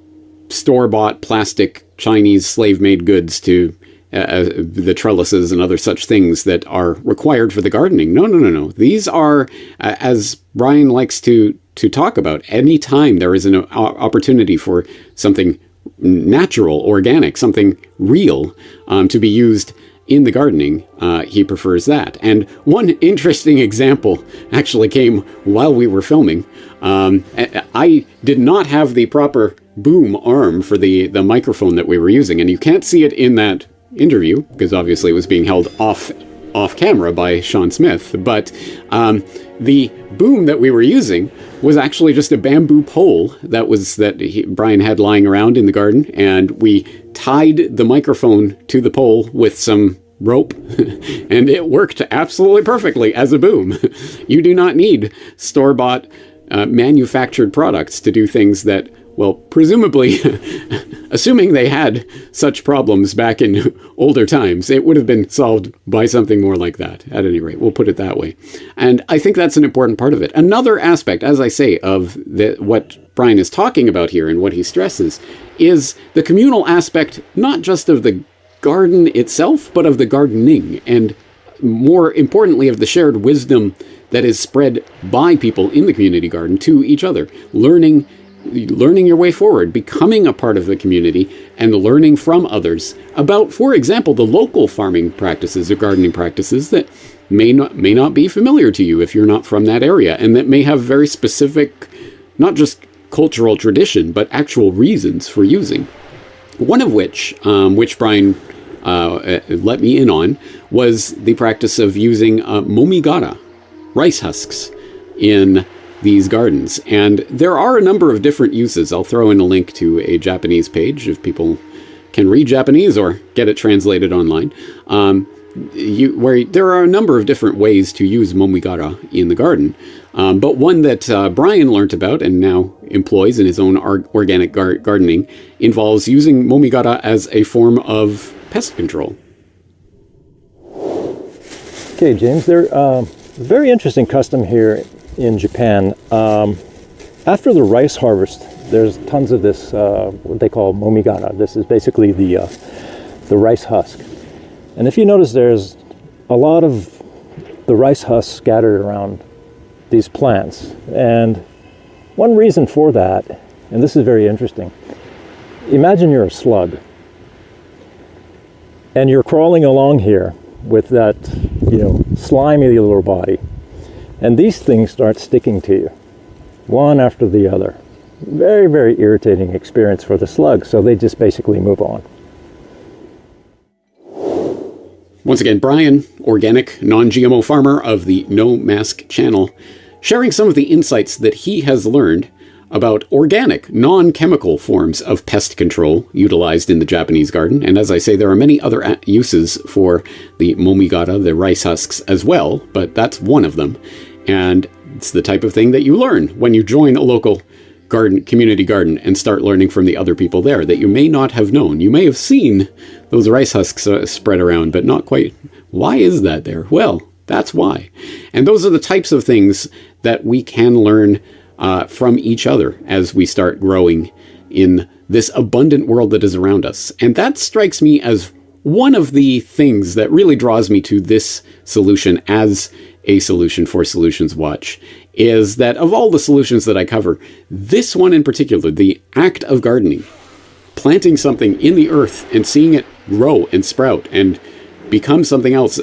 store-bought plastic Chinese slave-made goods to the trellises and other such things that are required for the gardening. No. These are, as Brian likes to talk about, any time there is an opportunity for something natural, organic, something real to be used in the gardening, he prefers that. And one interesting example actually came while we were filming. I did not have the proper boom arm for the microphone that we were using, and you can't see it in that interview because obviously it was being held off camera by Sean Smith, but the boom that we were using was actually just a bamboo pole that Brian had lying around in the garden, and we tied the microphone to the pole with some rope and it worked absolutely perfectly as a boom. You do not need store-bought manufactured products to do things that, well, presumably, assuming they had such problems back in older times, it would have been solved by something more like that. At any rate, we'll put it that way. And I think that's an important part of it. Another aspect, as I say, of what Brian is talking about here and what he stresses is the communal aspect, not just of the garden itself, but of the gardening, and more importantly, of the shared wisdom that is spread by people in the community garden to each other, learning your way forward, becoming a part of the community, and learning from others about, for example, the local farming practices or gardening practices that may not be familiar to you if you're not from that area, and that may have very specific, not just cultural tradition, but actual reasons for using. One of which Brian let me in on, was the practice of using momigara, rice husks, in these gardens. And there are a number of different uses. I'll throw in a link to a Japanese page if people can read Japanese or get it translated online, where there are a number of different ways to use momigara in the garden. But one that Brian learnt about and now employs in his own organic gardening involves using momigara as a form of pest control. Okay, James, there's a very interesting custom here in Japan. After the rice harvest, there's tons of this, what they call momigara. This is basically the rice husk. And if you notice, there's a lot of the rice husks scattered around these plants. And one reason for that, and this is very interesting, imagine you're a slug and you're crawling along here with that, slimy little body. And these things start sticking to you, one after the other. Very, very irritating experience for the slug, so they just basically move on. Once again, Brian, organic, non-GMO farmer of the No Mask channel, sharing some of the insights that he has learned about organic, non-chemical forms of pest control utilized in the Japanese garden. And as I say, there are many other uses for the momigara, the rice husks, as well, but that's one of them. And it's the type of thing that you learn when you join a local community garden and start learning from the other people there that you may not have known. You may have seen those rice husks spread around, but not quite. Why is that there? Well, that's why. And those are the types of things that we can learn from each other as we start growing in this abundant world that is around us. And that strikes me as one of the things that really draws me to this solution as a solution for Solutions Watch is that of all the solutions that I cover, this one in particular, the act of gardening, planting something in the earth and seeing it grow and sprout and become something else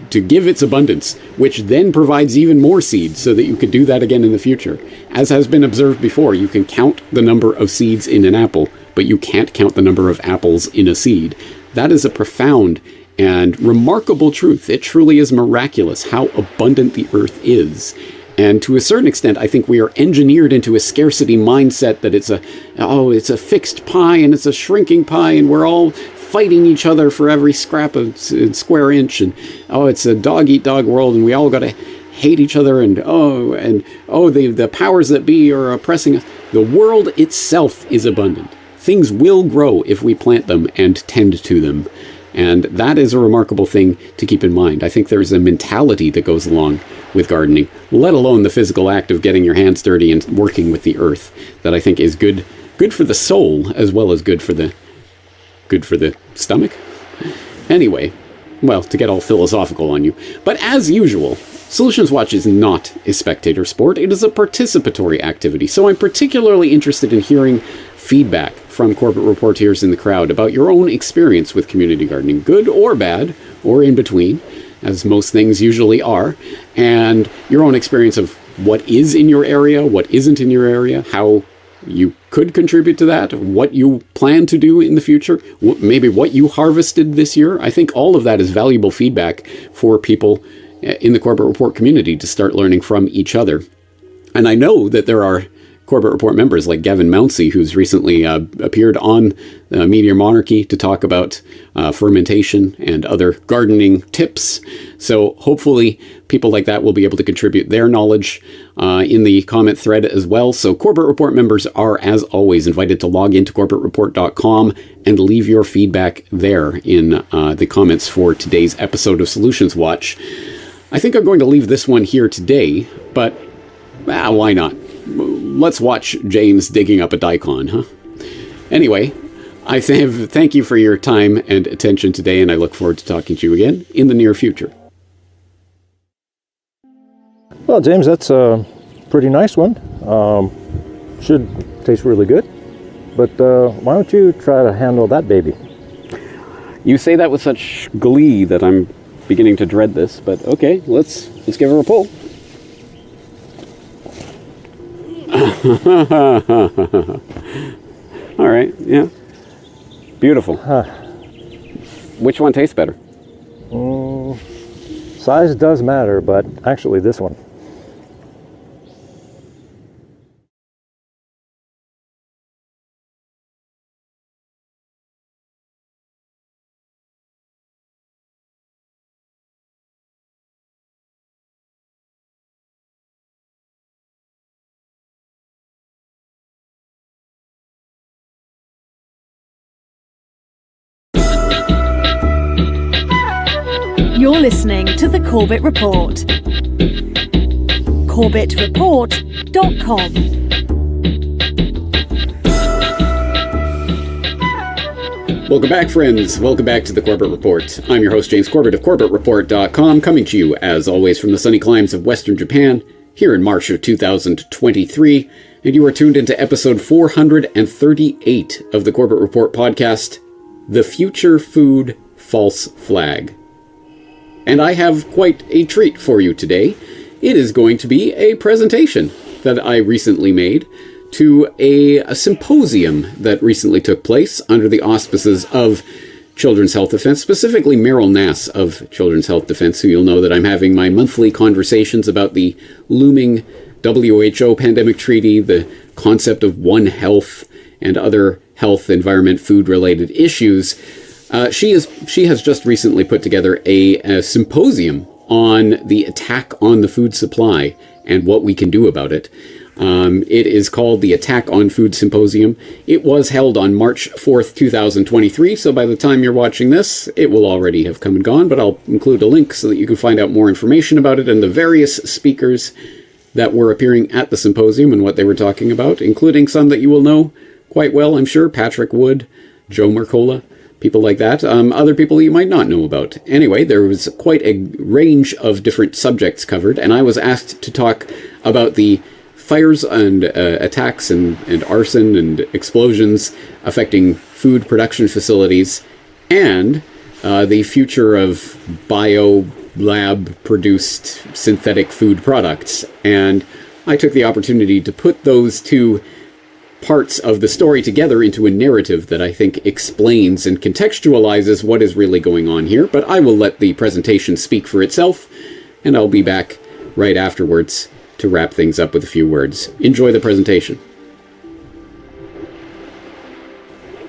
to give its abundance, which then provides even more seeds so that you could do that again in the future. As has been observed before, you can count the number of seeds in an apple, but you can't count the number of apples in a seed. That is a profound and remarkable truth. It truly is miraculous how abundant the earth is. And to a certain extent, I think we are engineered into a scarcity mindset that it's a fixed pie and it's a shrinking pie and we're all fighting each other for every scrap of square inch, and it's a dog-eat-dog world and we all got to hate each other, and the powers that be are oppressing us. The world itself is abundant. Things will grow if we plant them and tend to them. And that is a remarkable thing to keep in mind. I think there's a mentality that goes along with gardening, let alone the physical act of getting your hands dirty and working with the earth, that I think is good for the soul as well as good for the stomach. Anyway, well, to get all philosophical on you. But as usual, Solutions Watch is not a spectator sport. It is a participatory activity. So I'm particularly interested in hearing feedback from corporate reporters in the crowd about your own experience with community gardening, good or bad, or in between, as most things usually are, and your own experience of what is in your area, what isn't in your area, how you could contribute to that, what you plan to do in the future, maybe what you harvested this year. I think all of that is valuable feedback for people in the Corporate Report community to start learning from each other. And I know that there are Corporate Report members like Gavin Mounsey, who's recently appeared on Meteor Monarchy to talk about fermentation and other gardening tips. So hopefully people like that will be able to contribute their knowledge in the comment thread as well. So Corporate Report members are, as always, invited to log into corporatereport.com and leave your feedback there in the comments for today's episode of Solutions Watch. I think I'm going to leave this one here today, but why not? Let's watch James digging up a daikon, huh? Anyway, I thank you for your time and attention today, and I look forward to talking to you again in the near future. Well, James, that's a pretty nice one. Should taste really good. But why don't you try to handle that baby? You say that with such glee that I'm beginning to dread this, but okay, let's give her a pull. All right, yeah. Beautiful. Which one tastes better? Size does matter, but actually this one. You're listening to The Corbett Report. CorbettReport.com. Welcome back, friends. Welcome back to The Corbett Report. I'm your host, James Corbett of CorbettReport.com, coming to you, as always, from the sunny climes of Western Japan, here in March of 2023, and you are tuned into episode 438 of the Corbett Report podcast, The Future Food False Flag. And I have quite a treat for you today. It is going to be a presentation that I recently made to a symposium that recently took place under the auspices of Children's Health Defense, specifically Meryl Nass of Children's Health Defense, who you'll know that I'm having my monthly conversations about the looming WHO pandemic treaty, the concept of One Health, and other health, environment, food-related issues. She has just recently put together a symposium on the attack on the food supply and what we can do about it. It is called the Attack on Food Symposium. It was held on March 4th, 2023, so by the time you're watching this, it will already have come and gone, but I'll include a link so that you can find out more information about it and the various speakers that were appearing at the symposium and what they were talking about, including some that you will know quite well, I'm sure: Patrick Wood, Joe Mercola, people like that, other people you might not know about. Anyway, there was quite a range of different subjects covered, and I was asked to talk about the fires and attacks and arson and explosions affecting food production facilities, and the future of bio-lab-produced synthetic food products. And I took the opportunity to put those two parts of the story together into a narrative that I think explains and contextualizes what is really going on here. But I will let the presentation speak for itself, and I'll be back right afterwards to wrap things up with a few words. Enjoy the presentation.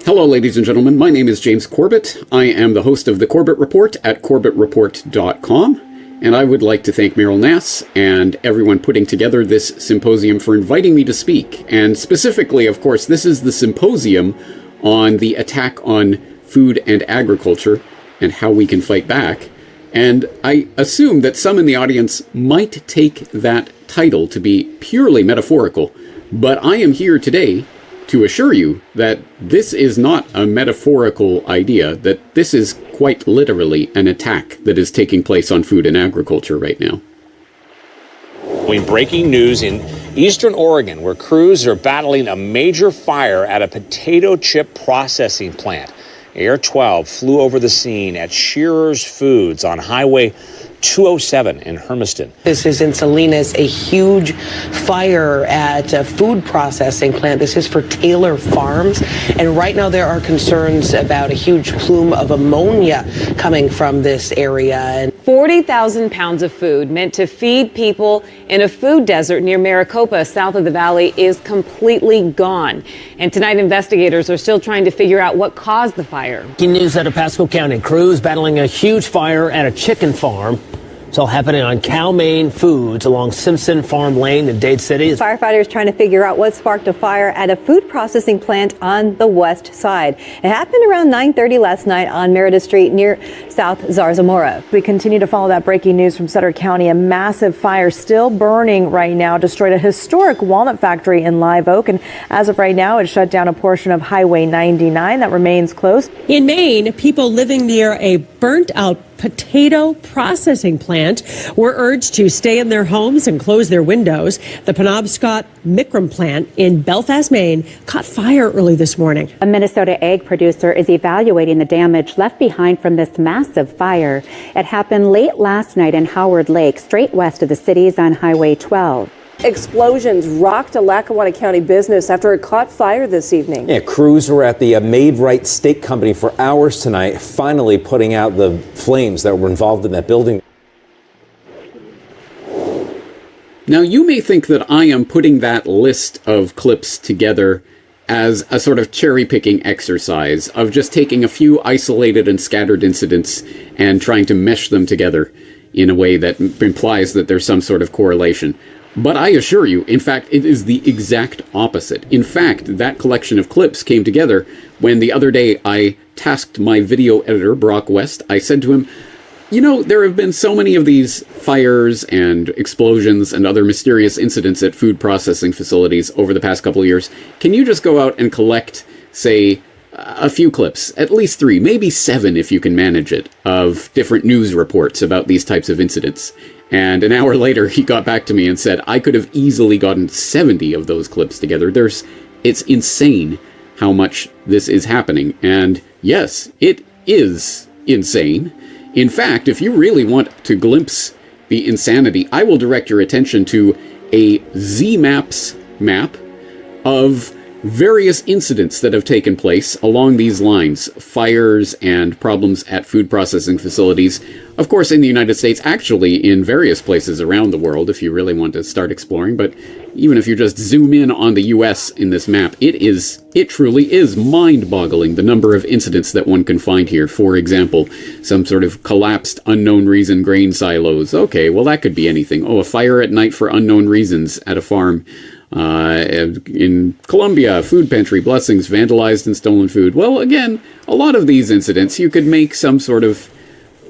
Hello, ladies and gentlemen. My name is James Corbett. I am the host of the Corbett Report at corbettreport.com, and I would like to thank Meryl Nass and everyone putting together this symposium for inviting me to speak. And specifically, of course, this is the symposium on the attack on food and agriculture and how we can fight back. And I assume that some in the audience might take that title to be purely metaphorical, but I am here today to assure you that this is not a metaphorical idea, that this is quite literally an attack that is taking place on food and agriculture right now. Breaking news in eastern Oregon, where crews are battling a major fire at a potato chip processing plant. Air 12 flew over the scene at Shearer's Foods on Highway 207 in Hermiston. This is in Salinas, a huge fire at a food processing plant. This is for Taylor Farms. And right now there are concerns about a huge plume of ammonia coming from this area. 40,000 pounds of food meant to feed people in a food desert near Maricopa, south of the valley, is completely gone. And tonight, investigators are still trying to figure out what caused the fire. Breaking news out of Pasco County. Crews battling a huge fire at a chicken farm. It's all happening on Cow Main Foods along Simpson Farm Lane in Dade City. Firefighters trying to figure out what sparked a fire at a food processing plant on the west side. It happened around 9:30 last night on Merida Street near South Zarzamora. We continue to follow that breaking news from Sutter County. A massive fire still burning right now destroyed a historic walnut factory in Live Oak. And as of right now, it shut down a portion of Highway 99 that remains closed. In Maine, people living near a burnt out potato processing plant were urged to stay in their homes and close their windows. The Penobscot Micram plant in Belfast, Maine, caught fire early this morning. A Minnesota egg producer is evaluating the damage left behind from this massive fire. It happened late last night in Howard Lake, straight west of the cities on Highway 12. Explosions rocked a Lackawanna County business after it caught fire this evening. Yeah, crews were at the Made Right Steak Company for hours tonight, finally putting out the flames that were involved in that building. Now, you may think that I am putting that list of clips together as a sort of cherry-picking exercise of just taking a few isolated and scattered incidents and trying to mesh them together in a way that implies that there's some sort of correlation. But I assure you, in fact, it is the exact opposite. In fact, that collection of clips came together when the other day I tasked my video editor, Brock West. I said to him, you know, there have been so many of these fires and explosions and other mysterious incidents at food processing facilities over the past couple of years. Can you just go out and collect, say, a few clips, at least 3, maybe 7 if you can manage it, of different news reports about these types of incidents? And an hour later, he got back to me and said, I could have easily gotten 70 of those clips together. It's insane how much this is happening. And yes, it is insane. In fact, if you really want to glimpse the insanity, I will direct your attention to a Z-Maps map of various incidents that have taken place along these lines, fires and problems at food processing facilities. Of course, in the United States, actually in various places around the world, if you really want to start exploring. But even if you just zoom in on the US in this map, it truly is mind-boggling the number of incidents that one can find here. For example, some sort of collapsed unknown reason grain silos. Okay, well that could be anything. Oh, a fire at night for unknown reasons at a farm. In Colombia, food pantry, blessings, vandalized and stolen food. Well, again, a lot of these incidents, you could make some sort of,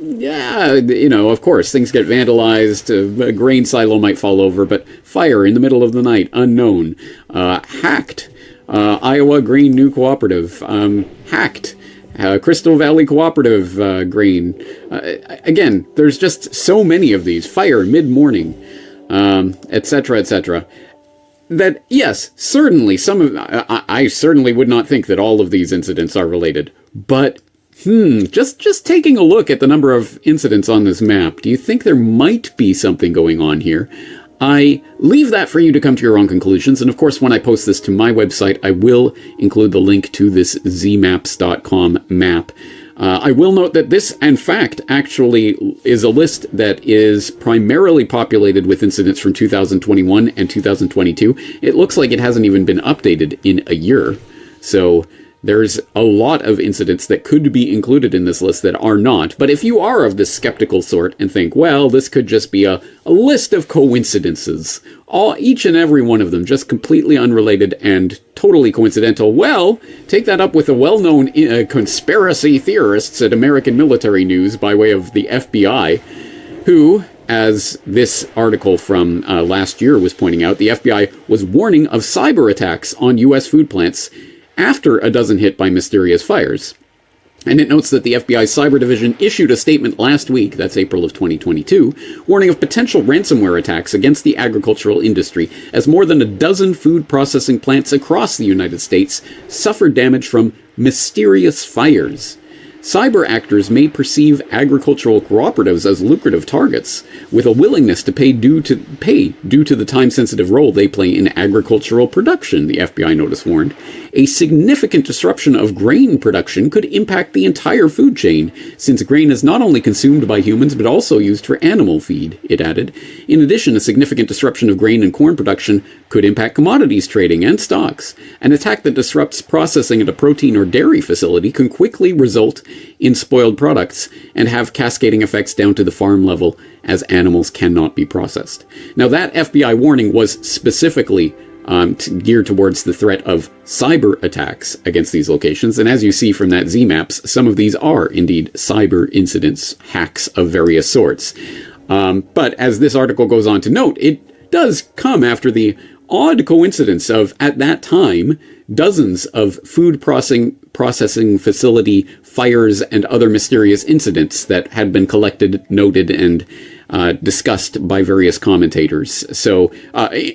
of course, things get vandalized, a grain silo might fall over, but fire in the middle of the night, unknown. Hacked, Iowa Green New Cooperative, hacked. Crystal Valley Cooperative grain. Again, there's just so many of these. Fire, mid-morning, etc., etc. That, yes, certainly I certainly would not think that all of these incidents are related. But, just taking a look at the number of incidents on this map, do you think there might be something going on here? I leave that for you to come to your own conclusions, and of course when I post this to my website, I will include the link to this zmaps.com map. I will note that this, in fact, actually is a list that is primarily populated with incidents from 2021 and 2022. It looks like it hasn't even been updated in a year, so there's a lot of incidents that could be included in this list that are not. But if you are of this skeptical sort and think, well, this could just be a list of coincidences, each and every one of them just completely unrelated and totally coincidental, well, take that up with the well-known conspiracy theorists at American Military News by way of the FBI, who, as this article from last year was pointing out, the FBI was warning of cyber attacks on U.S. food plants after a dozen hit by mysterious fires. And it notes that the FBI's Cyber Division issued a statement last week, that's April of 2022, warning of potential ransomware attacks against the agricultural industry as more than a dozen food processing plants across the United States suffered damage from mysterious fires. Cyber actors may perceive agricultural cooperatives as lucrative targets, with a willingness to pay due to the time-sensitive role they play in agricultural production, the FBI notice warned. A significant disruption of grain production could impact the entire food chain, since grain is not only consumed by humans but also used for animal feed, it added. In addition, a significant disruption of grain and corn production could impact commodities trading and stocks. An attack that disrupts processing at a protein or dairy facility can quickly result in spoiled products and have cascading effects down to the farm level as animals cannot be processed. Now, that FBI warning was specifically geared towards the threat of cyber attacks against these locations. And as you see from that ZMaps, some of these are indeed cyber incidents, hacks of various sorts. But as this article goes on to note, it does come after the odd coincidence of, at that time, dozens of food processing facility fires and other mysterious incidents that had been collected, noted, and discussed by various commentators. So,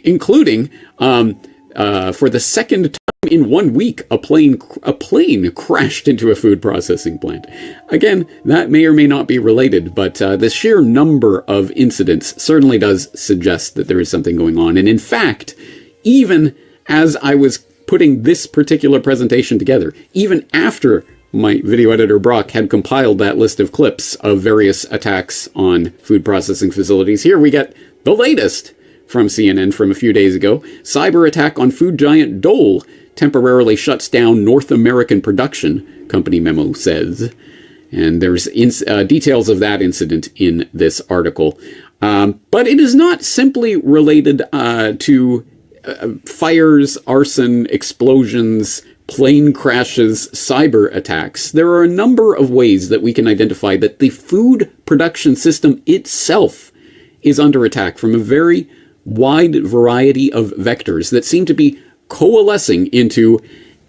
including, for the second time in 1 week, a plane crashed into a food processing plant. Again, that may or may not be related, but the sheer number of incidents certainly does suggest that there is something going on. And in fact, even as I was putting this particular presentation together, even after my video editor Brock had compiled that list of clips of various attacks on food processing facilities, here we get the latest from CNN from a few days ago. Cyber attack on food giant Dole temporarily shuts down North American production, company memo says. And there's details of that incident in this article. But it is not simply related to fires, arson, explosions, plane crashes, cyber attacks. There are a number of ways that we can identify that the food production system itself is under attack from a very wide variety of vectors that seem to be coalescing into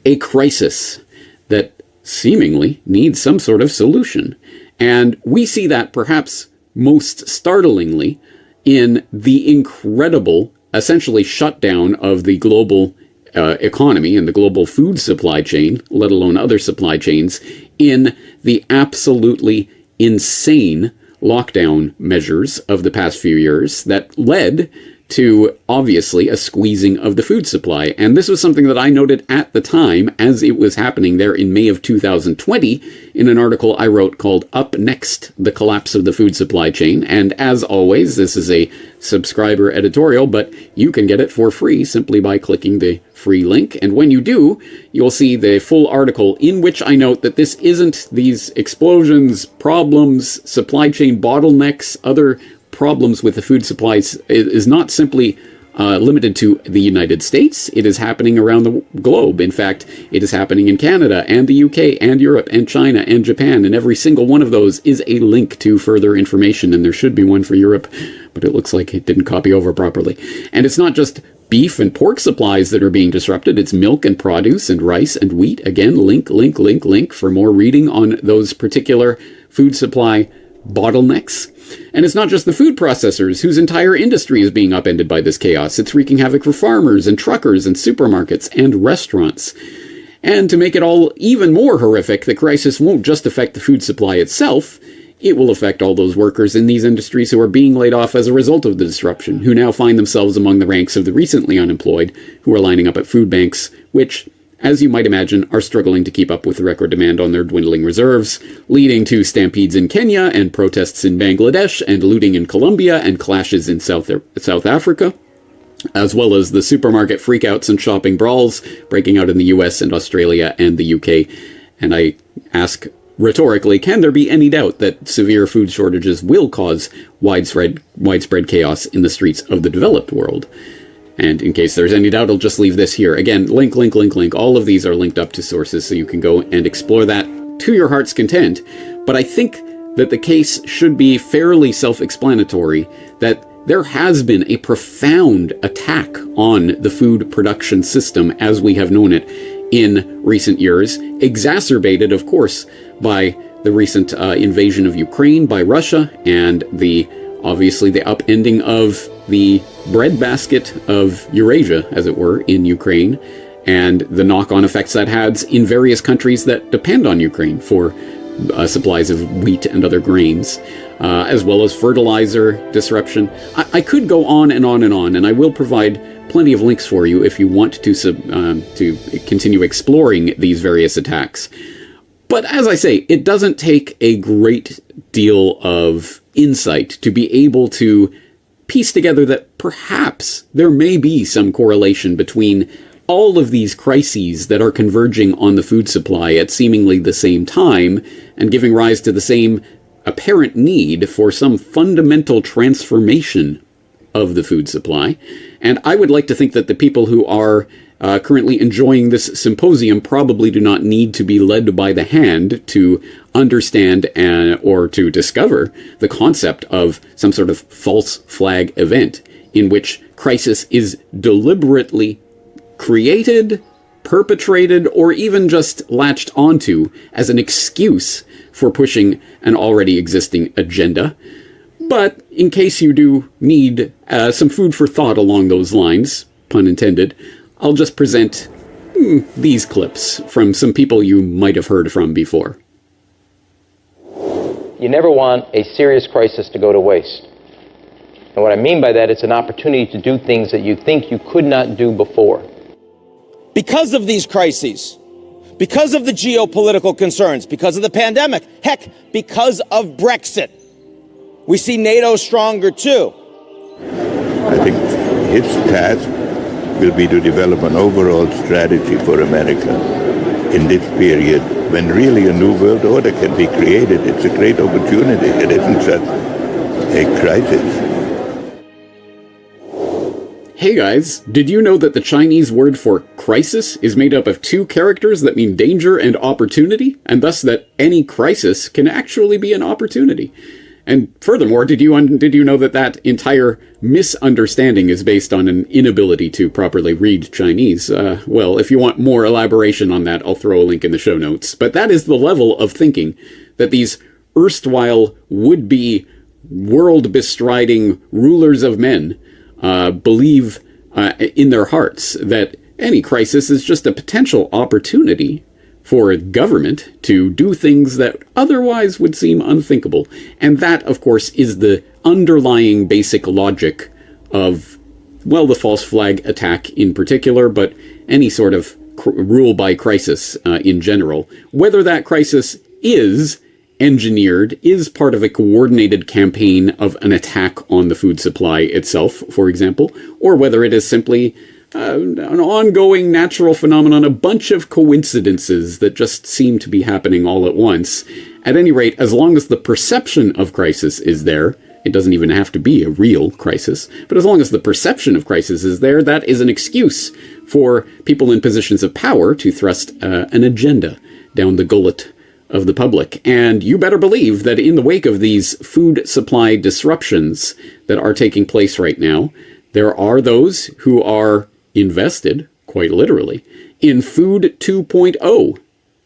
a crisis that seemingly needs some sort of solution. And we see that perhaps most startlingly in the incredible, essentially shutdown of the global economy and the global food supply chain, let alone other supply chains, in the absolutely insane lockdown measures of the past few years that led to, obviously, a squeezing of the food supply. And this was something that I noted at the time as it was happening there in May of 2020 in an article I wrote called Up Next, The Collapse of the Food Supply Chain. And as always, this is a subscriber editorial, but you can get it for free simply by clicking the free link. And when you do, you'll see the full article in which I note that this isn't these explosions, problems, supply chain bottlenecks, other problems with the food supplies is not simply limited to the United States. It is happening around the globe. In fact, it is happening in Canada and the UK and Europe and China and Japan, and every single one of those is a link to further information, and there should be one for Europe, but it looks like it didn't copy over properly. And it's not just beef and pork supplies that are being disrupted. It's milk and produce and rice and wheat. Again, link for more reading on those particular food supply bottlenecks. And it's not just the food processors whose entire industry is being upended by this chaos. It's wreaking havoc for farmers and truckers and supermarkets and restaurants. And to make it all even more horrific, the crisis won't just affect the food supply itself. It will affect all those workers in these industries who are being laid off as a result of the disruption, who now find themselves among the ranks of the recently unemployed, who are lining up at food banks, which, as you might imagine, are struggling to keep up with the record demand on their dwindling reserves, leading to stampedes in Kenya and protests in Bangladesh and looting in Colombia and clashes in South Africa, as well as the supermarket freakouts and shopping brawls breaking out in the US and Australia and the UK. And I ask rhetorically, can there be any doubt that severe food shortages will cause widespread chaos in the streets of the developed world? And in case there's any doubt, I'll just leave this here. Again, link. All of these are linked up to sources, so you can go and explore that to your heart's content. But I think that the case should be fairly self-explanatory, that there has been a profound attack on the food production system as we have known it in recent years, exacerbated, of course, by the recent invasion of Ukraine by Russia and obviously the upending of the breadbasket of Eurasia, as it were, in Ukraine, and the knock-on effects that has in various countries that depend on Ukraine for supplies of wheat and other grains, as well as fertilizer disruption. I could go on and on and on, and I will provide plenty of links for you if you want to continue exploring these various attacks. But as I say, it doesn't take a great deal of insight to be able to piece together that perhaps there may be some correlation between all of these crises that are converging on the food supply at seemingly the same time and giving rise to the same apparent need for some fundamental transformation of the food supply. And I would like to think that the people who are currently enjoying this symposium probably do not need to be led by the hand to understand or to discover the concept of some sort of false flag event in which crisis is deliberately created, perpetrated, or even just latched onto as an excuse for pushing an already existing agenda. But in case you do need some food for thought along those lines, pun intended, I'll just present these clips from some people you might have heard from before. You never want a serious crisis to go to waste. And what I mean by that, it's an opportunity to do things that you think you could not do before. Because of these crises, because of the geopolitical concerns, because of the pandemic, heck, because of Brexit, we see NATO stronger too. I think its task will be to develop an overall strategy for America in this period when really a new world order can be created. It's a great opportunity. It isn't just a crisis. Hey guys, did you know that the Chinese word for crisis is made up of two characters that mean danger and opportunity, and thus that any crisis can actually be an opportunity? And furthermore, did you know that that entire misunderstanding is based on an inability to properly read Chinese? Well, if you want more elaboration on that, I'll throw a link in the show notes. But that is the level of thinking that these erstwhile would-be world-bestriding rulers of men believe in their hearts, that any crisis is just a potential opportunity for government to do things that otherwise would seem unthinkable. And that, of course, is the underlying basic logic of, well, the false flag attack in particular, but any sort of rule by crisis in general. Whether that crisis is engineered, is part of a coordinated campaign of an attack on the food supply itself, for example, or whether it is simply an ongoing natural phenomenon, a bunch of coincidences that just seem to be happening all at once. At any rate, as long as the perception of crisis is there, it doesn't even have to be a real crisis, but as long as the perception of crisis is there, that is an excuse for people in positions of power to thrust an agenda down the gullet of the public. And you better believe that in the wake of these food supply disruptions that are taking place right now, There are those who are invested, quite literally, in Food 2.0.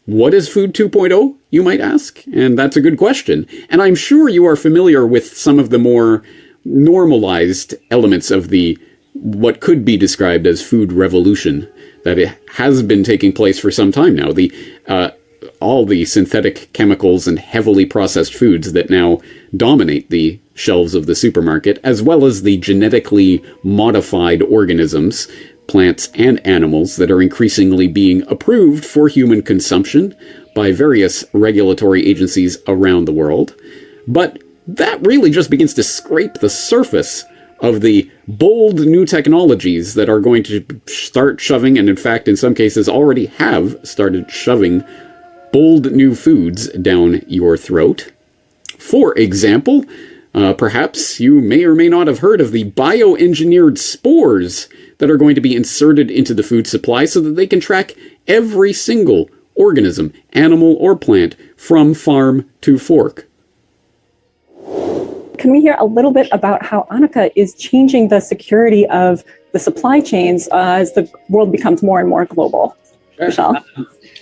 What is Food 2.0, you might ask? And that's a good question. And I'm sure you are familiar with some of the more normalized elements of the what could be described as food revolution that it has been taking place for some time now. All the synthetic chemicals and heavily processed foods that now dominate the shelves of the supermarket, as well as the genetically modified organisms, plants and animals, that are increasingly being approved for human consumption by various regulatory agencies around the world. But that really just begins to scrape the surface of the bold new technologies that are going to start shoving, and in fact, in some cases already have started shoving, bold new foods down your throat. For example, perhaps you may or may not have heard of the bioengineered spores that are going to be inserted into the food supply so that they can track every single organism, animal or plant, from farm to fork. Can we hear a little bit about how Annika is changing the security of the supply chains as the world becomes more and more global? Sure. Michelle?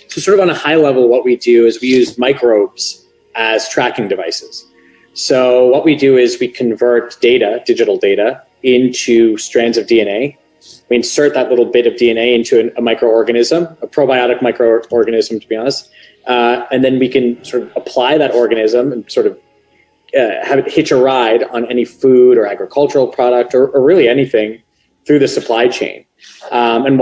So sort of on a high level, what we do is we use microbes as tracking devices. So what we do is we convert data, digital data, into strands of DNA. We insert that little bit of DNA into a microorganism, a probiotic microorganism, to be honest. And then we can sort of apply that organism and sort of have it hitch a ride on any food or agricultural product or really anything through the supply chain. And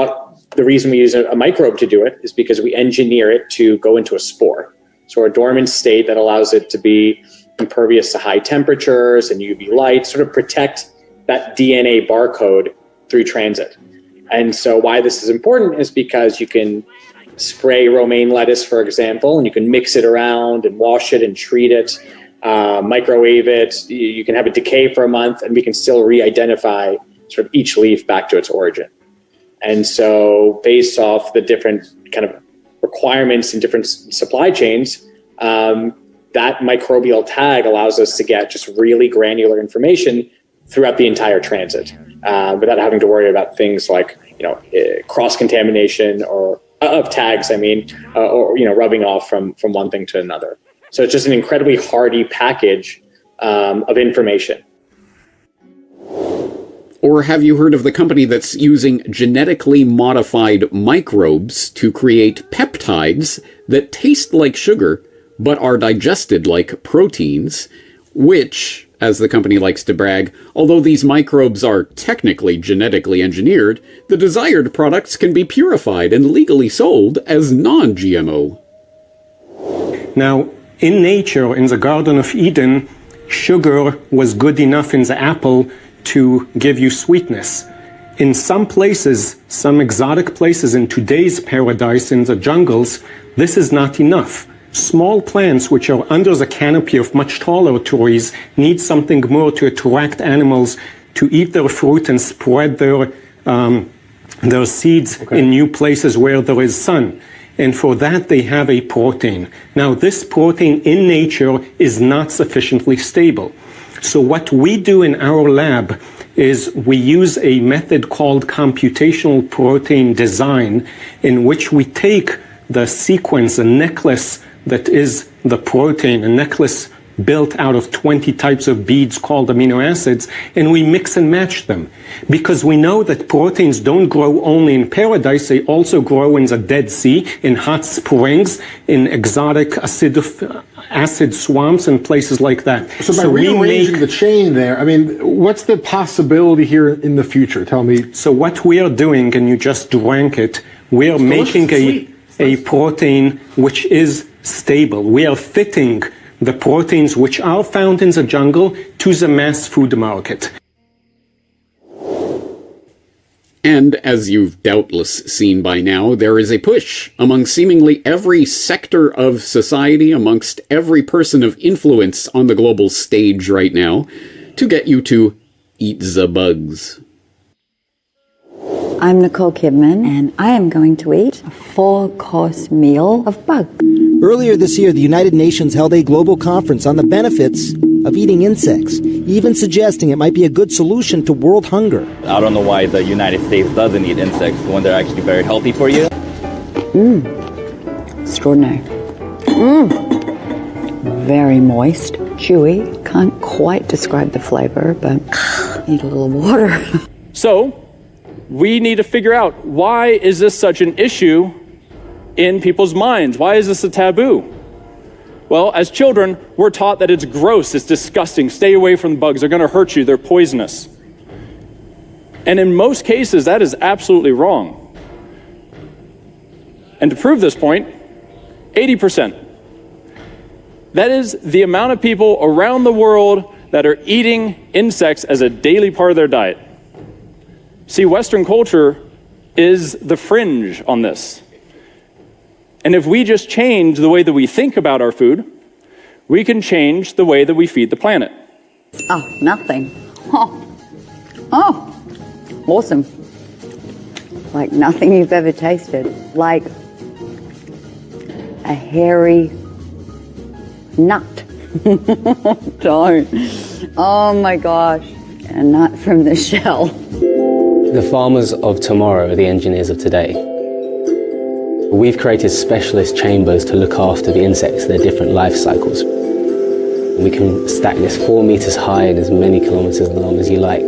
the reason we use a microbe to do it is because we engineer it to go into a spore. So a dormant state that allows it to be impervious to high temperatures and UV light, sort of protect that DNA barcode through transit. And so why this is important is because you can spray romaine lettuce, for example, and you can mix it around and wash it and treat it, microwave it. You can have it decay for a month and we can still re-identify sort of each leaf back to its origin. And so based off the different kind of requirements in different supply chains, that microbial tag allows us to get just really granular information throughout the entire transit, without having to worry about things like, cross-contamination or of tags, or rubbing off from one thing to another. So it's just an incredibly hardy package of information. Or have you heard of the company that's using genetically modified microbes to create peptides that taste like sugar but are digested like proteins, which, as the company likes to brag, although these microbes are technically genetically engineered, the desired products can be purified and legally sold as non-GMO. Now, in nature, in the Garden of Eden, sugar was good enough in the apple to give you sweetness. In some places, some exotic places in today's paradise in the jungles, this is not enough. Small plants which are under the canopy of much taller trees need something more to attract animals to eat their fruit and spread their seeds in new places where there is sun. And for that, they have a protein. Now, this protein in nature is not sufficiently stable. So what we do in our lab is we use a method called computational protein design, in which we take the sequence, a necklace that is the protein, a necklace built out of 20 types of beads called amino acids, and we mix and match them. Because we know that proteins don't grow only in paradise, they also grow in the Dead Sea, in hot springs, in exotic acid swamps and places like that. So by rearranging the chain there, what's the possibility here in the future? Tell me. So what we are doing, and you just drank it, we are making a protein which is stable. We are fitting the proteins which are found in the jungle to the mass food market. And as you've doubtless seen by now, there is a push among seemingly every sector of society, amongst every person of influence on the global stage right now, to get you to eat the bugs. I'm Nicole Kidman, and I am going to eat a 4-course meal of bug. Earlier this year, the United Nations held a global conference on the benefits of eating insects, even suggesting it might be a good solution to world hunger. I don't know why the United States doesn't eat insects when they're actually very healthy for you. Extraordinary. Very moist, chewy. Can't quite describe the flavor, but need a little water. So, we need to figure out, why is this such an issue in people's minds? Why is this a taboo? Well, as children, we're taught that it's gross, it's disgusting, stay away from the bugs, they're gonna hurt you, they're poisonous. And in most cases, that is absolutely wrong. And to prove this point, 80%. That is the amount of people around the world that are eating insects as a daily part of their diet. See, Western culture is the fringe on this. And if we just change the way that we think about our food, we can change the way that we feed the planet. Oh, nothing. Oh, awesome. Like nothing you've ever tasted. Like a hairy nut. Don't. Oh my gosh. A nut from the shell. The farmers of tomorrow are the engineers of today. We've created specialist chambers to look after the insects, their different life cycles. We can stack this 4 meters high and as many kilometers long as you like.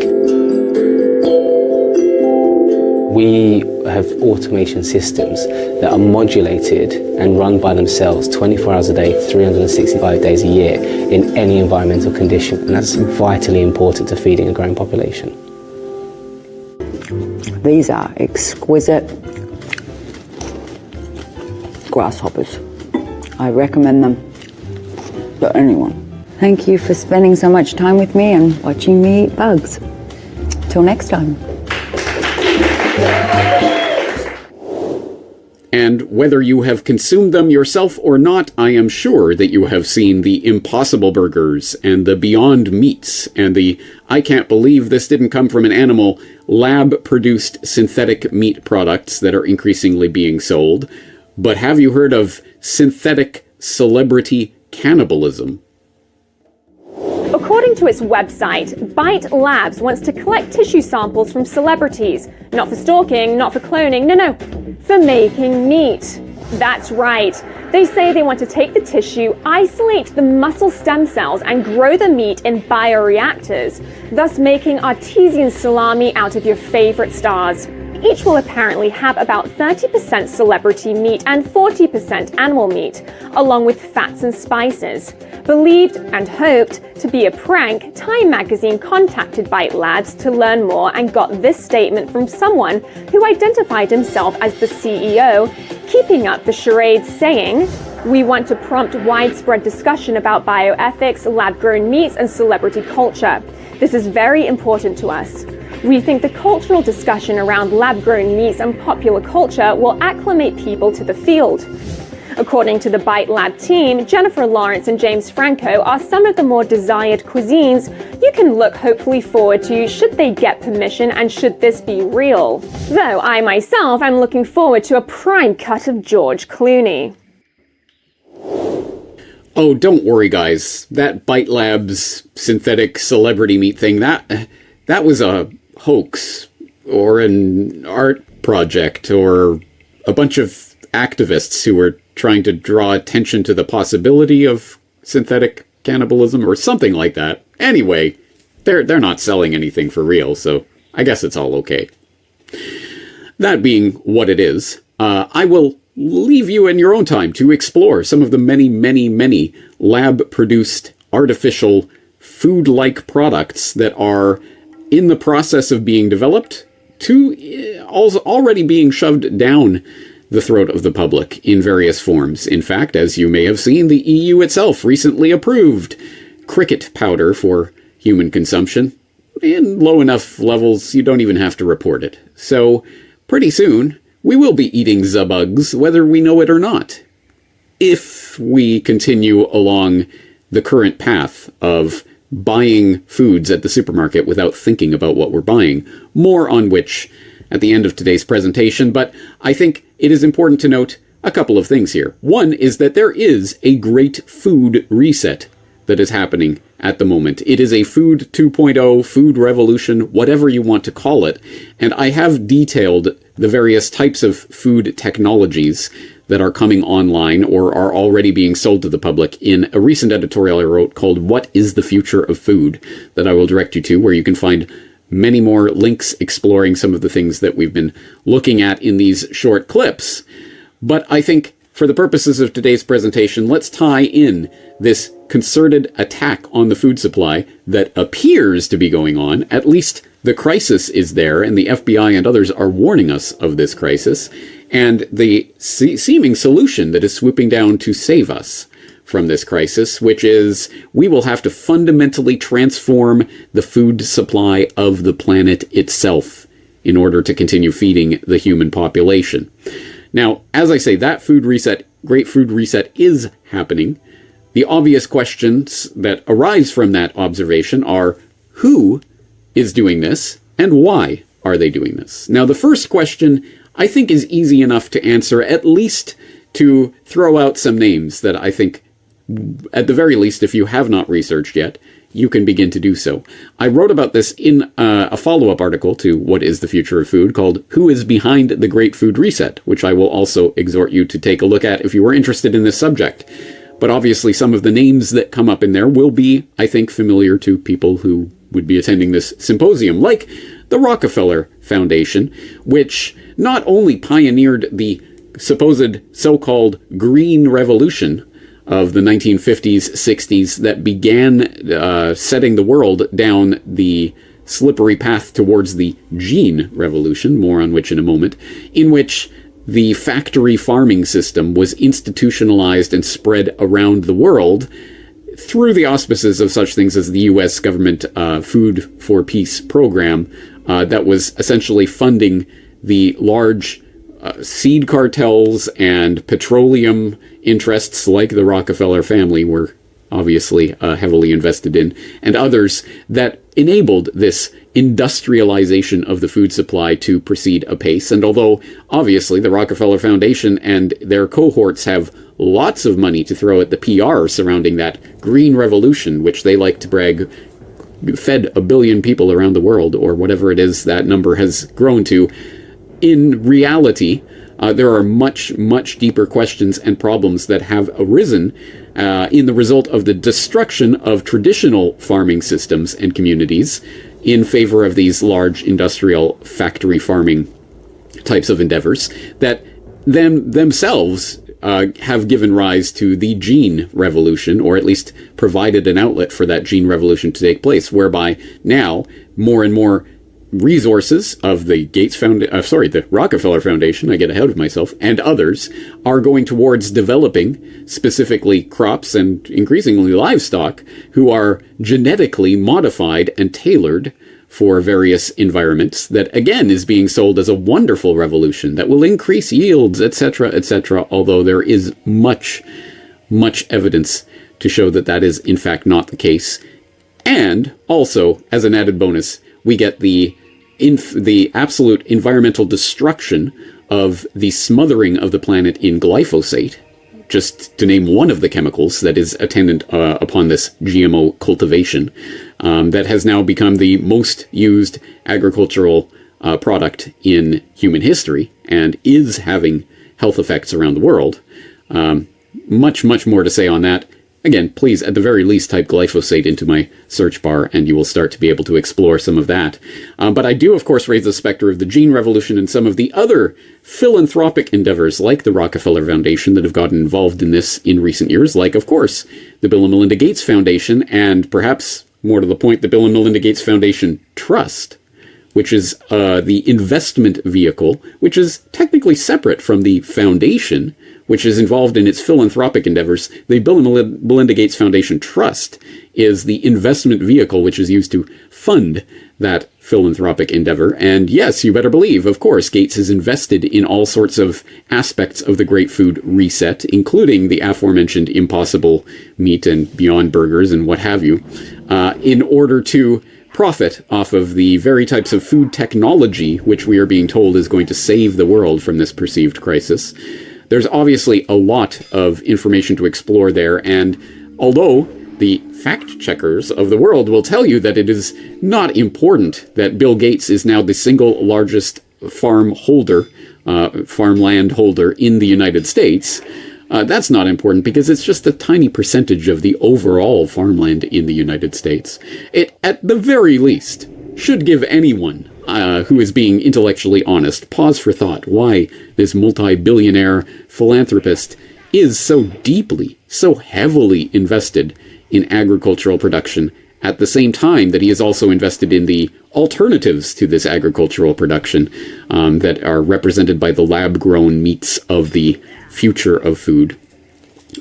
We have automation systems that are modulated and run by themselves 24 hours a day, 365 days a year in any environmental condition. And that's vitally important to feeding a growing population. These are exquisite grasshoppers. I recommend them to anyone. Thank you for spending so much time with me and watching me eat bugs. Till next time. And whether you have consumed them yourself or not, I am sure that you have seen the Impossible Burgers and the Beyond Meats and the I can't believe this didn't come from an animal lab-produced synthetic meat products that are increasingly being sold. But have you heard of synthetic celebrity cannibalism? According to its website, Bite Labs wants to collect tissue samples from celebrities. Not for stalking, not for cloning, no, for making meat. That's right. They say they want to take the tissue, isolate the muscle stem cells, and grow the meat in bioreactors, thus making artesian salami out of your favorite stars. Each will apparently have about 30% celebrity meat and 40% animal meat, along with fats and spices. Believed and hoped to be a prank, Time magazine contacted Bite Labs to learn more and got this statement from someone who identified himself as the CEO, keeping up the charade, saying, "We want to prompt widespread discussion about bioethics, lab-grown meats, and celebrity culture. This is very important to us. We think the cultural discussion around lab-grown meats and popular culture will acclimate people to the field." According to the Bite Lab team, Jennifer Lawrence and James Franco are some of the more desired cuisines you can look hopefully forward to should they get permission and should this be real. Though I myself am looking forward to a prime cut of George Clooney. Oh, don't worry, guys. That Bite Labs synthetic celebrity meat thing, that was a hoax or an art project or a bunch of activists who were trying to draw attention to the possibility of synthetic cannibalism or something like that. Anyway, they're not selling anything for real, so I guess it's all okay. That being what it is, I will leave you in your own time to explore some of the many, many, many lab-produced artificial food-like products that are in the process of being developed to already being shoved down the throat of the public in various forms. In fact, as you may have seen, the EU itself recently approved cricket powder for human consumption. In low enough levels, you don't even have to report it. So, pretty soon, we will be eating bugs, whether we know it or not. If we continue along the current path of buying foods at the supermarket without thinking about what we're buying, more on which at the end of today's presentation, but I think it is important to note a couple of things here. One is that there is a great food reset that is happening at the moment. It is a food 2.0, food revolution, whatever you want to call it. And I have detailed the various types of food technologies that are coming online or are already being sold to the public in a recent editorial I wrote called What is the Future of Food, that I will direct you to, where you can find many more links exploring some of the things that we've been looking at in these short clips. But I think for the purposes of today's presentation, let's tie in this concerted attack on the food supply that appears to be going on. At least the crisis is there, and the FBI and others are warning us of this crisis, and the seeming solution that is swooping down to save us from this crisis, which is we will have to fundamentally transform the food supply of the planet itself in order to continue feeding the human population. Now, as I say, that food reset, great food reset, is happening. The obvious questions that arise from that observation are, who is doing this, and why are they doing this? Now, the first question, I think, is easy enough to answer, at least to throw out some names that I think, at the very least, if you have not researched yet, you can begin to do so. I wrote about this in a follow-up article to What is the Future of Food called Who is Behind the Great Food Reset, which I will also exhort you to take a look at if you are interested in this subject. But obviously some of the names that come up in there will be, I think, familiar to people who would be attending this symposium, like the Rockefeller Foundation, which not only pioneered the supposed so-called Green Revolution of the 1950s, 60s that began setting the world down the slippery path towards the gene revolution, more on which in a moment, in which the factory farming system was institutionalized and spread around the world through the auspices of such things as the U.S. government Food for Peace program that was essentially funding the large seed cartels and petroleum interests like the Rockefeller family were obviously heavily invested in, and others that enabled this industrialization of the food supply to proceed apace. And although obviously the Rockefeller Foundation and their cohorts have lots of money to throw at the PR surrounding that green revolution, which they like to brag fed 1 billion people around the world, or whatever it is that number has grown to, in reality, there are much, much deeper questions and problems that have arisen in the result of the destruction of traditional farming systems and communities in favor of these large industrial factory farming types of endeavors that themselves have given rise to the gene revolution, or at least provided an outlet for that gene revolution to take place, whereby now more and more resources of the the Rockefeller Foundation, I get ahead of myself, and others are going towards developing specifically crops and increasingly livestock who are genetically modified and tailored for various environments, that again is being sold as a wonderful revolution that will increase yields, etc., etc., although there is much, much evidence to show that that is in fact not the case. And also, as an added bonus, we get the absolute environmental destruction of the smothering of the planet in glyphosate, just to name one of the chemicals that is attendant upon this GMO cultivation, that has now become the most used agricultural product in human history and is having health effects around the world. Much, much more to say on that. Again, please, at the very least, type glyphosate into my search bar, and you will start to be able to explore some of that. But I do, of course, raise the specter of the gene revolution and some of the other philanthropic endeavors, like the Rockefeller Foundation, that have gotten involved in this in recent years, like, of course, the Bill and Melinda Gates Foundation, and perhaps more to the point, the Bill and Melinda Gates Foundation Trust, which is the investment vehicle, which is technically separate from the foundation, which is involved in its philanthropic endeavors. The Bill and Melinda Gates Foundation Trust is the investment vehicle which is used to fund that philanthropic endeavor. And yes, you better believe, of course, Gates has invested in all sorts of aspects of the Great Food Reset, including the aforementioned Impossible Meat and Beyond Burgers and what have you, in order to profit off of the very types of food technology which we are being told is going to save the world from this perceived crisis. There's obviously a lot of information to explore there, and although the fact checkers of the world will tell you that it is not important that Bill Gates is now the single largest farmland holder in the United States. That's not important because it's just a tiny percentage of the overall farmland in the United States. It, at the very least, should give anyone who is being intellectually honest pause for thought why this multi-billionaire philanthropist is so deeply, so heavily invested in agricultural production at the same time that he is also invested in the alternatives to this agricultural production that are represented by the lab-grown meats of the future of food.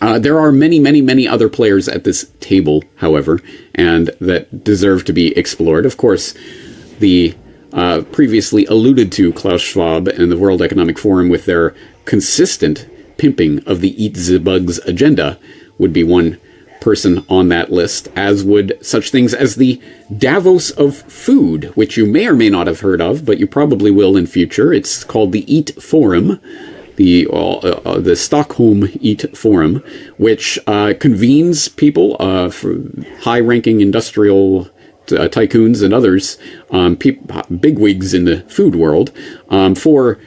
There are many, many, many other players at this table, however, and that deserve to be explored. Of course, the previously alluded to Klaus Schwab and the World Economic Forum with their consistent pimping of the Eat the Bugs agenda would be one person on that list, as would such things as the Davos of Food, which you may or may not have heard of, but you probably will in future. It's called the Eat Forum, the Stockholm Eat Forum, which convenes people, high-ranking industrial tycoons and others, bigwigs in the food world, for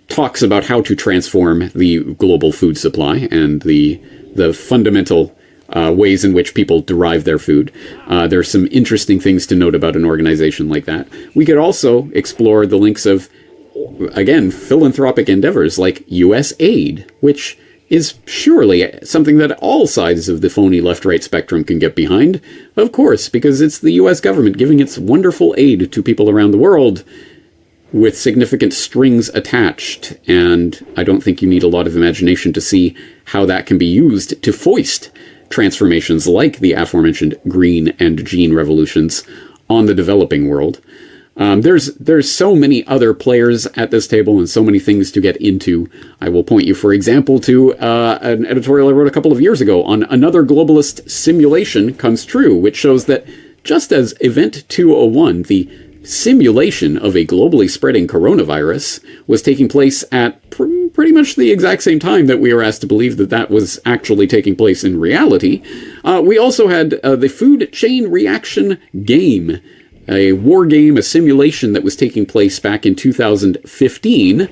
talks about how to transform the global food supply and the fundamental ways in which people derive their food. There are some interesting things to note about an organization like that. We could also explore the links of, again, philanthropic endeavors like U.S. aid, which is surely something that all sides of the phony left-right spectrum can get behind. Of course, because it's the U.S. government giving its wonderful aid to people around the world with significant strings attached. And I don't think you need a lot of imagination to see how that can be used to foist transformations like the aforementioned green and gene revolutions on the developing world. There's so many other players at this table and so many things to get into. I will point you, for example, to an editorial I wrote a couple of years ago on another globalist simulation comes true, which shows that just as Event 201, the simulation of a globally spreading coronavirus, was taking place at pretty much the exact same time that we were asked to believe that that was actually taking place in reality, we also had the Food Chain Reaction Game, a war game, a simulation that was taking place back in 2015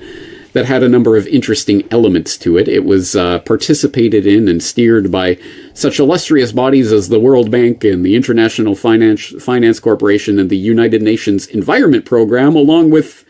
that had a number of interesting elements to it. It was participated in and steered by such illustrious bodies as the World Bank and the International Finance Corporation and the United Nations Environment Program, along with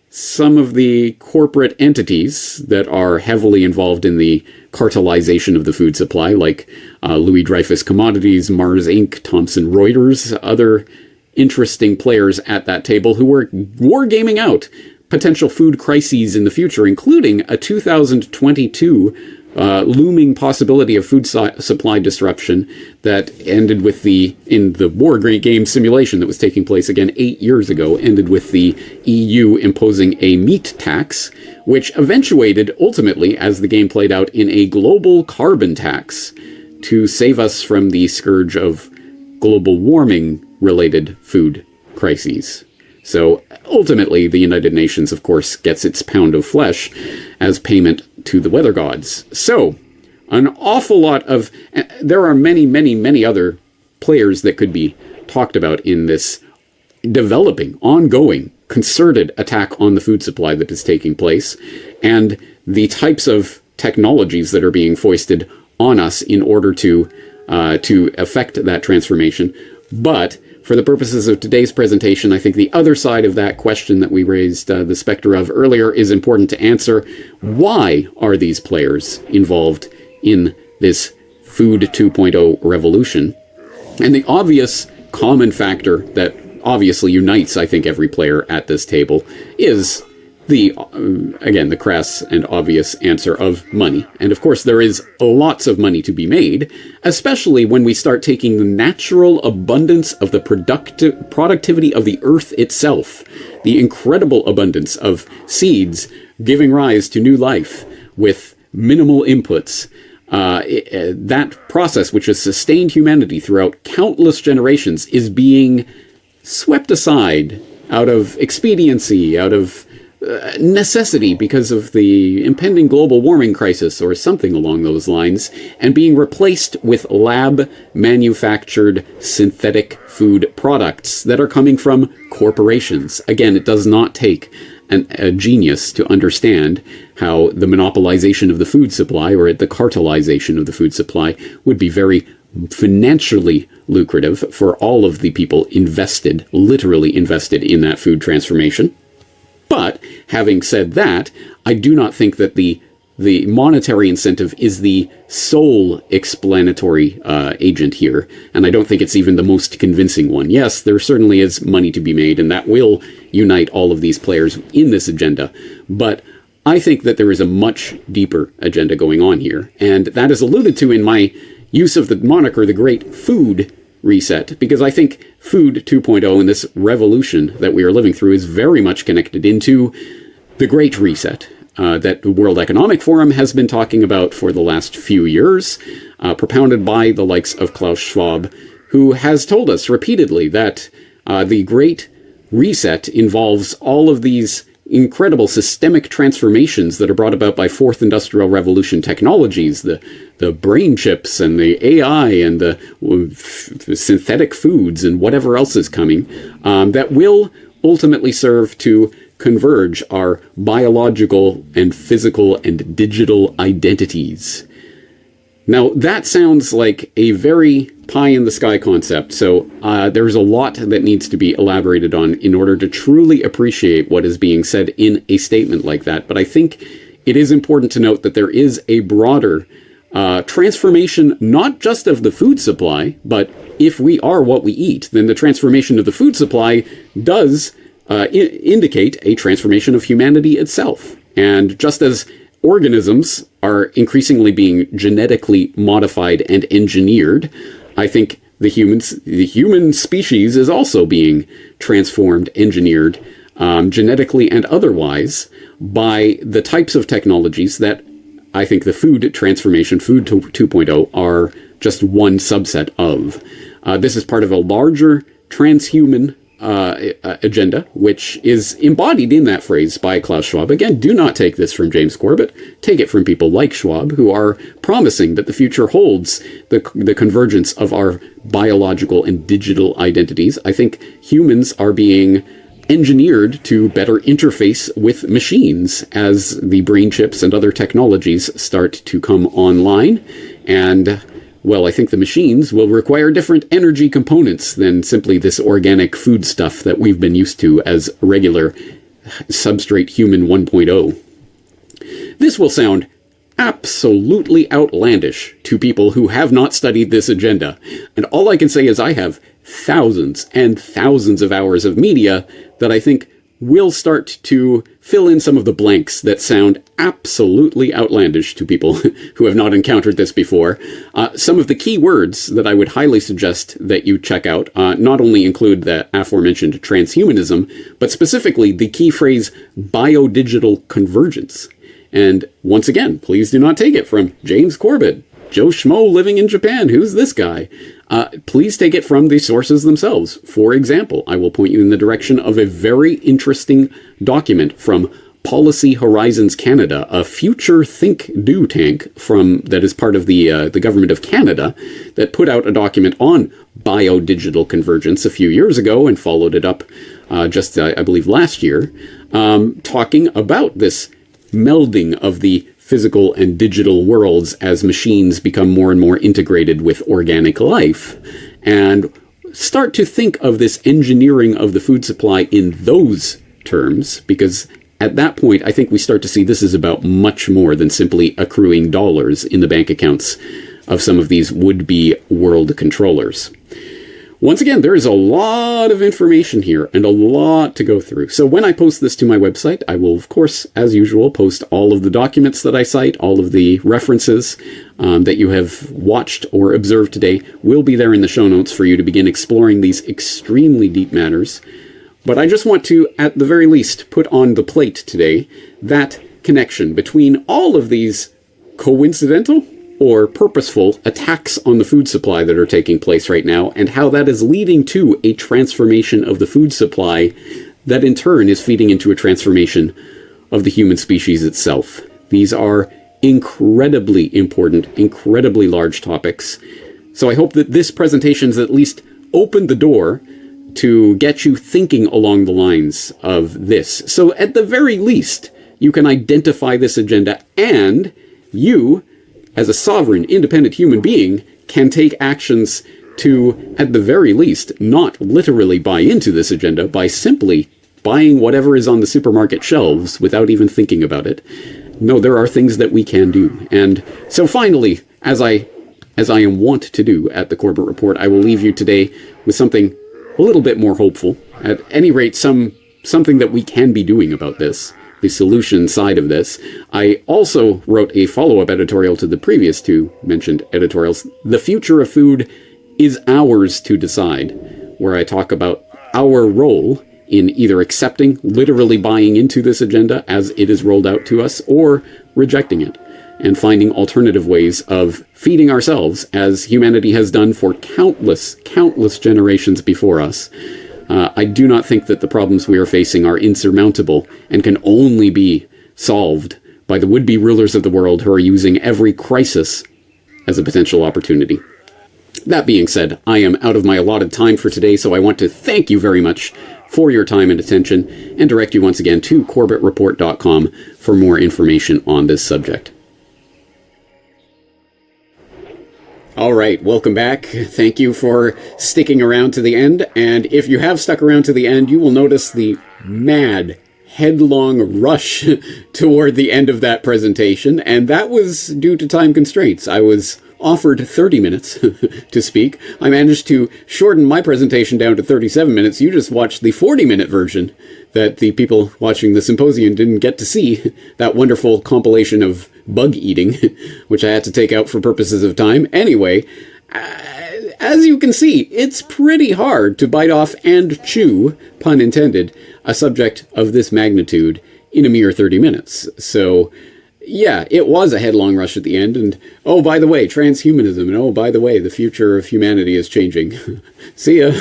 some of the corporate entities that are heavily involved in the cartelization of the food supply, like Louis Dreyfus Commodities, Mars Inc., Thomson Reuters, other interesting players at that table who were wargaming out potential food crises in the future, including a 2022 looming possibility of food supply disruption that ended with in the war game simulation that was taking place again 8 years ago, ended with the EU imposing a meat tax, which eventuated ultimately, as the game played out, in a global carbon tax to save us from the scourge of global warming related food crises. So ultimately, the United Nations, of course, gets its pound of flesh as payment to the weather gods. So an awful lot of... There are many, many, many other players that could be talked about in this developing, ongoing, concerted attack on the food supply that is taking place, and the types of technologies that are being foisted on us in order to affect that transformation. But for the purposes of today's presentation, I think the other side of that question that we raised the specter of earlier is important to answer. Why are these players involved in this Food 2.0 revolution? And the obvious common factor that obviously unites, I think, every player at this table is the crass and obvious answer of money. And of course, there is lots of money to be made, especially when we start taking the natural abundance of the productivity of the earth itself, the incredible abundance of seeds giving rise to new life with minimal inputs. That process, which has sustained humanity throughout countless generations, is being swept aside out of expediency, out of necessity because of the impending global warming crisis or something along those lines, and being replaced with lab-manufactured synthetic food products that are coming from corporations. Again, it does not take a genius to understand how the monopolization of the food supply, or the cartelization of the food supply, would be very financially lucrative for all of the people literally invested in that food transformation. But having said that, I do not think that the monetary incentive is the sole explanatory agent here, and I don't think it's even the most convincing one. Yes, there certainly is money to be made, and that will unite all of these players in this agenda, but I think that there is a much deeper agenda going on here, and that is alluded to in my use of the moniker the Great Food Reset, because I think Food 2.0 and this revolution that we are living through is very much connected into the Great Reset that the World Economic Forum has been talking about for the last few years, propounded by the likes of Klaus Schwab, who has told us repeatedly that the Great Reset involves all of these incredible systemic transformations that are brought about by Fourth Industrial Revolution technologies, the brain chips and the AI and the synthetic foods and whatever else is coming, that will ultimately serve to converge our biological and physical and digital identities. Now, that sounds like a very pie-in-the-sky concept, so there's a lot that needs to be elaborated on in order to truly appreciate what is being said in a statement like that. But I think it is important to note that there is a broader transformation, not just of the food supply, but if we are what we eat, then the transformation of the food supply does indicate a transformation of humanity itself. And just as organisms are increasingly being genetically modified and engineered, I think the human species is also being transformed, engineered, genetically and otherwise, by the types of technologies that I think the food transformation, Food 2.0, are just one subset of. This is part of a larger transhuman agenda, which is embodied in that phrase by Klaus Schwab. Again, do not take this from James Corbett. Take it from people like Schwab, who are promising that the future holds the convergence of our biological and digital identities. I think humans are being engineered to better interface with machines as the brain chips and other technologies start to come online. And well, I think the machines will require different energy components than simply this organic food stuff that we've been used to as regular substrate human 1.0. This will sound absolutely outlandish to people who have not studied this agenda. And all I can say is I have thousands and thousands of hours of media that I think will start to fill in some of the blanks that sound absolutely outlandish to people who have not encountered this before. Some of the key words that I would highly suggest that you check out not only include the aforementioned transhumanism, but specifically the key phrase biodigital convergence. And once again, please do not take it from James Corbett, Joe Schmo living in Japan. Who's this guy? Please take it from the sources themselves. For example, I will point you in the direction of a very interesting document from Policy Horizons Canada, a future think-do tank that is part of the government of Canada, that put out a document on biodigital convergence a few years ago and followed it up just, I believe, last year, talking about this melding of the physical and digital worlds as machines become more and more integrated with organic life, and start to think of this engineering of the food supply in those terms, because at that point, I think we start to see this is about much more than simply accruing dollars in the bank accounts of some of these would-be world controllers. Once again, there is a lot of information here and a lot to go through. So when I post this to my website, I will, of course, as usual, post all of the documents that I cite, all of the references that you have watched or observed today will be there in the show notes for you to begin exploring these extremely deep matters. But I just want to, at the very least, put on the plate today that connection between all of these coincidental or purposeful attacks on the food supply that are taking place right now, and how that is leading to a transformation of the food supply that in turn is feeding into a transformation of the human species itself. These are incredibly important, incredibly large topics. So I hope that this presentation has at least opened the door to get you thinking along the lines of this. So at the very least, you can identify this agenda, and you, as a sovereign, independent human being, can take actions to, at the very least, not literally buy into this agenda by simply buying whatever is on the supermarket shelves without even thinking about it. No, there are things that we can do. And so finally, as I am wont to do at the Corbett Report, I will leave you today with something a little bit more hopeful. At any rate, something that we can be doing about this, the solution side of this. I also wrote a follow-up editorial to the previous two mentioned editorials. The future of food is ours to decide, where I talk about our role in either accepting, literally buying into this agenda as it is rolled out to us, or rejecting it, and finding alternative ways of feeding ourselves, as humanity has done for countless generations before us. I do not think that the problems we are facing are insurmountable and can only be solved by the would-be rulers of the world who are using every crisis as a potential opportunity. That being said, I am out of my allotted time for today, so I want to thank you very much for your time and attention, and direct you once again to CorbettReport.com for more information on this subject. All right, welcome back. Thank you for sticking around to the end. And if you have stuck around to the end, you will notice the mad, headlong rush toward the end of that presentation. And that was due to time constraints. I was offered 30 minutes to speak. I managed to shorten my presentation down to 37 minutes. You just watched the 40-minute version that the people watching the symposium didn't get to see, that wonderful compilation of bug eating, which I had to take out for purposes of time. Anyway, as you can see, it's pretty hard to bite off and chew, pun intended, a subject of this magnitude in a mere 30 minutes. So, yeah, it was a headlong rush at the end, and oh, by the way, transhumanism, and oh, by the way, the future of humanity is changing. See ya.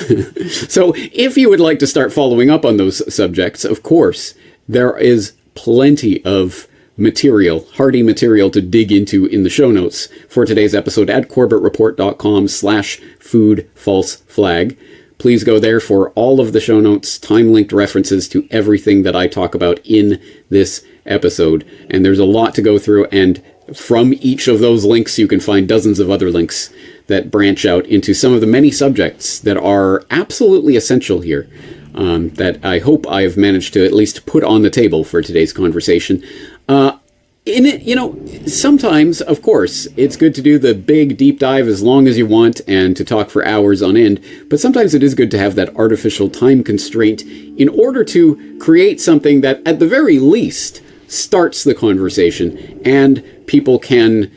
So, if you would like to start following up on those subjects, of course, there is plenty of material, hearty material to dig into in the show notes for today's episode at CorbettReport.com/food-false-flag. Please go there for all of the show notes, time-linked references to everything that I talk about in this episode. And there's a lot to go through, and from each of those links you can find dozens of other links that branch out into some of the many subjects that are absolutely essential here, that I hope I've managed to at least put on the table for today's conversation. In it, you know, sometimes, of course, it's good to do the big deep dive as long as you want and to talk for hours on end, but sometimes it is good to have that artificial time constraint in order to create something that, at the very least, starts the conversation, and people can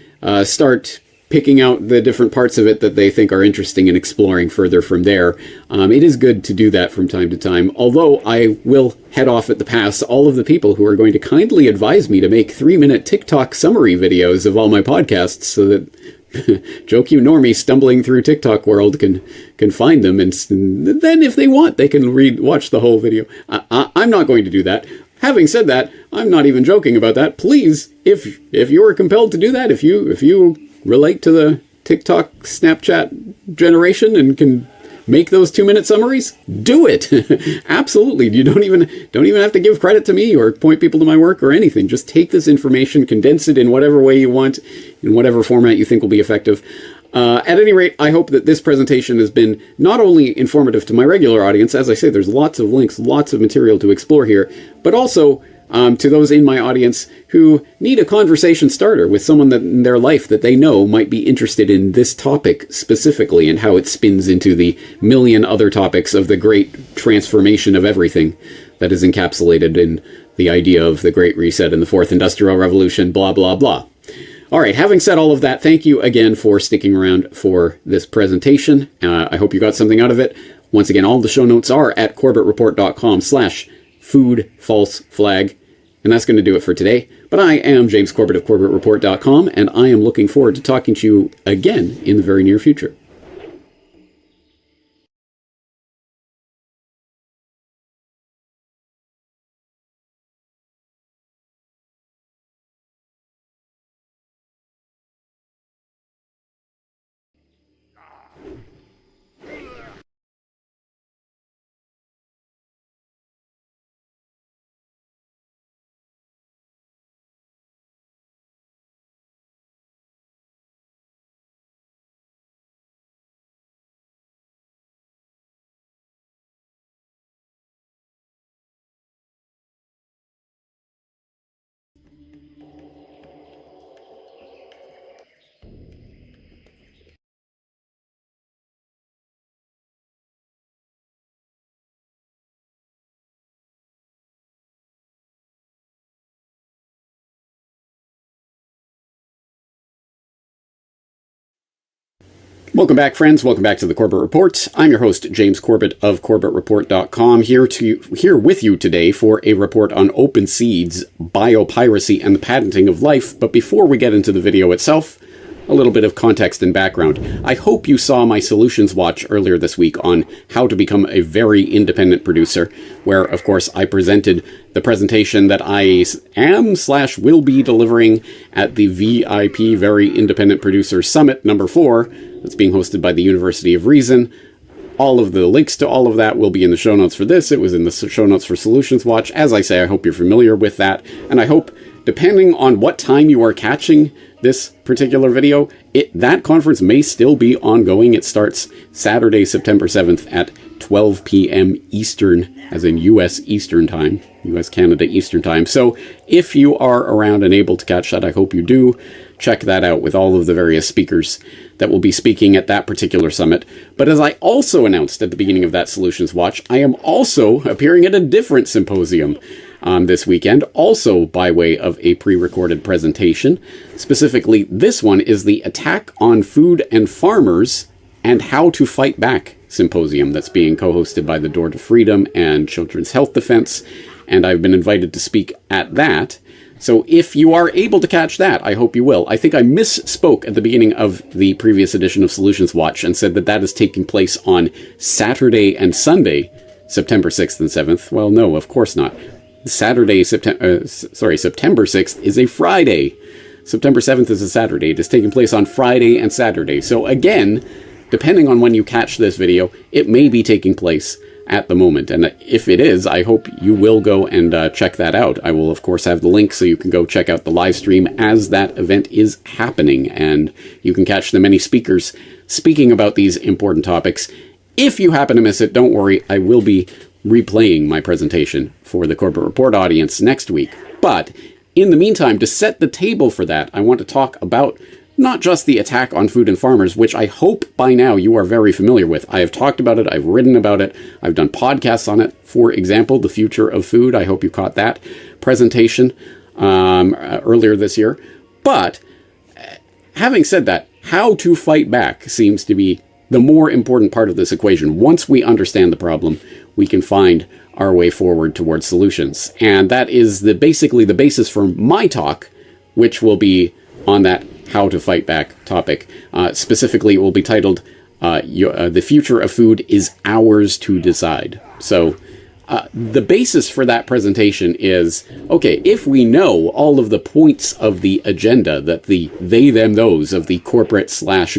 start picking out the different parts of it that they think are interesting and exploring further from there. It is good to do that from time to time, although I will head off at the pass all of the people who are going to kindly advise me to make 3-minute TikTok summary videos of all my podcasts so that Joe Q normie stumbling through TikTok world can find them, and then if they want, they can watch the whole video. I'm not going to do that. Having said that, I'm not even joking about that. Please, if you are compelled to do that, if you relate to the TikTok, Snapchat generation and can make those 2-minute summaries, do it. Absolutely. You don't even have to give credit to me or point people to my work or anything. Just take this information, condense it in whatever way you want, in whatever format you think will be effective. At any rate, I hope that this presentation has been not only informative to my regular audience, as I say, there's lots of links, lots of material to explore here, but also to those in my audience who need a conversation starter with someone that in their life that they know might be interested in this topic specifically and how it spins into the million other topics of the great transformation of everything that is encapsulated in the idea of the Great Reset and the Fourth Industrial Revolution, blah, blah, blah. All right, having said all of that, thank you again for sticking around for this presentation. I hope you got something out of it. Once again, all the show notes are at CorbettReport.com/food-false-flag. And that's going to do it for today. But I am James Corbett of CorbettReport.com, and I am looking forward to talking to you again in the very near future. Welcome back, friends. Welcome back to the Corbett Report. I'm your host, James Corbett of CorbettReport.com, here with you today for a report on open seeds, biopiracy, and the patenting of life. But before we get into the video itself, a little bit of context and background. I hope you saw my Solutions Watch earlier this week on how to become a very independent producer, where, of course, I presented the presentation that I am/will be delivering at the VIP Very Independent Producer Summit number 4, that's being hosted by the University of Reason. All of the links to all of that will be in the show notes for this. It was in the show notes for Solutions Watch. As I say, I hope you're familiar with that, and I hope, depending on what time you are catching this particular video, that conference may still be ongoing. It starts Saturday, September 7th at 12 p.m. Eastern, as in U.S. Eastern Time, U.S. Canada Eastern Time. So if you are around and able to catch that, I hope you do. Check that out with all of the various speakers that will be speaking at that particular summit. But as I also announced at the beginning of that Solutions Watch, I am also appearing at a different symposium this weekend, also by way of a pre-recorded presentation. Specifically, this one is the Attack on Food and Farmers and How to Fight Back symposium that's being co-hosted by the Door to Freedom and Children's Health Defense, and I've been invited to speak at that. So if you are able to catch that, I hope you will. I think I misspoke at the beginning of the previous edition of Solutions Watch and said that that is taking place on Saturday and Sunday, September 6th and 7th. Well, no, of course not. September 6th is a Friday. September 7th is a Saturday. It is taking place on Friday and Saturday. So again, depending on when you catch this video, it may be taking place at the moment. And if it is, I hope you will go and check that out. I will, of course, have the link so you can go check out the live stream as that event is happening. And you can catch the many speakers speaking about these important topics. If you happen to miss it, don't worry. I will be replaying my presentation for the Corbett Report audience next week. But in the meantime, to set the table for that, I want to talk about not just the attack on food and farmers, which I hope by now you are very familiar with. I have talked about it, I've written about it, I've done podcasts on it. For example, The Future of Food. I hope you caught that presentation earlier this year. But having said that, how to fight back seems to be the more important part of this equation. Once we understand the problem, we can find our way forward towards solutions. And that is basically the basis for my talk, which will be on that how to fight back topic. Specifically, it will be titled, The Future of Food is Ours to Decide. So the basis for that presentation is, okay, if we know all of the points of the agenda that the they, them, those of the corporate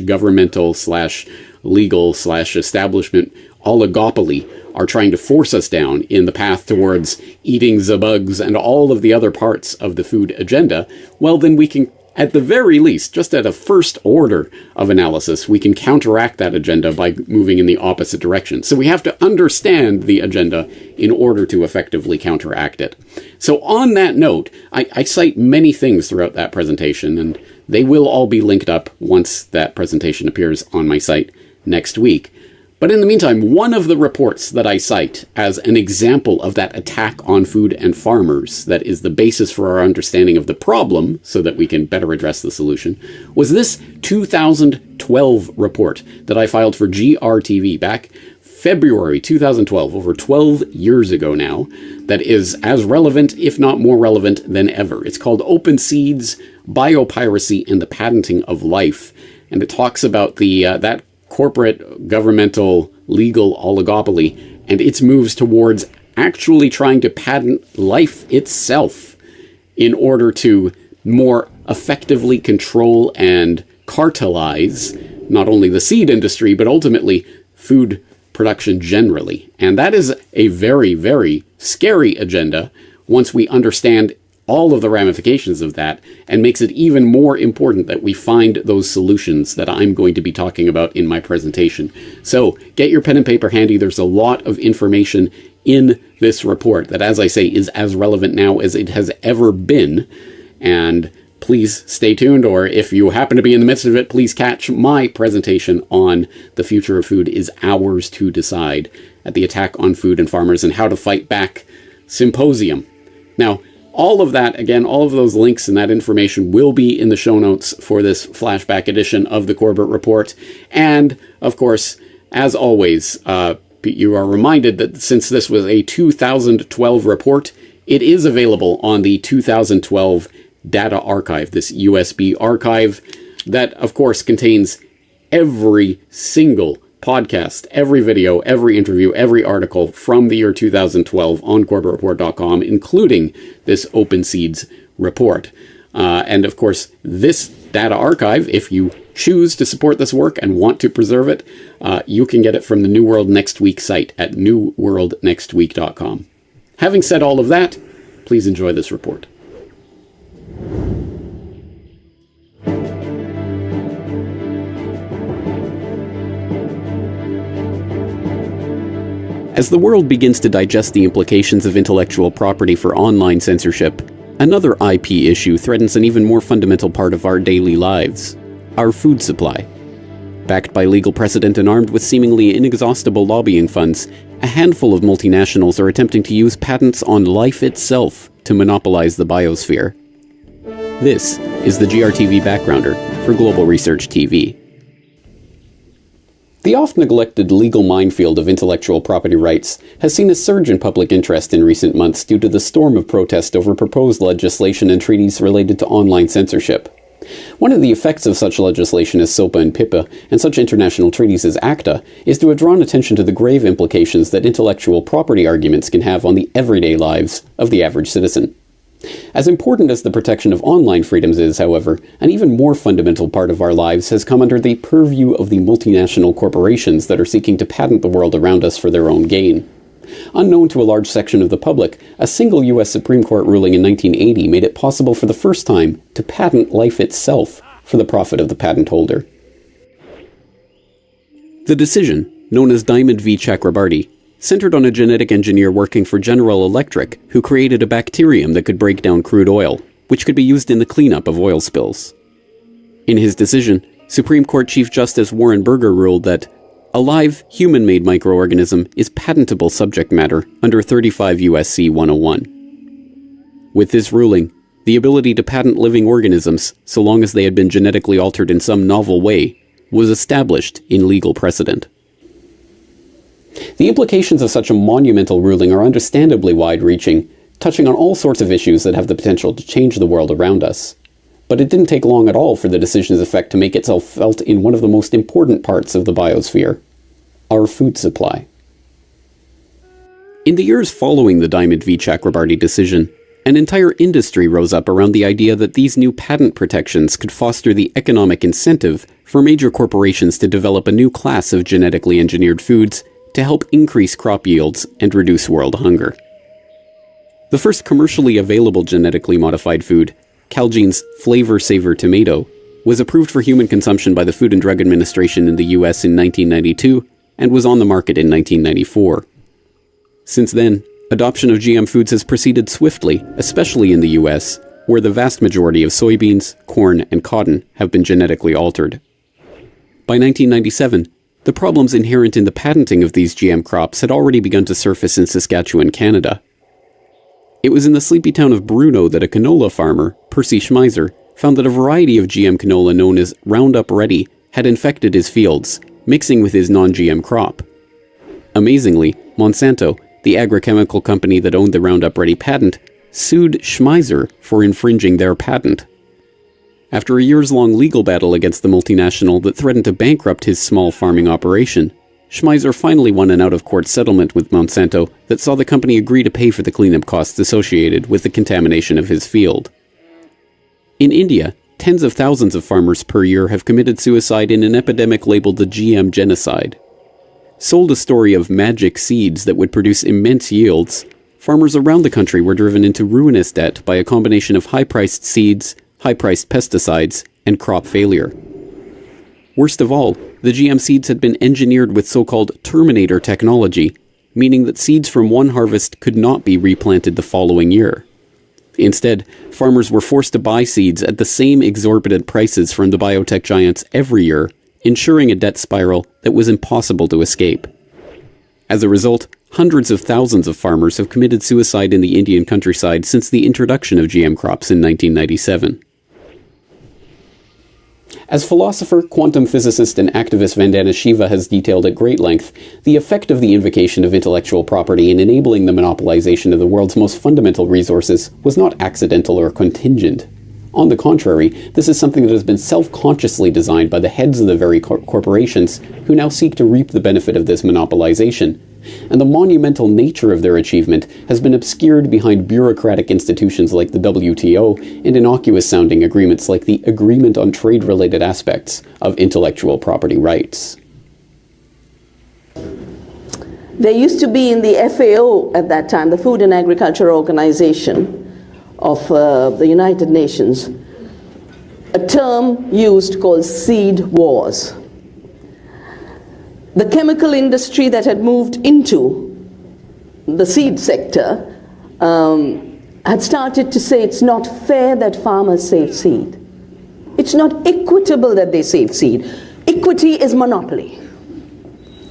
/ governmental / legal / establishment oligopoly are trying to force us down in the path towards eating the bugs and all of the other parts of the food agenda, well, then we can, at the very least, just at a first order of analysis, we can counteract that agenda by moving in the opposite direction. So we have to understand the agenda in order to effectively counteract it. So on that note, I cite many things throughout that presentation, and they will all be linked up once that presentation appears on my site next week. But in the meantime, one of the reports that I cite as an example of that attack on food and farmers that is the basis for our understanding of the problem so that we can better address the solution was this 2012 report that I filed for GRTV back February 2012, over 12 years ago now, that is as relevant, if not more relevant than ever. It's called Open Seeds, Biopiracy, and the Patenting of Life. And it talks about that corporate, governmental, legal oligopoly and its moves towards actually trying to patent life itself in order to more effectively control and cartelize not only the seed industry, but ultimately food production generally. And that is a very, very scary agenda once we understand all of the ramifications of that, and makes it even more important that we find those solutions that I'm going to be talking about in my presentation. So get your pen and paper handy. There's a lot of information in this report that, as I say, is as relevant now as it has ever been. And please stay tuned, or if you happen to be in the midst of it, please catch my presentation on The Future of Food is Ours to Decide at the Attack on Food and Farmers and How to Fight Back Symposium. Now, All of that, again, all of those links and that information will be in the show notes for this flashback edition of the Corbett Report. And, of course, as always, you are reminded that since this was a 2012 report, it is available on the 2012 Data Archive, this USB archive that, of course, contains every single podcast, every video, every interview, every article from the year 2012 on CorbettReport.com, including this Open Seeds report. And, of course, this data archive, if you choose to support this work and want to preserve it, you can get it from the New World Next Week site at newworldnextweek.com. Having said all of that, please enjoy this report. As the world begins to digest the implications of intellectual property for online censorship, another IP issue threatens an even more fundamental part of our daily lives: our food supply. Backed by legal precedent and armed with seemingly inexhaustible lobbying funds, a handful of multinationals are attempting to use patents on life itself to monopolize the biosphere. This is the GRTV Backgrounder for Global Research TV. The oft-neglected legal minefield of intellectual property rights has seen a surge in public interest in recent months due to the storm of protest over proposed legislation and treaties related to online censorship. One of the effects of such legislation as SOPA and PIPA, and such international treaties as ACTA, is to have drawn attention to the grave implications that intellectual property arguments can have on the everyday lives of the average citizen. As important as the protection of online freedoms is, however, an even more fundamental part of our lives has come under the purview of the multinational corporations that are seeking to patent the world around us for their own gain. Unknown to a large section of the public, a single U.S. Supreme Court ruling in 1980 made it possible for the first time to patent life itself for the profit of the patent holder. The decision, known as Diamond v. Chakrabarty, centered on a genetic engineer working for General Electric who created a bacterium that could break down crude oil, which could be used in the cleanup of oil spills. In his decision, Supreme Court Chief Justice Warren Burger ruled that a live, human-made microorganism is patentable subject matter under 35 U.S.C. 101. With this ruling, the ability to patent living organisms, so long as they had been genetically altered in some novel way, was established in legal precedent. The implications of such a monumental ruling are understandably wide-reaching, touching on all sorts of issues that have the potential to change the world around us. But it didn't take long at all for the decision's effect to make itself felt in one of the most important parts of the biosphere: our food supply. In the years following the Diamond v. Chakrabarty decision, an entire industry rose up around the idea that these new patent protections could foster the economic incentive for major corporations to develop a new class of genetically engineered foods to help increase crop yields and reduce world hunger. The first commercially available genetically modified food, Calgene's Flavor Savor tomato, was approved for human consumption by the Food and Drug Administration in the US in 1992 and was on the market in 1994. Since then, adoption of GM foods has proceeded swiftly, especially in the US, where the vast majority of soybeans, corn, and cotton have been genetically altered. By 1997, the problems inherent in the patenting of these GM crops had already begun to surface in Saskatchewan, Canada. It was in the sleepy town of Bruno that a canola farmer, Percy Schmeiser, found that a variety of GM canola known as Roundup Ready had infected his fields, mixing with his non-GM crop. Amazingly, Monsanto, the agrochemical company that owned the Roundup Ready patent, sued Schmeiser for infringing their patent. After a years-long legal battle against the multinational that threatened to bankrupt his small farming operation, Schmeiser finally won an out-of-court settlement with Monsanto that saw the company agree to pay for the cleanup costs associated with the contamination of his field. In India, tens of thousands of farmers per year have committed suicide in an epidemic labeled the GM genocide. Sold a story of magic seeds that would produce immense yields, farmers around the country were driven into ruinous debt by a combination of high-priced seeds, high-priced pesticides, and crop failure. Worst of all, the GM seeds had been engineered with so-called Terminator technology, meaning that seeds from one harvest could not be replanted the following year. Instead, farmers were forced to buy seeds at the same exorbitant prices from the biotech giants every year, ensuring a debt spiral that was impossible to escape. As a result, Hundreds of thousands of farmers have committed suicide in the Indian countryside since the introduction of GM crops in 1997. As philosopher, quantum physicist, and activist Vandana Shiva has detailed at great length, the effect of the invocation of intellectual property in enabling the monopolization of the world's most fundamental resources was not accidental or contingent. On the contrary, this is something that has been self-consciously designed by the heads of the very corporations who now seek to reap the benefit of this monopolization. And the monumental nature of their achievement has been obscured behind bureaucratic institutions like the WTO and innocuous-sounding agreements like the Agreement on Trade-Related Aspects of Intellectual Property Rights. There used to be in the FAO at that time, the Food and Agriculture Organization of the United Nations, a term used called seed wars. The chemical industry that had moved into the seed sector had started to say it's not fair that farmers save seed. It's not equitable that they save seed. Equity is monopoly.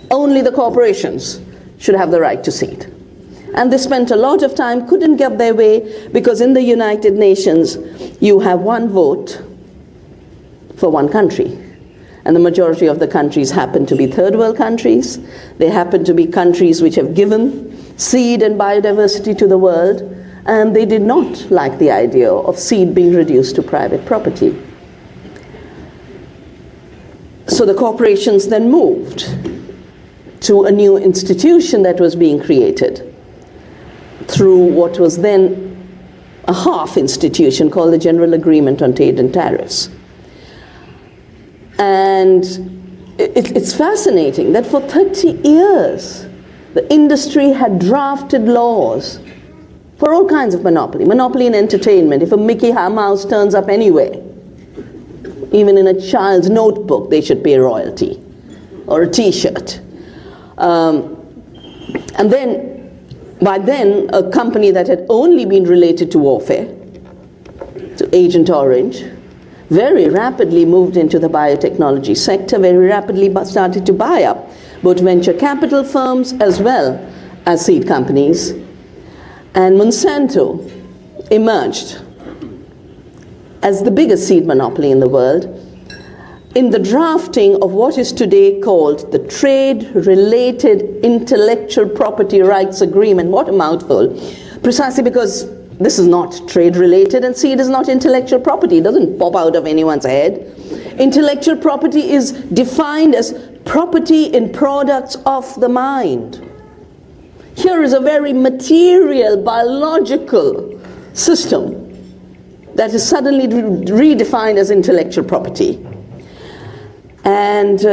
Only the corporations should have the right to seed. And they spent a lot of time, couldn't get their way, because in the United Nations, you have one vote for one country. And the majority of the countries happen to be third world countries. They happen to be countries which have given seed and biodiversity to the world, and they did not like the idea of seed being reduced to private property. So the corporations then moved to a new institution that was being created through what was then a half institution called the General Agreement on Trade and Tariffs. And it's fascinating that for 30 years, the industry had drafted laws for all kinds of monopoly. Monopoly in entertainment. If a Mickey Mouse turns up anywhere, even in a child's notebook, they should pay royalty, or a t-shirt. And then, by then, a company that had only been related to warfare, to Agent Orange, very rapidly moved into the biotechnology sector, very rapidly started to buy up both venture capital firms as well as seed companies. And Monsanto emerged as the biggest seed monopoly in the world in the drafting of what is today called the Trade-Related Intellectual Property Rights Agreement. What a mouthful. Precisely because this is not trade-related and seed is not intellectual property. It doesn't pop out of anyone's head. Intellectual property is defined as property in products of the mind. Here is a very material, biological system that is suddenly redefined as intellectual property. And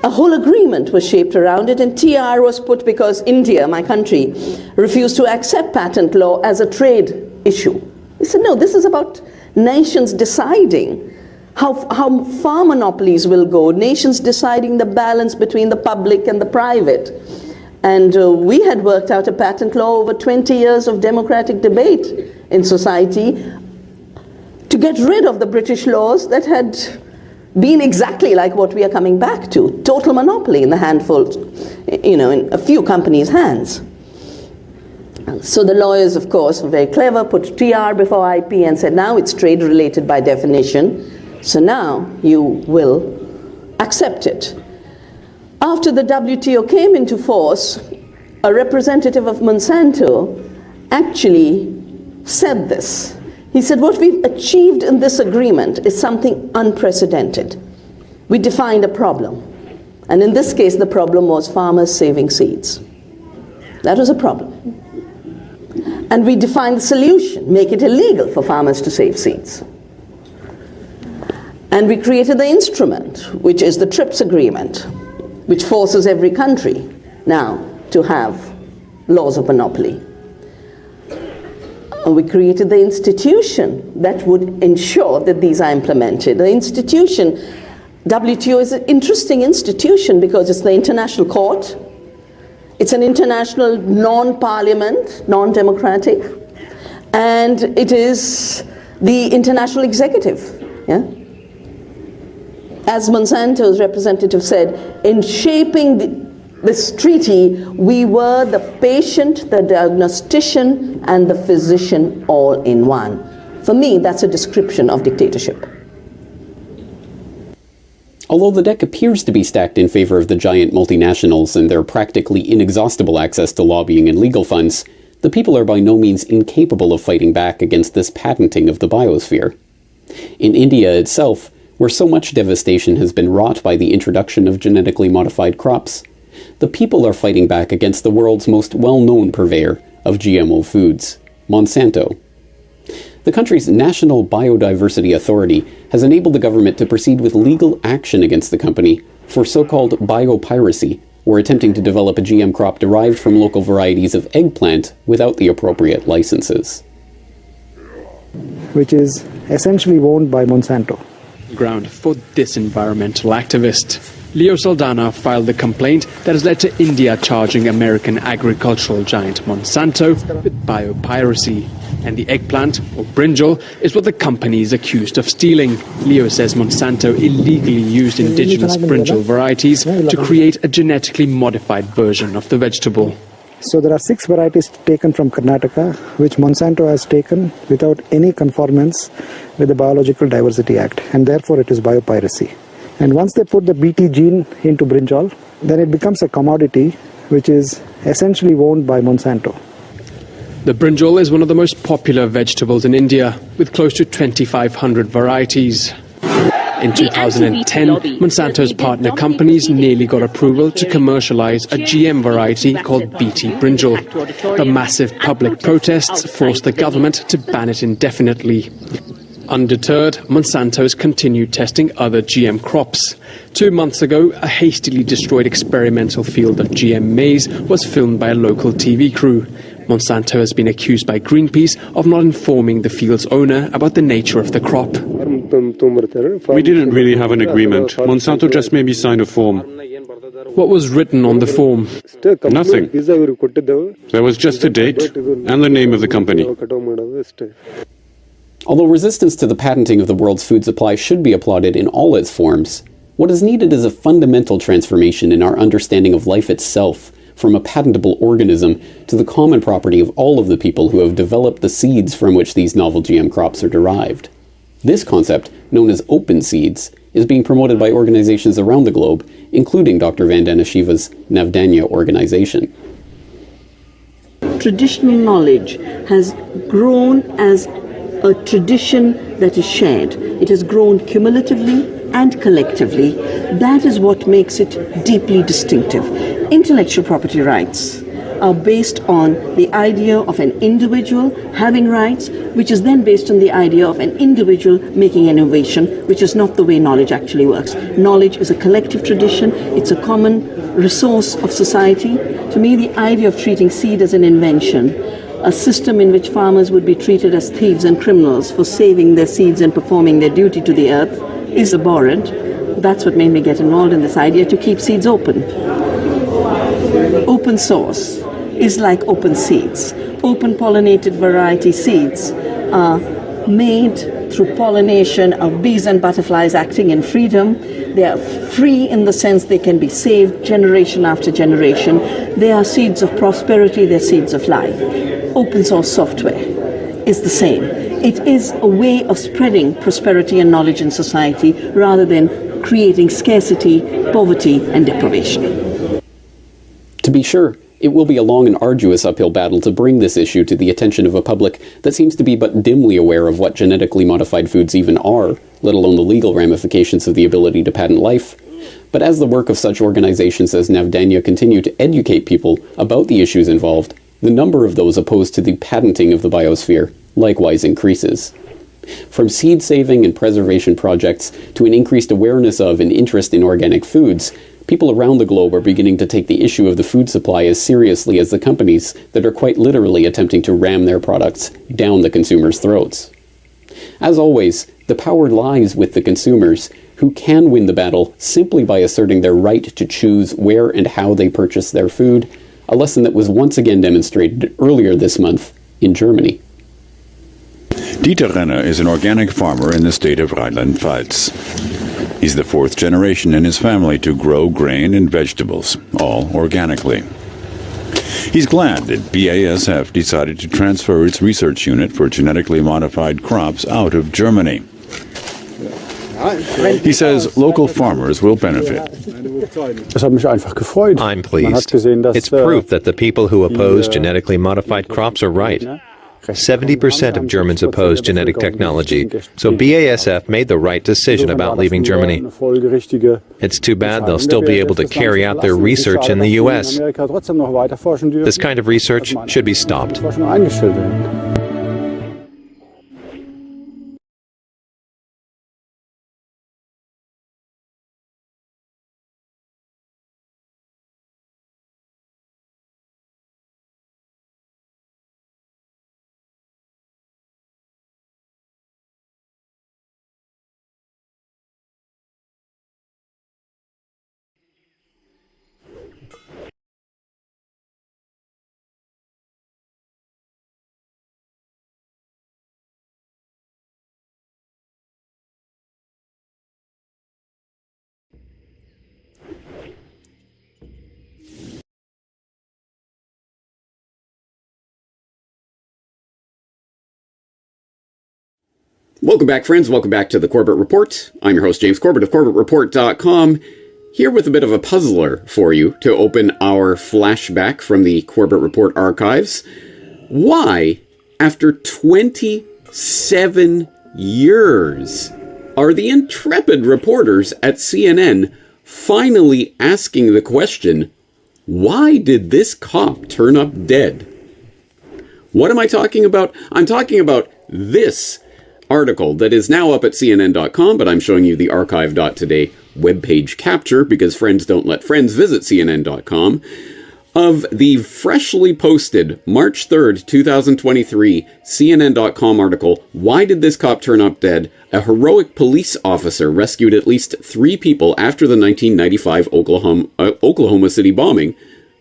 a whole agreement was shaped around it, and TR was put because India, my country, refused to accept patent law as a trade issue. They said, no, this is about nations deciding how far monopolies will go, nations deciding the balance between the public and the private. And we had worked out a patent law over 20 years of democratic debate in society to get rid of the British laws that had been exactly like what we are coming back to, total monopoly in the handful, in a few companies' hands. So the lawyers, of course, were very clever, put TR before IP and said, now it's trade related by definition, so now you will accept it. After the WTO came into force, a representative of Monsanto actually said this. He said, what we've achieved in this agreement is something unprecedented. We defined a problem. And in this case, the problem was farmers saving seeds. That was a problem. And we defined the solution, make it illegal for farmers to save seeds. And we created the instrument, which is the TRIPS agreement, which forces every country now to have laws of monopoly. We created the institution that would ensure that these are implemented. The institution, WTO, is an interesting institution because it's the international court. It's an international non-parliament, non-democratic, and it is the international executive. Yeah? As Monsanto's representative said, in shaping this treaty, we were the patient, the diagnostician, and the physician all in one. For me, that's a description of dictatorship. Although the deck appears to be stacked in favor of the giant multinationals and their practically inexhaustible access to lobbying and legal funds, the people are by no means incapable of fighting back against this patenting of the biosphere. In India itself, where so much devastation has been wrought by the introduction of genetically modified crops, the people are fighting back against the world's most well-known purveyor of GMO foods, Monsanto. The country's National Biodiversity Authority has enabled the government to proceed with legal action against the company for so-called biopiracy, or attempting to develop a GM crop derived from local varieties of eggplant without the appropriate licenses. Which is essentially owned by Monsanto. Ground for this environmental activist. Leo Saldana filed the complaint that has led to India charging American agricultural giant Monsanto with biopiracy. And the eggplant, or brinjal, is what the company is accused of stealing. Leo says Monsanto illegally used indigenous brinjal varieties to create a genetically modified version of the vegetable. So there are 6 varieties taken from Karnataka, which Monsanto has taken without any conformance with the Biological Diversity Act, and therefore it is biopiracy. And once they put the BT gene into brinjal, then it becomes a commodity which is essentially owned by Monsanto. The brinjal is one of the most popular vegetables in India, with close to 2,500 varieties. In 2010, Monsanto's partner companies nearly got approval to commercialize a GM variety called BT brinjal. The massive public protests forced the government to ban it indefinitely. Undeterred, Monsanto has continued testing other GM crops. 2 months ago, a hastily destroyed experimental field of GM maize was filmed by a local TV crew. Monsanto has been accused by Greenpeace of not informing the field's owner about the nature of the crop. We didn't really have an agreement. Monsanto just made me sign a form. What was written on the form? Nothing. There was just a date and the name of the company. Although resistance to the patenting of the world's food supply should be applauded in all its forms, what is needed is a fundamental transformation in our understanding of life itself, from a patentable organism to the common property of all of the people who have developed the seeds from which these novel GM crops are derived. This concept, known as open seeds, is being promoted by organizations around the globe, including Dr. Vandana Shiva's Navdanya organization. Traditional knowledge has grown as a tradition that is shared. It has grown cumulatively and collectively. That is what makes it deeply distinctive. Intellectual property rights are based on the idea of an individual having rights, which is then based on the idea of an individual making innovation, which is not the way knowledge actually works. Knowledge is a collective tradition. It's a common resource of society. To me, the idea of treating seed as an invention, a system in which farmers would be treated as thieves and criminals for saving their seeds and performing their duty to the earth, is abhorrent. That's what made me get involved in this idea to keep seeds open. Open source is like open seeds. Open pollinated variety seeds are made through pollination of bees and butterflies acting in freedom. They are free in the sense they can be saved generation after generation. They are seeds of prosperity, they're seeds of life. Open source software is the same. It is a way of spreading prosperity and knowledge in society rather than creating scarcity, poverty, and deprivation. To be sure, it will be a long and arduous uphill battle to bring this issue to the attention of a public that seems to be but dimly aware of what genetically modified foods even are, let alone the legal ramifications of the ability to patent life. But as the work of such organizations as Navdanya continue to educate people about the issues involved, the number of those opposed to the patenting of the biosphere likewise increases. From seed saving and preservation projects to an increased awareness of and interest in organic foods, people around the globe are beginning to take the issue of the food supply as seriously as the companies that are quite literally attempting to ram their products down the consumers' throats. As always, the power lies with the consumers, who can win the battle simply by asserting their right to choose where and how they purchase their food, a lesson that was once again demonstrated earlier this month in Germany. Dieter Renner is an organic farmer in the state of Rheinland-Pfalz. He's the fourth generation in his family to grow grain and vegetables, all organically. He's glad that BASF decided to transfer its research unit for genetically modified crops out of Germany. He says local farmers will benefit. I'm pleased. It's proof that the people who oppose genetically modified crops are right. 70% of Germans oppose genetic technology, so BASF made the right decision about leaving Germany. It's too bad they'll still be able to carry out their research in the US. This kind of research should be stopped. Welcome back, friends. Welcome back to the Corbett Report. I'm your host, James Corbett of CorbettReport.com, here with a bit of a puzzler for you to open our flashback from the Corbett Report archives. Why, after 27 years, are the intrepid reporters at CNN finally asking the question, why did this cop turn up dead? What am I talking about? I'm talking about this article that is now up at CNN.com, but I'm showing you the archive.today webpage capture because friends don't let friends visit CNN.com, of the freshly posted March 3rd, 2023 CNN.com article, Why Did This Cop Turn Up Dead? A heroic police officer rescued at least 3 people after the 1995 Oklahoma City bombing.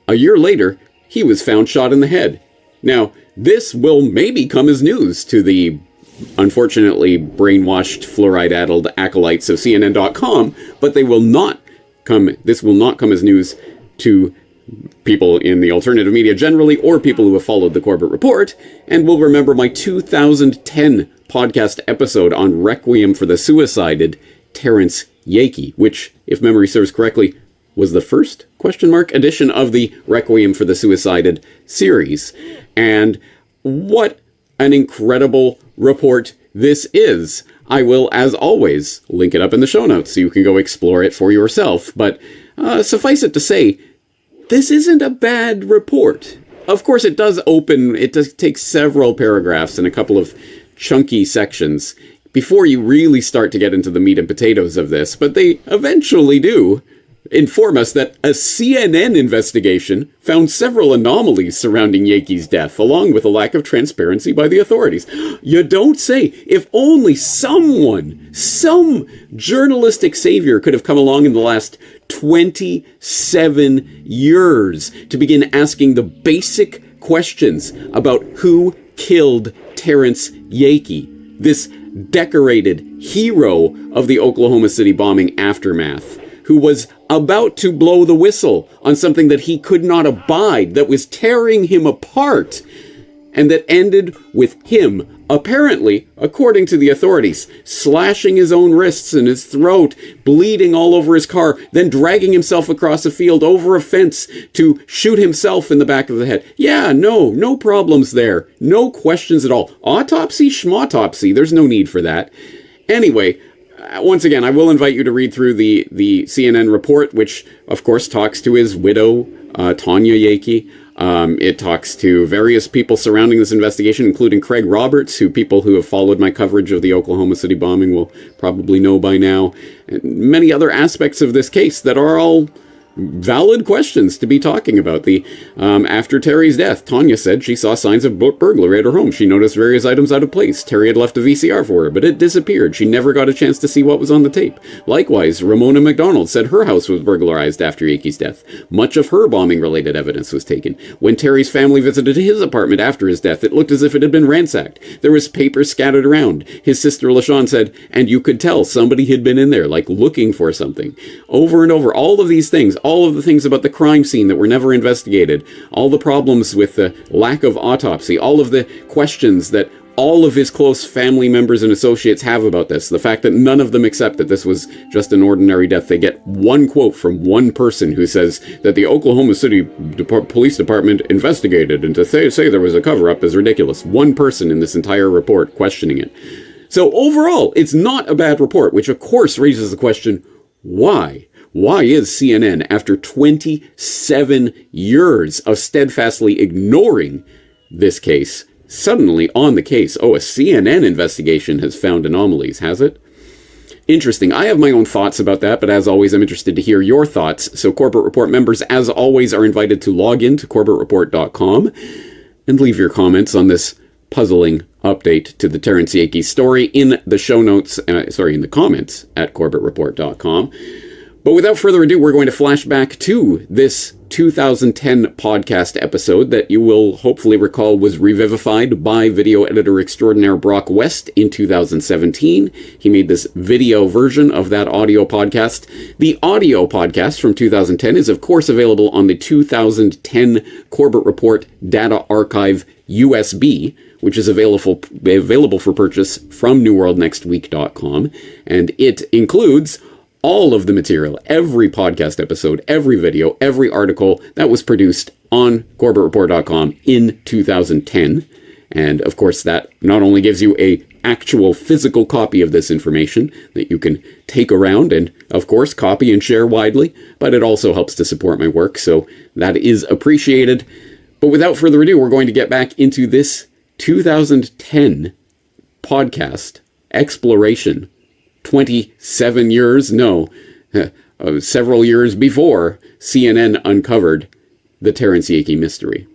A year later, he was found shot in the head. Now, this will maybe come as news to the unfortunately brainwashed, fluoride-addled acolytes of CNN.com, but this will not come as news to people in the alternative media generally, or people who have followed the Corbett Report, and will remember my 2010 podcast episode on Requiem for the Suicided, Terrence Yakey, which, if memory serves correctly, was the first edition of the Requiem for the Suicided series. And what an incredible report this is. I will, as always, link it up in the show notes so you can go explore it for yourself. But suffice it to say, this isn't a bad report. Of course, it does take several paragraphs and a couple of chunky sections before you really start to get into the meat and potatoes of this. But they eventually do inform us that a CNN investigation found several anomalies surrounding Yakey's death, along with a lack of transparency by the authorities. You don't say. If only some journalistic savior could have come along in the last 27 years to begin asking the basic questions about who killed Terrence Yakey, this decorated hero of the Oklahoma City bombing aftermath, who was about to blow the whistle on something that he could not abide, that was tearing him apart, and that ended with him, apparently, according to the authorities, slashing his own wrists and his throat, bleeding all over his car, then dragging himself across a field over a fence to shoot himself in the back of the head. Yeah, no problems there. No questions at all. Autopsy, schmautopsy, there's no need for that. Anyway, once again, I will invite you to read through the CNN report, which, of course, talks to his widow, Tanya Yakey. It talks to various people surrounding this investigation, including Craig Roberts, who people who have followed my coverage of the Oklahoma City bombing will probably know by now, and many other aspects of this case that are all valid questions to be talking about. After Terry's death, Tanya said she saw signs of burglary at her home. She noticed various items out of place. Terry had left a VCR for her, but it disappeared. She never got a chance to see what was on the tape. Likewise, Ramona McDonald said her house was burglarized after Yakee's death. Much of her bombing-related evidence was taken. When Terry's family visited his apartment after his death, it looked as if it had been ransacked. There was paper scattered around. His sister LaShawn said, and you could tell somebody had been in there, like looking for something. Over and over, all of these things, all of the things about the crime scene that were never investigated, all the problems with the lack of autopsy, all of the questions that all of his close family members and associates have about this, the fact that none of them accept that this was just an ordinary death. They get one quote from one person who says that the Oklahoma City Police Department investigated, and to say there was a cover-up is ridiculous. One person in this entire report questioning it. So overall, it's not a bad report, which of course raises the question, why? Why is CNN, after 27 years of steadfastly ignoring this case, suddenly on the case? Oh, a CNN investigation has found anomalies, has it? Interesting. I have my own thoughts about that, but as always, I'm interested to hear your thoughts. So Corbett Report members, as always, are invited to log in to corbettreport.com and leave your comments on this puzzling update to the Terrence Yakey story in the show notes, in the comments at corbettreport.com. But without further ado, we're going to flash back to this 2010 podcast episode that you will hopefully recall was revivified by video editor extraordinaire Brock West in 2017. He made this video version of that audio podcast. The audio podcast from 2010 is, of course, available on the 2010 Corbett Report Data Archive USB, which is available for purchase from newworldnextweek.com. And it includes all of the material, every podcast episode, every video, every article that was produced on corbettreport.com in 2010. And of course, that not only gives you a actual physical copy of this information that you can take around and, of course, copy and share widely, but it also helps to support my work, so that is appreciated. But without further ado, we're going to get back into this 2010 podcast exploration. 27 years, several years before CNN uncovered the Terrence Yakey mystery.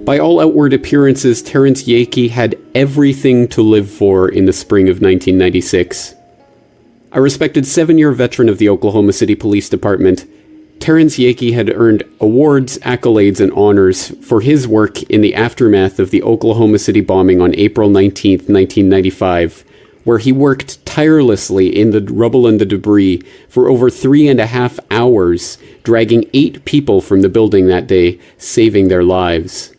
By all outward appearances, Terrence Yakey had everything to live for in the spring of 1996. A respected 7-year veteran of the Oklahoma City Police Department, Terrence Yakey had earned awards, accolades, and honors for his work in the aftermath of the Oklahoma City bombing on April 19, 1995, where he worked tirelessly in the rubble and the debris for over 3.5 hours, dragging 8 people from the building that day, saving their lives.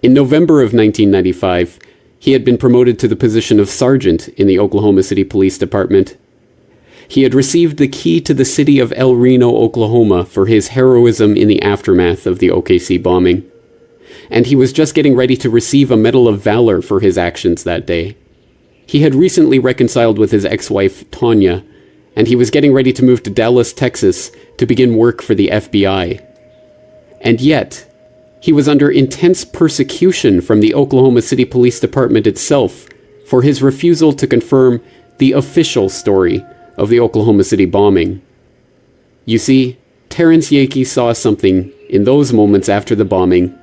In November of 1995, he had been promoted to the position of sergeant in the Oklahoma City Police Department. He had received the key to the city of El Reno, Oklahoma, for his heroism in the aftermath of the OKC bombing. And he was just getting ready to receive a Medal of Valor for his actions that day. He had recently reconciled with his ex-wife, Tanya, and he was getting ready to move to Dallas, Texas, to begin work for the FBI. And yet, he was under intense persecution from the Oklahoma City Police Department itself for his refusal to confirm the official story of the Oklahoma City bombing. You see, Terrence Yakey saw something in those moments after the bombing,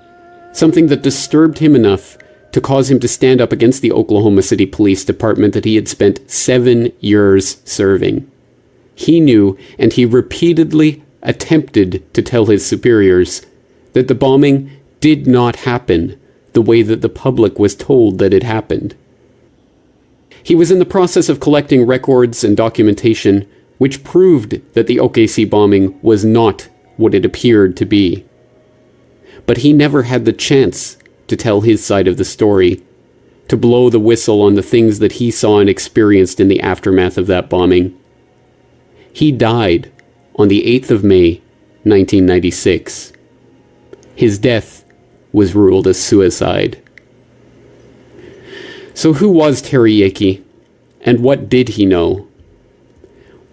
something that disturbed him enough to cause him to stand up against the Oklahoma City Police Department that he had spent 7 years serving. He knew, and he repeatedly attempted to tell his superiors, that the bombing did not happen the way that the public was told that it happened. He was in the process of collecting records and documentation which proved that the OKC bombing was not what it appeared to be. But he never had the chance to tell his side of the story, to blow the whistle on the things that he saw and experienced in the aftermath of that bombing. He died on the 8th of May, 1996. His death was ruled as suicide. So who was Terry Yakey, and what did he know?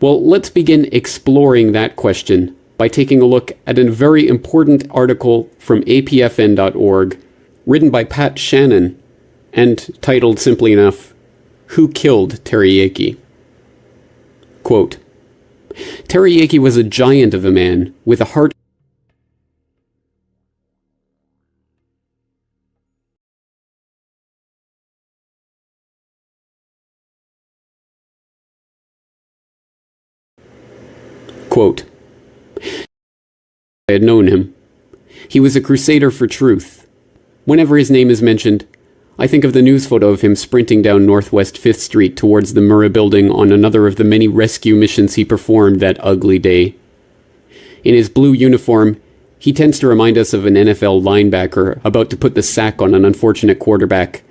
Well, let's begin exploring that question by taking a look at a very important article from apfn.org, written by Pat Shannon, and titled simply enough, "Who Killed Teriyaki?" Quote, "Teriyaki was a giant of a man with a heart Quote, I had known him. He was a crusader for truth. Whenever his name is mentioned, I think of the news photo of him sprinting down Northwest 5th Street towards the Murrah building on another of the many rescue missions he performed that ugly day. In his blue uniform, he tends to remind us of an NFL linebacker about to put the sack on an unfortunate quarterback,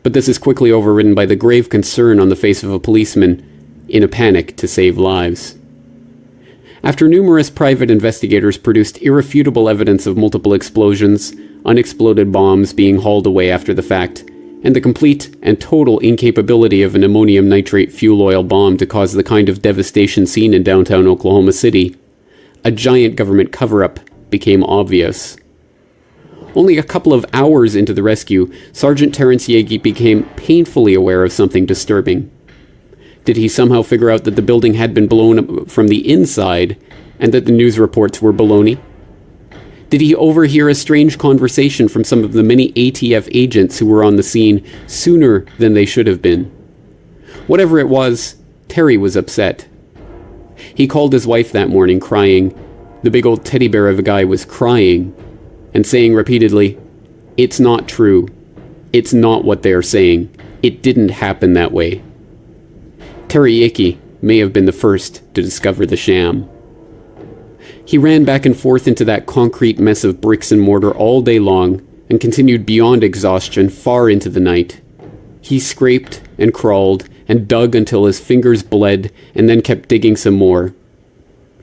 but this is quickly overridden by the grave concern on the face of a policeman in a panic to save lives. After numerous private investigators produced irrefutable evidence of multiple explosions, unexploded bombs being hauled away after the fact, and the complete and total incapability of an ammonium nitrate fuel oil bomb to cause the kind of devastation seen in downtown Oklahoma City, a giant government cover-up became obvious. Only a couple of hours into the rescue, Sergeant Terrence Yagi became painfully aware of something disturbing. Did he somehow figure out that the building had been blown up from the inside and that the news reports were baloney? Did he overhear a strange conversation from some of the many ATF agents who were on the scene sooner than they should have been? Whatever it was, Terry was upset. He called his wife that morning crying. The big old teddy bear of a guy was crying and saying repeatedly, "It's not true. It's not what they are saying. It didn't happen that way." Teriyaki may have been the first to discover the sham. He ran back and forth into that concrete mess of bricks and mortar all day long and continued beyond exhaustion far into the night. He scraped and crawled and dug until his fingers bled and then kept digging some more.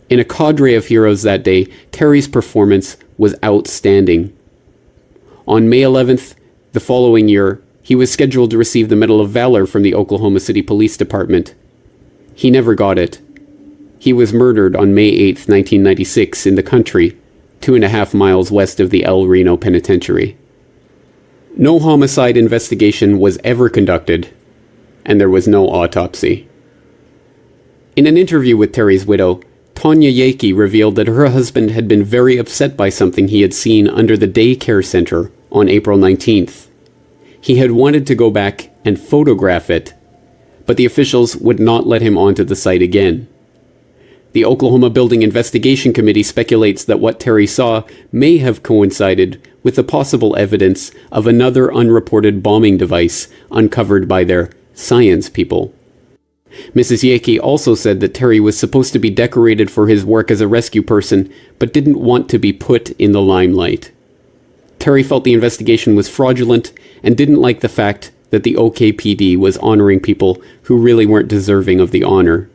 In a cadre of heroes that day, Terry's performance was outstanding. On May 11th, the following year, he was scheduled to receive the Medal of Valor from the Oklahoma City Police Department. He never got it. He was murdered on May 8th, 1996 in the country, 2.5 miles west of the El Reno Penitentiary. No homicide investigation was ever conducted, and there was no autopsy. In an interview with Terry's widow, Tanya Yaki revealed that her husband had been very upset by something he had seen under the daycare center on April 19th. He had wanted to go back and photograph it, but the officials would not let him onto the site again. The Oklahoma Building Investigation Committee speculates that what Terry saw may have coincided with the possible evidence of another unreported bombing device uncovered by their science people. Mrs. Yaki also said that Terry was supposed to be decorated for his work as a rescue person, but didn't want to be put in the limelight. Terry felt the investigation was fraudulent and didn't like the fact that the OKPD was honoring people who really weren't deserving of the honor.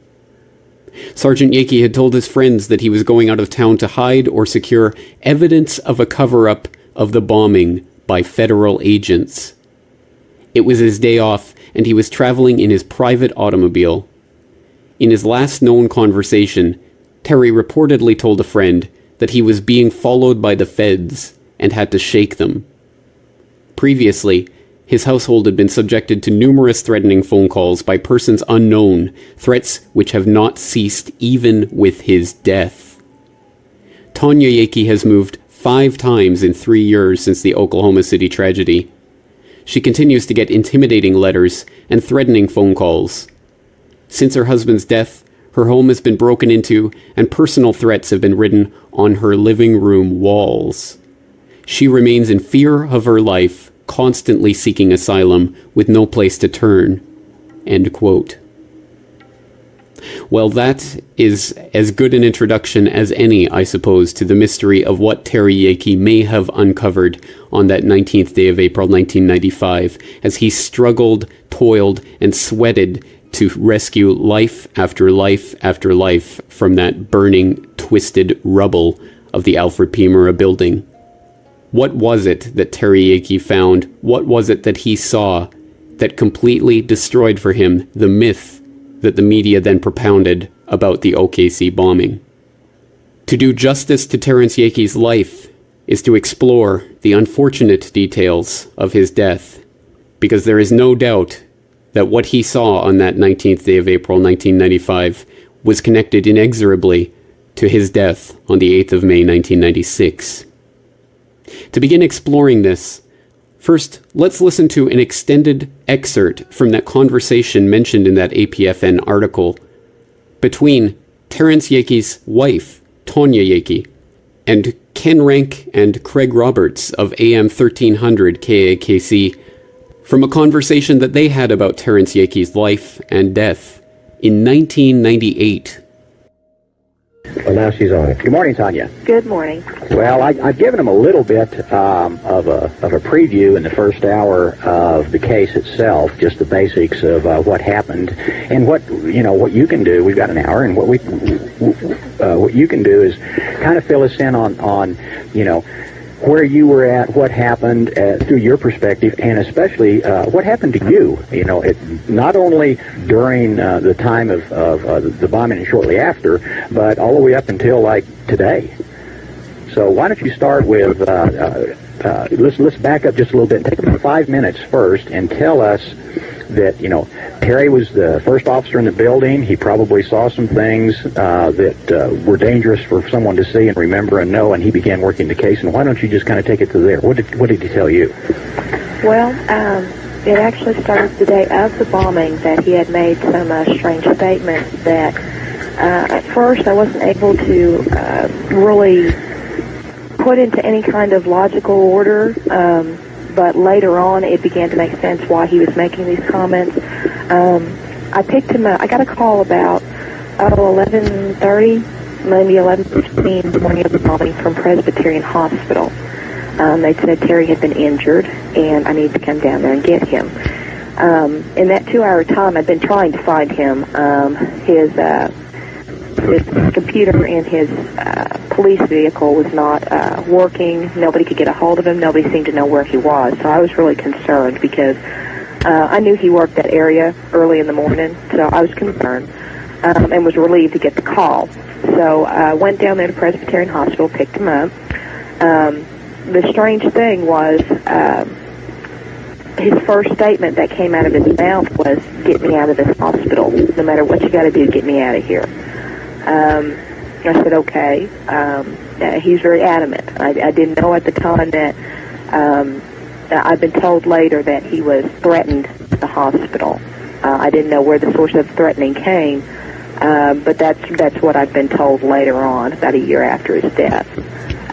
Sergeant Yaki had told his friends that he was going out of town to hide or secure evidence of a cover-up of the bombing by federal agents. It was his day off, and he was traveling in his private automobile. In his last known conversation, Terry reportedly told a friend that he was being followed by the feds and had to shake them. Previously, his household had been subjected to numerous threatening phone calls by persons unknown, threats which have not ceased even with his death. Tanya Yaki has moved 5 times in 3 years since the Oklahoma City tragedy. She continues to get intimidating letters and threatening phone calls. Since her husband's death, her home has been broken into and personal threats have been written on her living room walls. She remains in fear of her life, constantly seeking asylum with no place to turn." End quote. Well, that is as good an introduction as any, I suppose, to the mystery of what Terry Yaki may have uncovered on that 19th day of April 1995, as he struggled, toiled, and sweated to rescue life after life after life from that burning, twisted rubble of the Alfred P. Murrah building. What was it that Terry Yaki found? What was it that he saw that completely destroyed for him the myth that the media then propounded about the OKC bombing. To do justice to Terence Yeake's life is to explore the unfortunate details of his death, because there is no doubt that what he saw on that 19th day of April 1995 was connected inexorably to his death on the 8th of May 1996. To begin exploring this, first, let's listen to an extended excerpt from that conversation mentioned in that APFN article between Terence Yeake's wife, Tonya Yeake, and Ken Rank and Craig Roberts of AM 1300 KAKC, from a conversation that they had about Terence Yeake's life and death in 1998. Well, now she's on it. Good morning, Tanya. Good morning. Well, I've given them a little bit of a preview in the first hour of the case itself, just the basics of what happened and what you can do. We've got an hour, and what you can do is kind of fill us in on where you were at, what happened through your perspective, and especially what happened to you. Not only during the time of the bombing and shortly after, but all the way up until like today. So why don't you start with let's back up just a little bit. Take about 5 minutes first and tell us that Terry was the first officer in the building. He probably saw some things that were dangerous for someone to see and remember and know, and he began working the case. And why don't you just kind of take it to there? What did he tell you? Well, it actually started the day of the bombing that he had made some strange statements that at first I wasn't able to really put into any kind of logical order. But later on, it began to make sense why he was making these comments. I picked him up. I got a call about 11:30, maybe 11:15 in the morning of the bombing from Presbyterian Hospital. They said Terry had been injured, and I needed to come down there and get him. In that 2-hour time, I'd been trying to find him. His computer in his police vehicle was not working. Nobody could get a hold of him. Nobody seemed to know where he was. So I was really concerned because I knew he worked that area early in the morning. So I was concerned and was relieved to get the call. So I went down there to Presbyterian Hospital, picked him up. The strange thing was his first statement that came out of his mouth was, "Get me out of this hospital. No matter what you got to do, get me out of here." I said, okay. He's very adamant. I didn't know at the time that I've been told later that he was threatened at the hospital. I didn't know where the source of threatening came, but that's what I've been told later on, about a year after his death.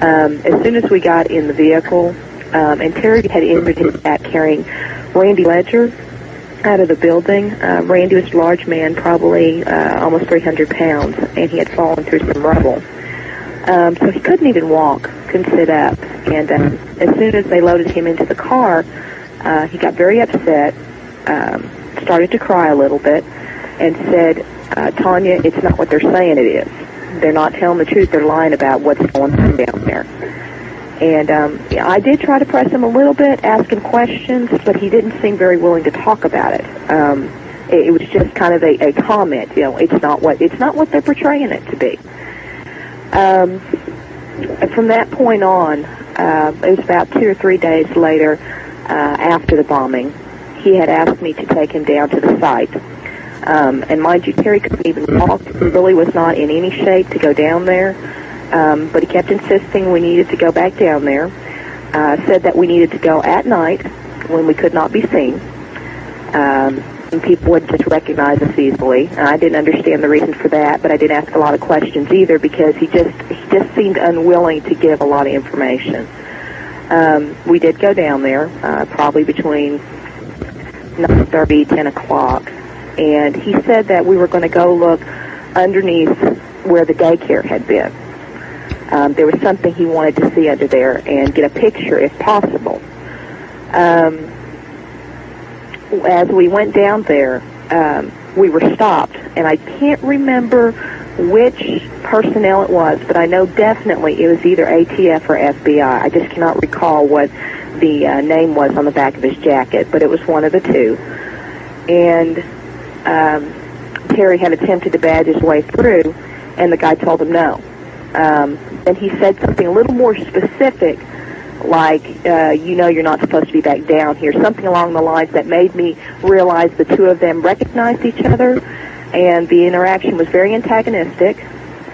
As soon as we got in the vehicle, and Terry had injured his back carrying Randy Ledger out of the building. Randy was a large man, probably almost 300 pounds, and he had fallen through some rubble. So he couldn't even walk, couldn't sit up. And as soon as they loaded him into the car, he got very upset, started to cry a little bit, and said, "Tanya, it's not what they're saying it is. They're not telling the truth. They're lying about what's going on down there." And I did try to press him a little bit, ask him questions, but he didn't seem very willing to talk about it. It was just kind of a comment. It's not what they're portraying it to be. From that point on, it was about 2 or 3 days later, after the bombing, he had asked me to take him down to the site. And mind you, Terry couldn't even walk. He really was not in any shape to go down there. But he kept insisting we needed to go back down there. Said that we needed to go at night when we could not be seen. And people wouldn't just recognize us easily. I didn't understand the reason for that, but I didn't ask a lot of questions either because he just seemed unwilling to give a lot of information. We did go down there, probably between 9:30, 10 o'clock. And he said that we were going to go look underneath where the daycare had been. There was something he wanted to see under there and get a picture if possible. As we went down there, we were stopped, and I can't remember which personnel it was, but I know definitely it was either ATF or FBI. I just cannot recall what the name was on the back of his jacket, but it was one of the two. And Terry had attempted to badge his way through, and the guy told him no. And he said something a little more specific, like, you're not supposed to be back down here, something along the lines that made me realize the two of them recognized each other, and the interaction was very antagonistic.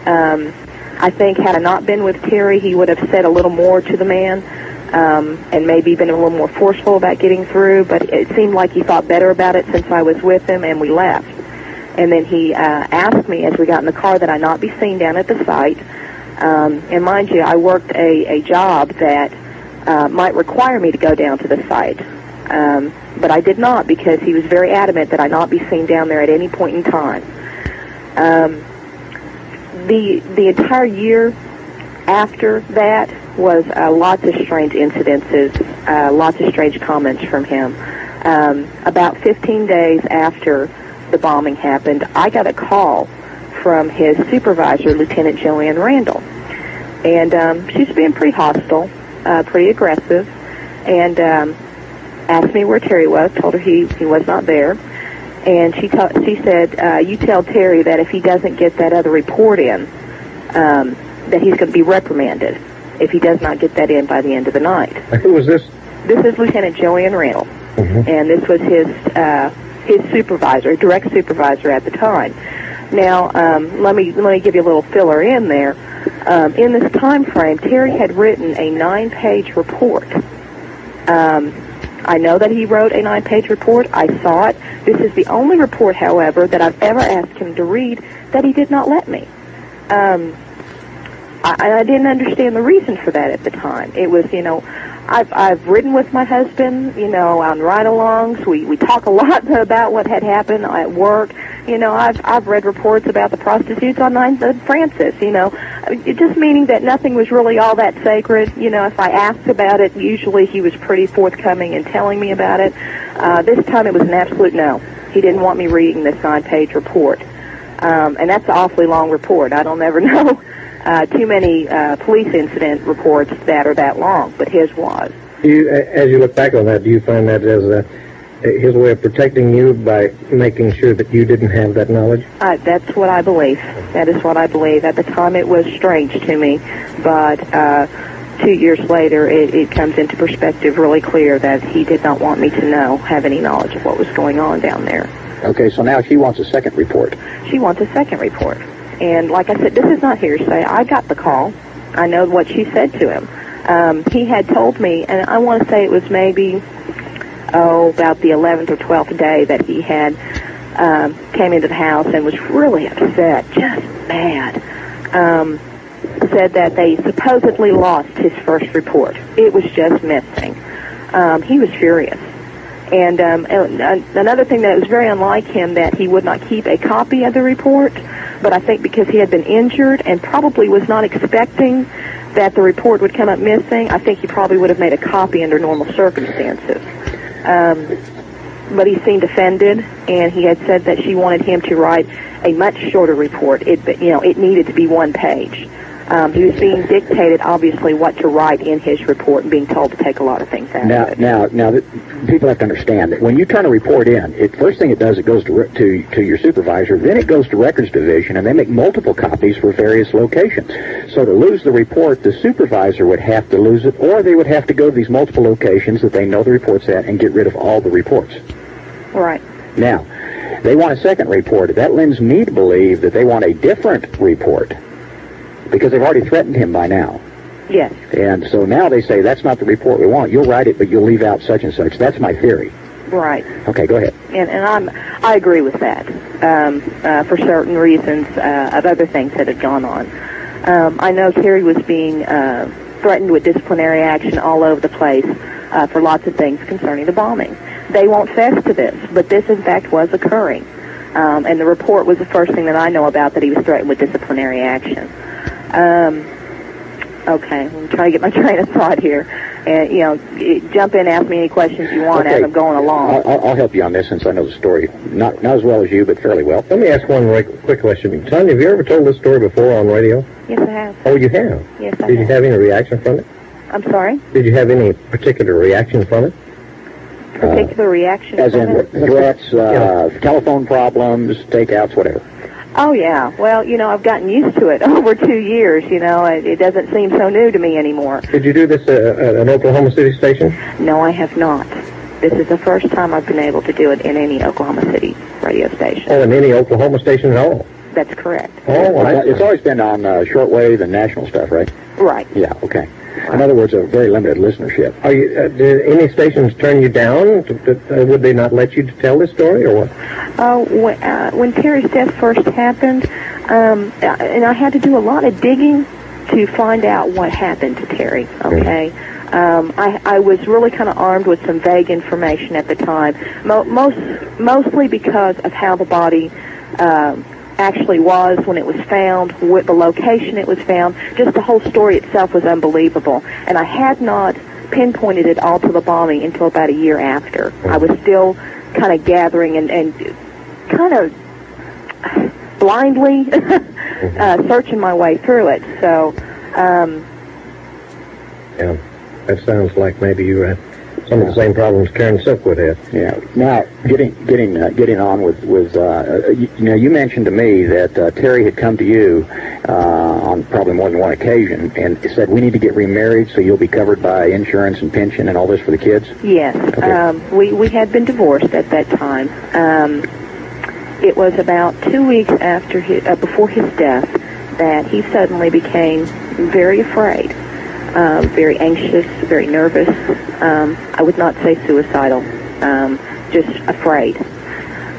I think had I not been with Terry, he would have said a little more to the man, and maybe been a little more forceful about getting through, but it seemed like he thought better about it since I was with him, and we left. And then he asked me as we got in the car that I not be seen down at the site. And mind you, I worked a job that might require me to go down to the site. But I did not, because he was very adamant that I not be seen down there at any point in time. The entire year after that was lots of strange incidences, lots of strange comments from him. About 15 days after the bombing happened, I got a call from his supervisor, Lieutenant Joanne Randall. And she's being pretty hostile, pretty aggressive, and asked me where Terry was, told her he was not there. And she said, you tell Terry that if he doesn't get that other report in, that he's going to be reprimanded if he does not get that in by the end of the night. Who was this? This is Lieutenant Joanne Randall, and this was his supervisor, direct supervisor at the time. Now, let me give you a little filler in there. In this time frame, Terry had written a 9-page report. I know that he wrote a 9-page report. I saw it. This is the only report, however, that I've ever asked him to read that he did not let me. I didn't understand the reason for that at the time. It was, I've ridden with my husband, on ride-alongs. We talk a lot about what had happened at work. I've read reports about the prostitutes on 9th Francis, just meaning that nothing was really all that sacred. If I asked about it, usually he was pretty forthcoming in telling me about it. This time it was an absolute no. He didn't want me reading this 9-page report. And that's an awfully long report. I don't ever know too many police incident reports that are that long, but his was. As you look back on that, do you find that as his way of protecting you by making sure that you didn't have that knowledge? That's what I believe. That is what I believe. At the time, it was strange to me, but 2 years later, it comes into perspective really clear that he did not want me to have any knowledge of what was going on down there. Okay, so now she wants a second report. She wants a second report. And like I said, this is not hearsay. I got the call. I know what she said to him. He had told me, and I want to say it was maybe, about the 11th or 12th day that he had came into the house and was really upset, just mad. Said that they supposedly lost his first report. It was just missing. He was furious. And another thing that was very unlike him, that he would not keep a copy of the report, but I think because he had been injured and probably was not expecting that the report would come up missing, I think he probably would have made a copy under normal circumstances. But he seemed offended, and he had said that she wanted him to write a much shorter report. It needed to be 1 page. He was being dictated, obviously, what to write in his report and being told to take a lot of things out of it. Now, people have to understand that when you turn a report in, first thing it does, it goes to your supervisor, then it goes to Records Division, and they make multiple copies for various locations. So to lose the report, the supervisor would have to lose it, or they would have to go to these multiple locations that they know the report's at and get rid of all the reports. Right. Now, they want a second report. That lends me to believe that they want a different report, because they've already threatened him by now. Yes. And so now they say, that's not the report we want. You'll write it, but you'll leave out such and such. That's my theory. Right. Okay, go ahead. And I agree with that for certain reasons of other things that had gone on. I know Terry was being threatened with disciplinary action all over the place for lots of things concerning the bombing. They won't fess to this, but this, in fact, was occurring. And the report was the first thing that I know about that he was threatened with disciplinary action. Okay, I'm trying to get my train of thought here. And, jump in, ask me any questions you want as I'm going along. I'll help you on this since I know the story. Not as well as you, but fairly well. Let me ask one quick question. Tanya, have you ever told this story before on radio? Yes, I have. Oh, you have? Yes, I have. Did you have any reaction from it? I'm sorry? Did you have any particular reaction from it? particular reaction. As in threats, telephone problems, takeouts, whatever. Oh, yeah. Well, I've gotten used to it over 2 years, It doesn't seem so new to me anymore. Did you do this at an Oklahoma City station? No, I have not. This is the first time I've been able to do it in any Oklahoma City radio station. Oh, in any Oklahoma station at all? That's correct. Oh, well, it's always been on shortwave and national stuff, right? Right. Yeah, okay. In other words, a very limited listenership. Are you? Did any stations turn you down? Would they not let you tell this story, or what? When Terry's death first happened, and I had to do a lot of digging to find out what happened to Terry, okay? I was really kind of armed with some vague information at the time, mostly because of how the body actually was when it was found, what the location it was found. Just the whole story itself was unbelievable. And I had not pinpointed it all to the bombing until about a year after. I was still kind of gathering and kind of blindly searching my way through it. So, yeah, that sounds like maybe you had some of the same problems Karen Silkwood had. Yeah. Now, getting on with you mentioned to me that Terry had come to you on probably more than one occasion and said, we need to get remarried so you'll be covered by insurance and pension and all this for the kids? Yes. Okay. We had been divorced at that time. It was about 2 weeks after before his death that he suddenly became very afraid. Very anxious, very nervous. I would not say suicidal, just afraid.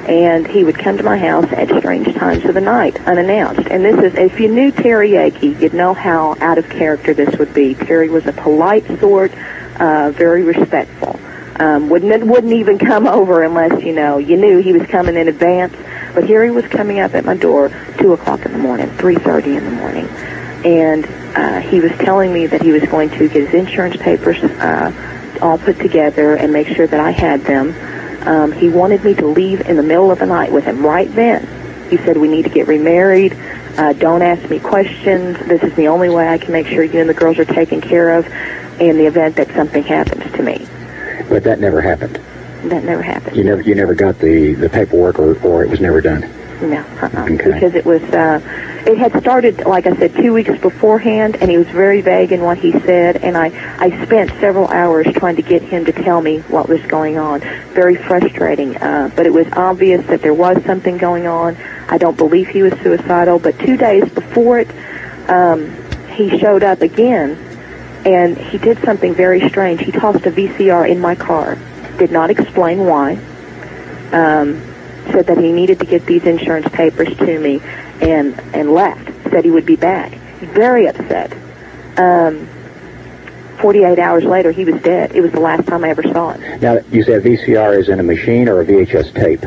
And he would come to my house at strange times of the night, unannounced. And this is, if you knew Terry Yakey, you'd know how out of character this would be. Terry was a polite sort, very respectful. Wouldn't even come over unless, you knew he was coming in advance. But here he was coming up at my door 2 o'clock in the morning, 3:30 in the morning. And he was telling me that he was going to get his insurance papers all put together and make sure that I had them. He wanted me to leave in the middle of the night with him right then. He said, we need to get remarried. Don't ask me questions. This is the only way I can make sure you and the girls are taken care of in the event that something happens to me. But that never happened. That never happened. You never got the paperwork, or it was never done. No, Okay. Because it was, it had started, like I said, 2 weeks beforehand, and he was very vague in what he said, and I spent several hours trying to get him to tell me what was going on. Very frustrating, but it was obvious that there was something going on. I don't believe he was suicidal, but 2 days before it, he showed up again, and he did something very strange. He tossed a VCR in my car, did not explain why. Said that he needed to get these insurance papers to me, and left. Said he would be back. Very upset. 48 hours later, he was dead. It was the last time I ever saw it. Now, you said VCR is in a machine or a VHS tape?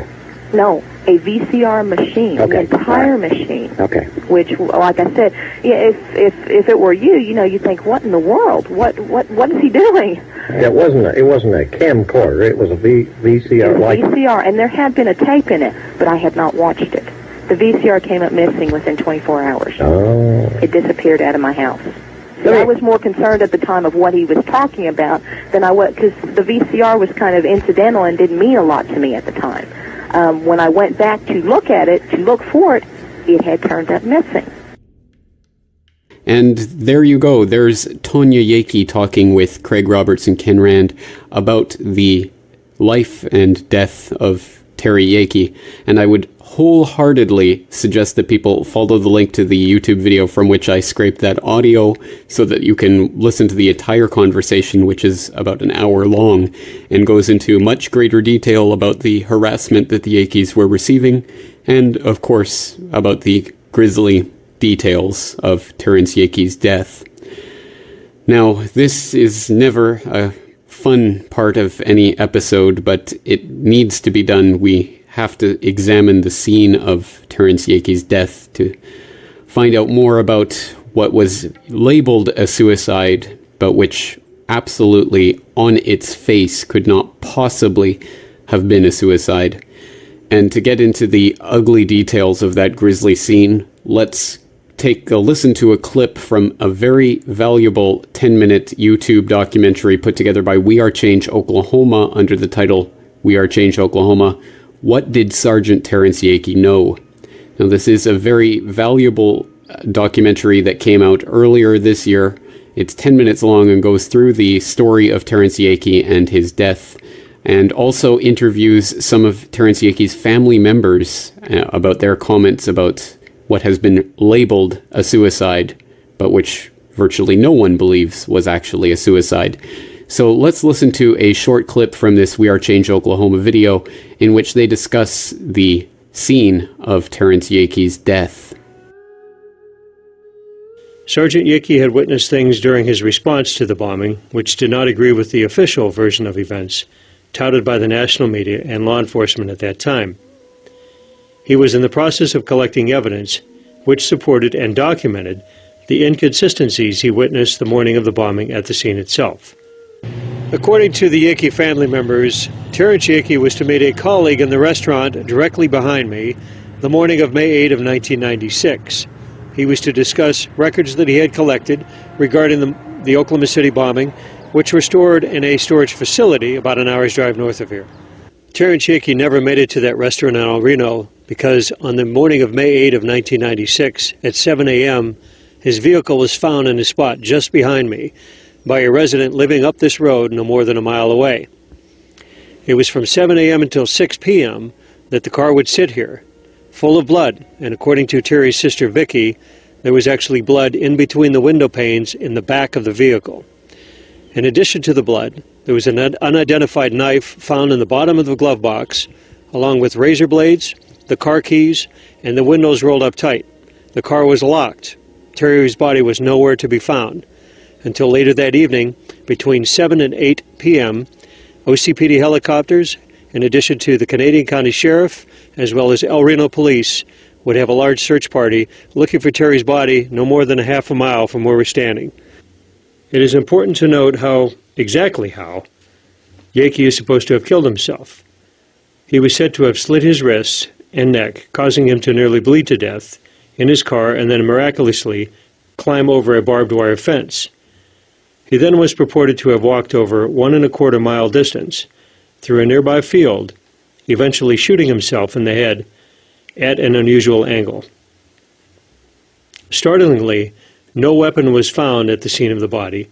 No, a VCR machine, okay. The entire machine. Okay. Which, like I said, yeah, if it were you think, what in the world? What is he doing? It wasn't a camcorder. It was a VCR. VCR, and there had been a tape in it, but I had not watched it. The VCR came up missing within 24 hours. Oh. It disappeared out of my house. So I was more concerned at the time of what he was talking about than I was, because the VCR was kind of incidental and didn't mean a lot to me at the time. When I went back to look at it, to look for it, it had turned up missing. And there you go. There's Tonya Yakey talking with Craig Roberts and Ken Rand about the life and death of Terry Yakey. And I would wholeheartedly suggest that people follow the link to the YouTube video from which I scraped that audio so that you can listen to the entire conversation, which is about an hour long and goes into much greater detail about the harassment that the Yakeys were receiving and, of course, about the grisly details of Terrence Yakey's death. Now, this is never a fun part of any episode, but it needs to be done. We have to examine the scene of Terrence Yakey's death to find out more about what was labeled a suicide, but which absolutely on its face could not possibly have been a suicide. And to get into the ugly details of that grisly scene, let's take a listen to a clip from a very valuable 10-minute YouTube documentary put together by We Are Change Oklahoma under the title We Are Change Oklahoma. What did Sergeant Terrence Yakey know? Now, this is a very valuable documentary that came out earlier this year. It's 10 minutes long and goes through the story of Terrence Yakey and his death, and also interviews some of Terrence Yakey's family members about their comments about what has been labeled a suicide, but which virtually no one believes was actually a suicide. So let's listen to a short clip from this We Are Change Oklahoma video in which they discuss the scene of Terrence Yakey's death. Sergeant Yakey had witnessed things during his response to the bombing which did not agree with the official version of events touted by the national media and law enforcement at that time. He was in the process of collecting evidence which supported and documented the inconsistencies he witnessed the morning of the bombing at the scene itself. According to the Yakey family members, Terrence Yakey was to meet a colleague in the restaurant directly behind me the morning of May 8 of 1996. He was to discuss records that he had collected regarding the Oklahoma City bombing, which were stored in a storage facility about an hour's drive north of here. Terrence Yakey never made it to that restaurant in El Reno because on the morning of May 8 of 1996 at 7 a.m., his vehicle was found in a spot just behind me by a resident living up this road no more than a mile away. It was from 7 a.m. until 6 p.m. that the car would sit here, full of blood, and according to Terry's sister Vicky, there was actually blood in between the window panes in the back of the vehicle. In addition to the blood, there was an unidentified knife found in the bottom of the glove box, along with razor blades, the car keys, and the windows rolled up tight. The car was locked. Terry's body was nowhere to be found. Until later that evening, between 7 and 8 p.m., OCPD helicopters, in addition to the Canadian County Sheriff, as well as El Reno Police, would have a large search party looking for Terry's body no more than a half a mile from where we're standing. It is important to note exactly how, Yakey is supposed to have killed himself. He was said to have slit his wrists and neck, causing him to nearly bleed to death in his car and then miraculously climb over a barbed wire fence. He then was purported to have walked over 1¼ mile distance through a nearby field, eventually shooting himself in the head at an unusual angle. Startlingly, no weapon was found at the scene of the body,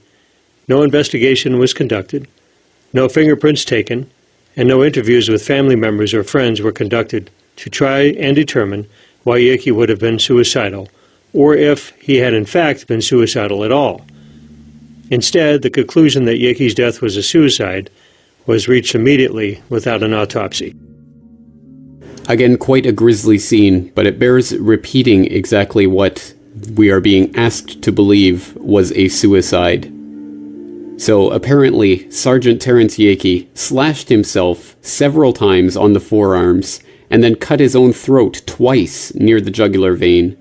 no investigation was conducted, no fingerprints taken, and no interviews with family members or friends were conducted to try and determine why Yakey would have been suicidal, or if he had in fact been suicidal at all. Instead, the conclusion that Yakey's death was a suicide was reached immediately without an autopsy. Again, quite a grisly scene, but it bears repeating exactly what we are being asked to believe was a suicide. So apparently, Sergeant Terrence Yakey slashed himself several times on the forearms and then cut his own throat twice near the jugular vein,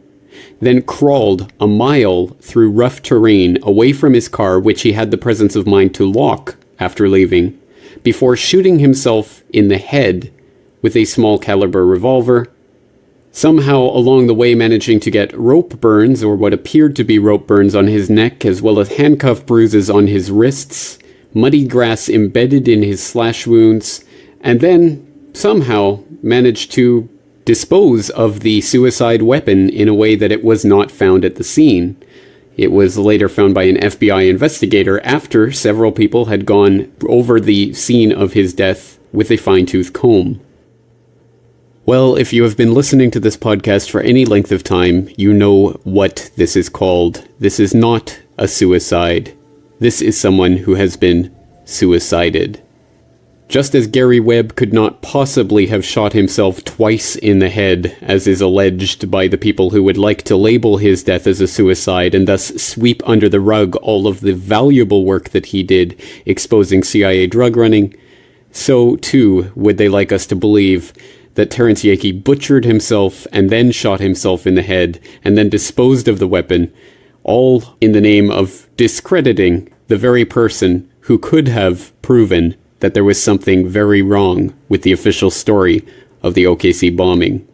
then crawled a mile through rough terrain away from his car, which he had the presence of mind to lock after leaving, before shooting himself in the head with a small caliber revolver, somehow along the way managing to get rope burns, or what appeared to be rope burns, on his neck, as well as handcuff bruises on his wrists, muddy grass embedded in his slash wounds, and then somehow managed to dispose of the suicide weapon in a way that it was not found at the scene. It was later found by an FBI investigator after several people had gone over the scene of his death with a fine-tooth comb. Well, if you have been listening to this podcast for any length of time, you know what this is called. This is not a suicide. This is someone who has been suicided. Just as Gary Webb could not possibly have shot himself twice in the head, as is alleged by the people who would like to label his death as a suicide and thus sweep under the rug all of the valuable work that he did exposing CIA drug running, so too would they like us to believe that Terrence Yakey butchered himself and then shot himself in the head and then disposed of the weapon, all in the name of discrediting the very person who could have proven that there was something very wrong with the official story of the OKC bombing.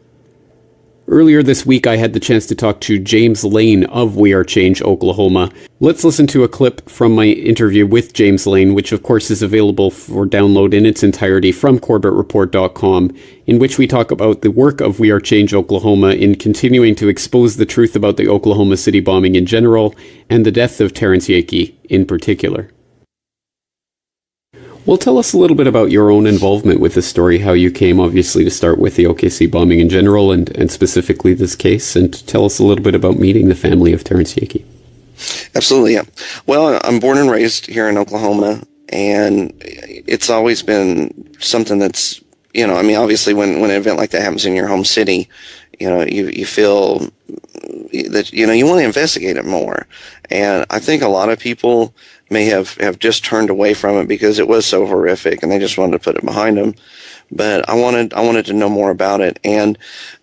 Earlier this week, I had the chance to talk to James Lane of We Are Change Oklahoma. Let's listen to a clip from my interview with James Lane, which of course is available for download in its entirety from CorbettReport.com, in which we talk about the work of We Are Change Oklahoma in continuing to expose the truth about the Oklahoma City bombing in general and the death of Terrence Yakey in particular. Well, tell us a little bit about your own involvement with this story, how you came, obviously, to start with the OKC bombing in general and specifically this case, and tell us a little bit about meeting the family of Terrence Yakey. Absolutely, yeah. Well, I'm born and raised here in Oklahoma, and it's always been something that's, obviously when an event like that happens in your home city, you feel that, you want to investigate it more. And I think a lot of people may have just turned away from it because it was so horrific and they just wanted to put it behind them. But I wanted to know more about it. And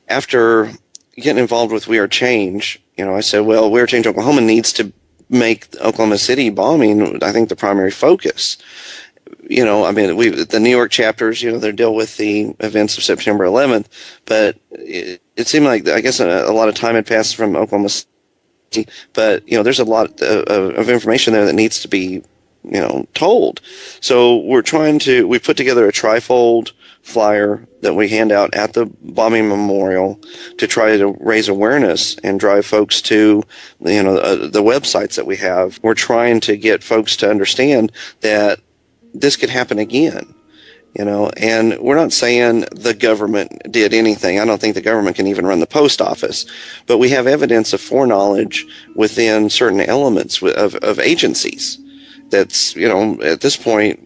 after getting involved with We Are Change, I said, well, We Are Change Oklahoma needs to make the Oklahoma City bombing, I think, the primary focus. The New York chapters, they deal with the events of September 11th, but it seemed like, I guess, a lot of time had passed from Oklahoma City. But, there's a lot of information there that needs to be, told. So we put together a trifold flyer that we hand out at the bombing memorial to try to raise awareness and drive folks to, the websites that we have. We're trying to get folks to understand that this could happen again. And we're not saying the government did anything. I don't think the government can even run the post office, but we have evidence of foreknowledge within certain elements of agencies that's, at this point,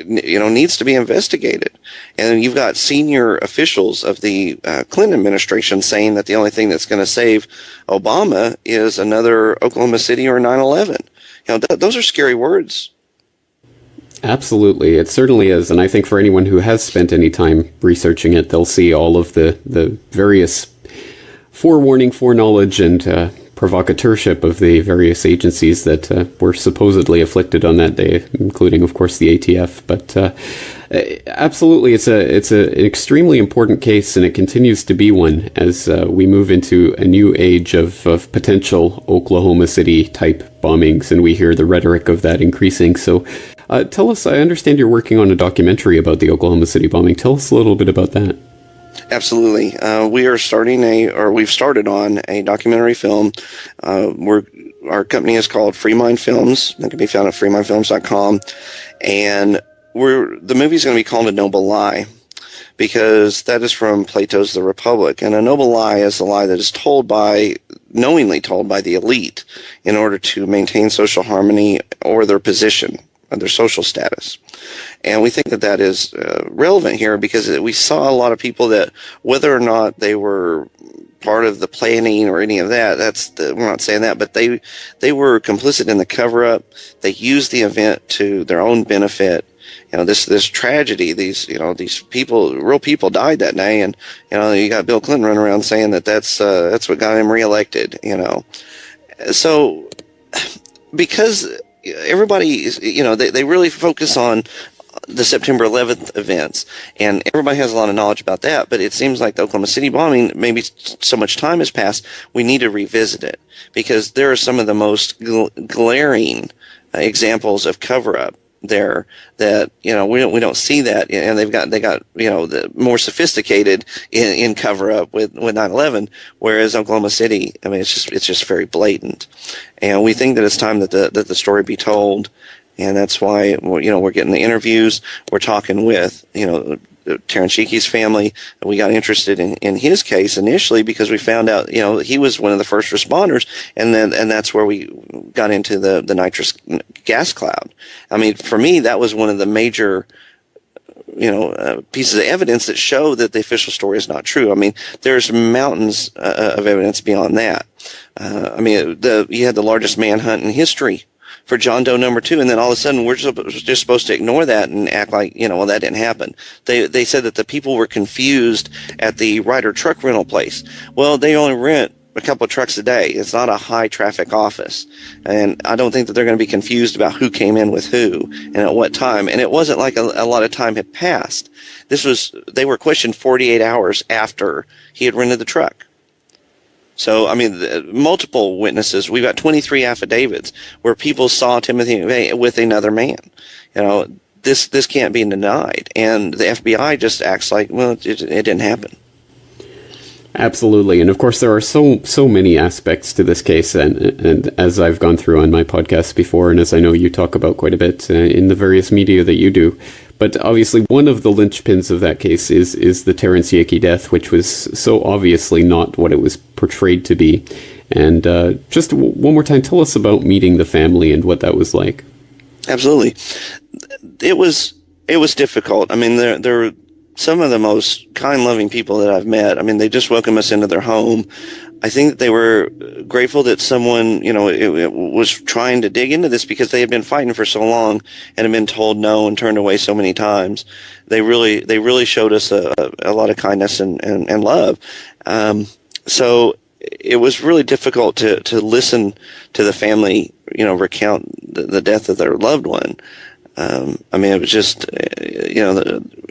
needs to be investigated. And you've got senior officials of the Clinton administration saying that the only thing that's going to save Obama is another Oklahoma City or 9/11. Those are scary words. Absolutely, it certainly is, and I think for anyone who has spent any time researching it, they'll see all of the various forewarning, foreknowledge, and provocateurship of the various agencies that were supposedly afflicted on that day, including, of course, the ATF. But absolutely, it's an extremely important case, and it continues to be one as we move into a new age of potential Oklahoma City type bombings, and we hear the rhetoric of that increasing. So tell us, I understand you're working on a documentary about the Oklahoma City bombing. Tell us a little bit about that. Absolutely. We've started on a documentary film. Our company is called Free Mind Films. That can be found at freemindfilms.com. And the movie's going to be called A Noble Lie, because that is from Plato's The Republic. And a noble lie is the lie that is knowingly told by the elite in order to maintain social harmony or their position, or their social status. And we think that is relevant here because we saw a lot of people that, whether or not they were part of the planning or any of that, we're not saying that, but they were complicit in the cover-up. They used the event to their own benefit. This tragedy, these people, real people died that day, and you got Bill Clinton running around saying that's what got him reelected. So because everybody is, they really focus on the September 11th events, and everybody has a lot of knowledge about that, but it seems like the Oklahoma City bombing, maybe so much time has passed, we need to revisit it, because there are some of the most glaring examples of cover-up there that we don't see that, and they got the more sophisticated in cover up with 9/11, whereas Oklahoma City, it's just very blatant, and we think that it's time that the story be told, and that's why we're getting the interviews. We're talking with Terrence Yakey's family. We got interested in his case initially because we found out he was one of the first responders, and that's where we got into the nitrous gas cloud. For me, that was one of the major pieces of evidence that show that the official story is not true. There's mountains of evidence beyond that. You had the largest manhunt in history for John Doe number 2, and then all of a sudden we're just supposed to ignore that and act like that didn't happen. They said that the people were confused at the Ryder truck rental place. Well, they only rent a couple of trucks a day. It's not a high traffic office, and I don't think that they're going to be confused about who came in with who and at what time. And it wasn't like a lot of time had passed. They were questioned 48 hours after he had rented the truck. So, I mean, multiple witnesses. We've got 23 affidavits where people saw Timothy McVeigh with another man. You know, this can't be denied. And the FBI just acts like, well, it didn't happen. Absolutely. And of course, there are so many aspects to this case. And as I've gone through on my podcast before, and as I know you talk about quite a bit in the various media that you do. But obviously, one of the linchpins of that case is the Terence Yake death, which was so obviously not what it was portrayed to be. And just one more time, tell us about meeting the family and what that was like. Absolutely. It was difficult. I mean, they're some of the most kind, loving people that I've met. I mean, they just welcomed us into their home. I think that they were grateful that someone, it was trying to dig into this because they had been fighting for so long and had been told no and turned away so many times. They really showed us a lot of kindness and love. So it was really difficult to listen to the family, recount the death of their loved one. I mean, it was just,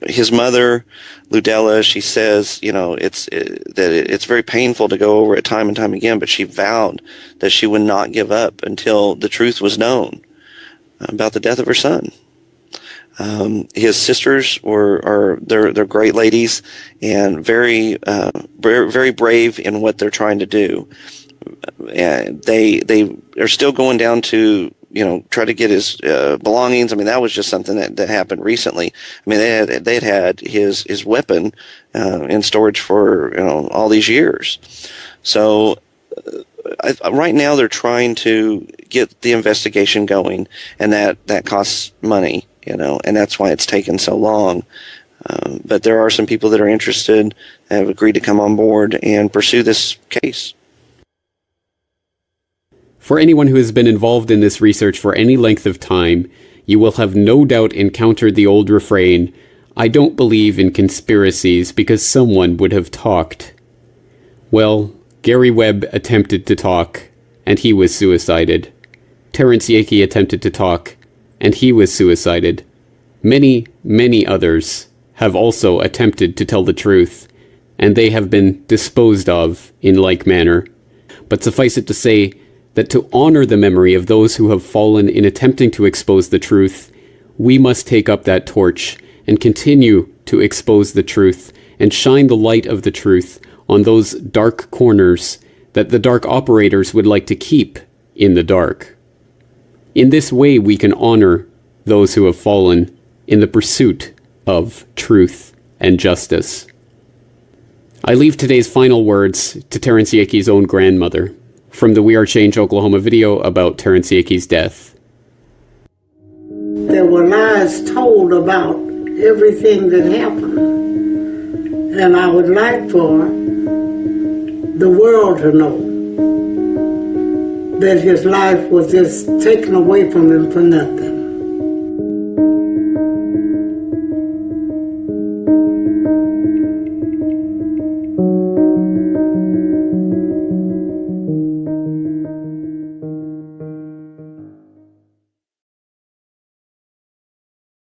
his mother, Ludella, she says, it's very painful to go over it time and time again, but she vowed that she would not give up until the truth was known about the death of her son. His sisters they're great ladies and very, very brave in what they're trying to do. And they are still going down to, try to get his belongings. I mean, that was just something that happened recently. I mean, they had his weapon in storage for all these years. So right now they're trying to get the investigation going, and that costs money, and that's why it's taken so long. But there are some people that are interested and have agreed to come on board and pursue this case. For anyone who has been involved in this research for any length of time, you will have no doubt encountered the old refrain, "I don't believe in conspiracies because someone would have talked." Well, Gary Webb attempted to talk, and he was suicided. Terence Yake attempted to talk, and he was suicided. Many, many others have also attempted to tell the truth, and they have been disposed of in like manner. But suffice it to say, that to honor the memory of those who have fallen in attempting to expose the truth, we must take up that torch and continue to expose the truth and shine the light of the truth on those dark corners that the dark operators would like to keep in the dark. In this way, we can honor those who have fallen in the pursuit of truth and justice. I leave today's final words to Terence Yake's own grandmother, from the We Are Change Oklahoma video about Terence Yake's death. There were lies told about everything that happened. And I would like for the world to know that his life was just taken away from him for nothing.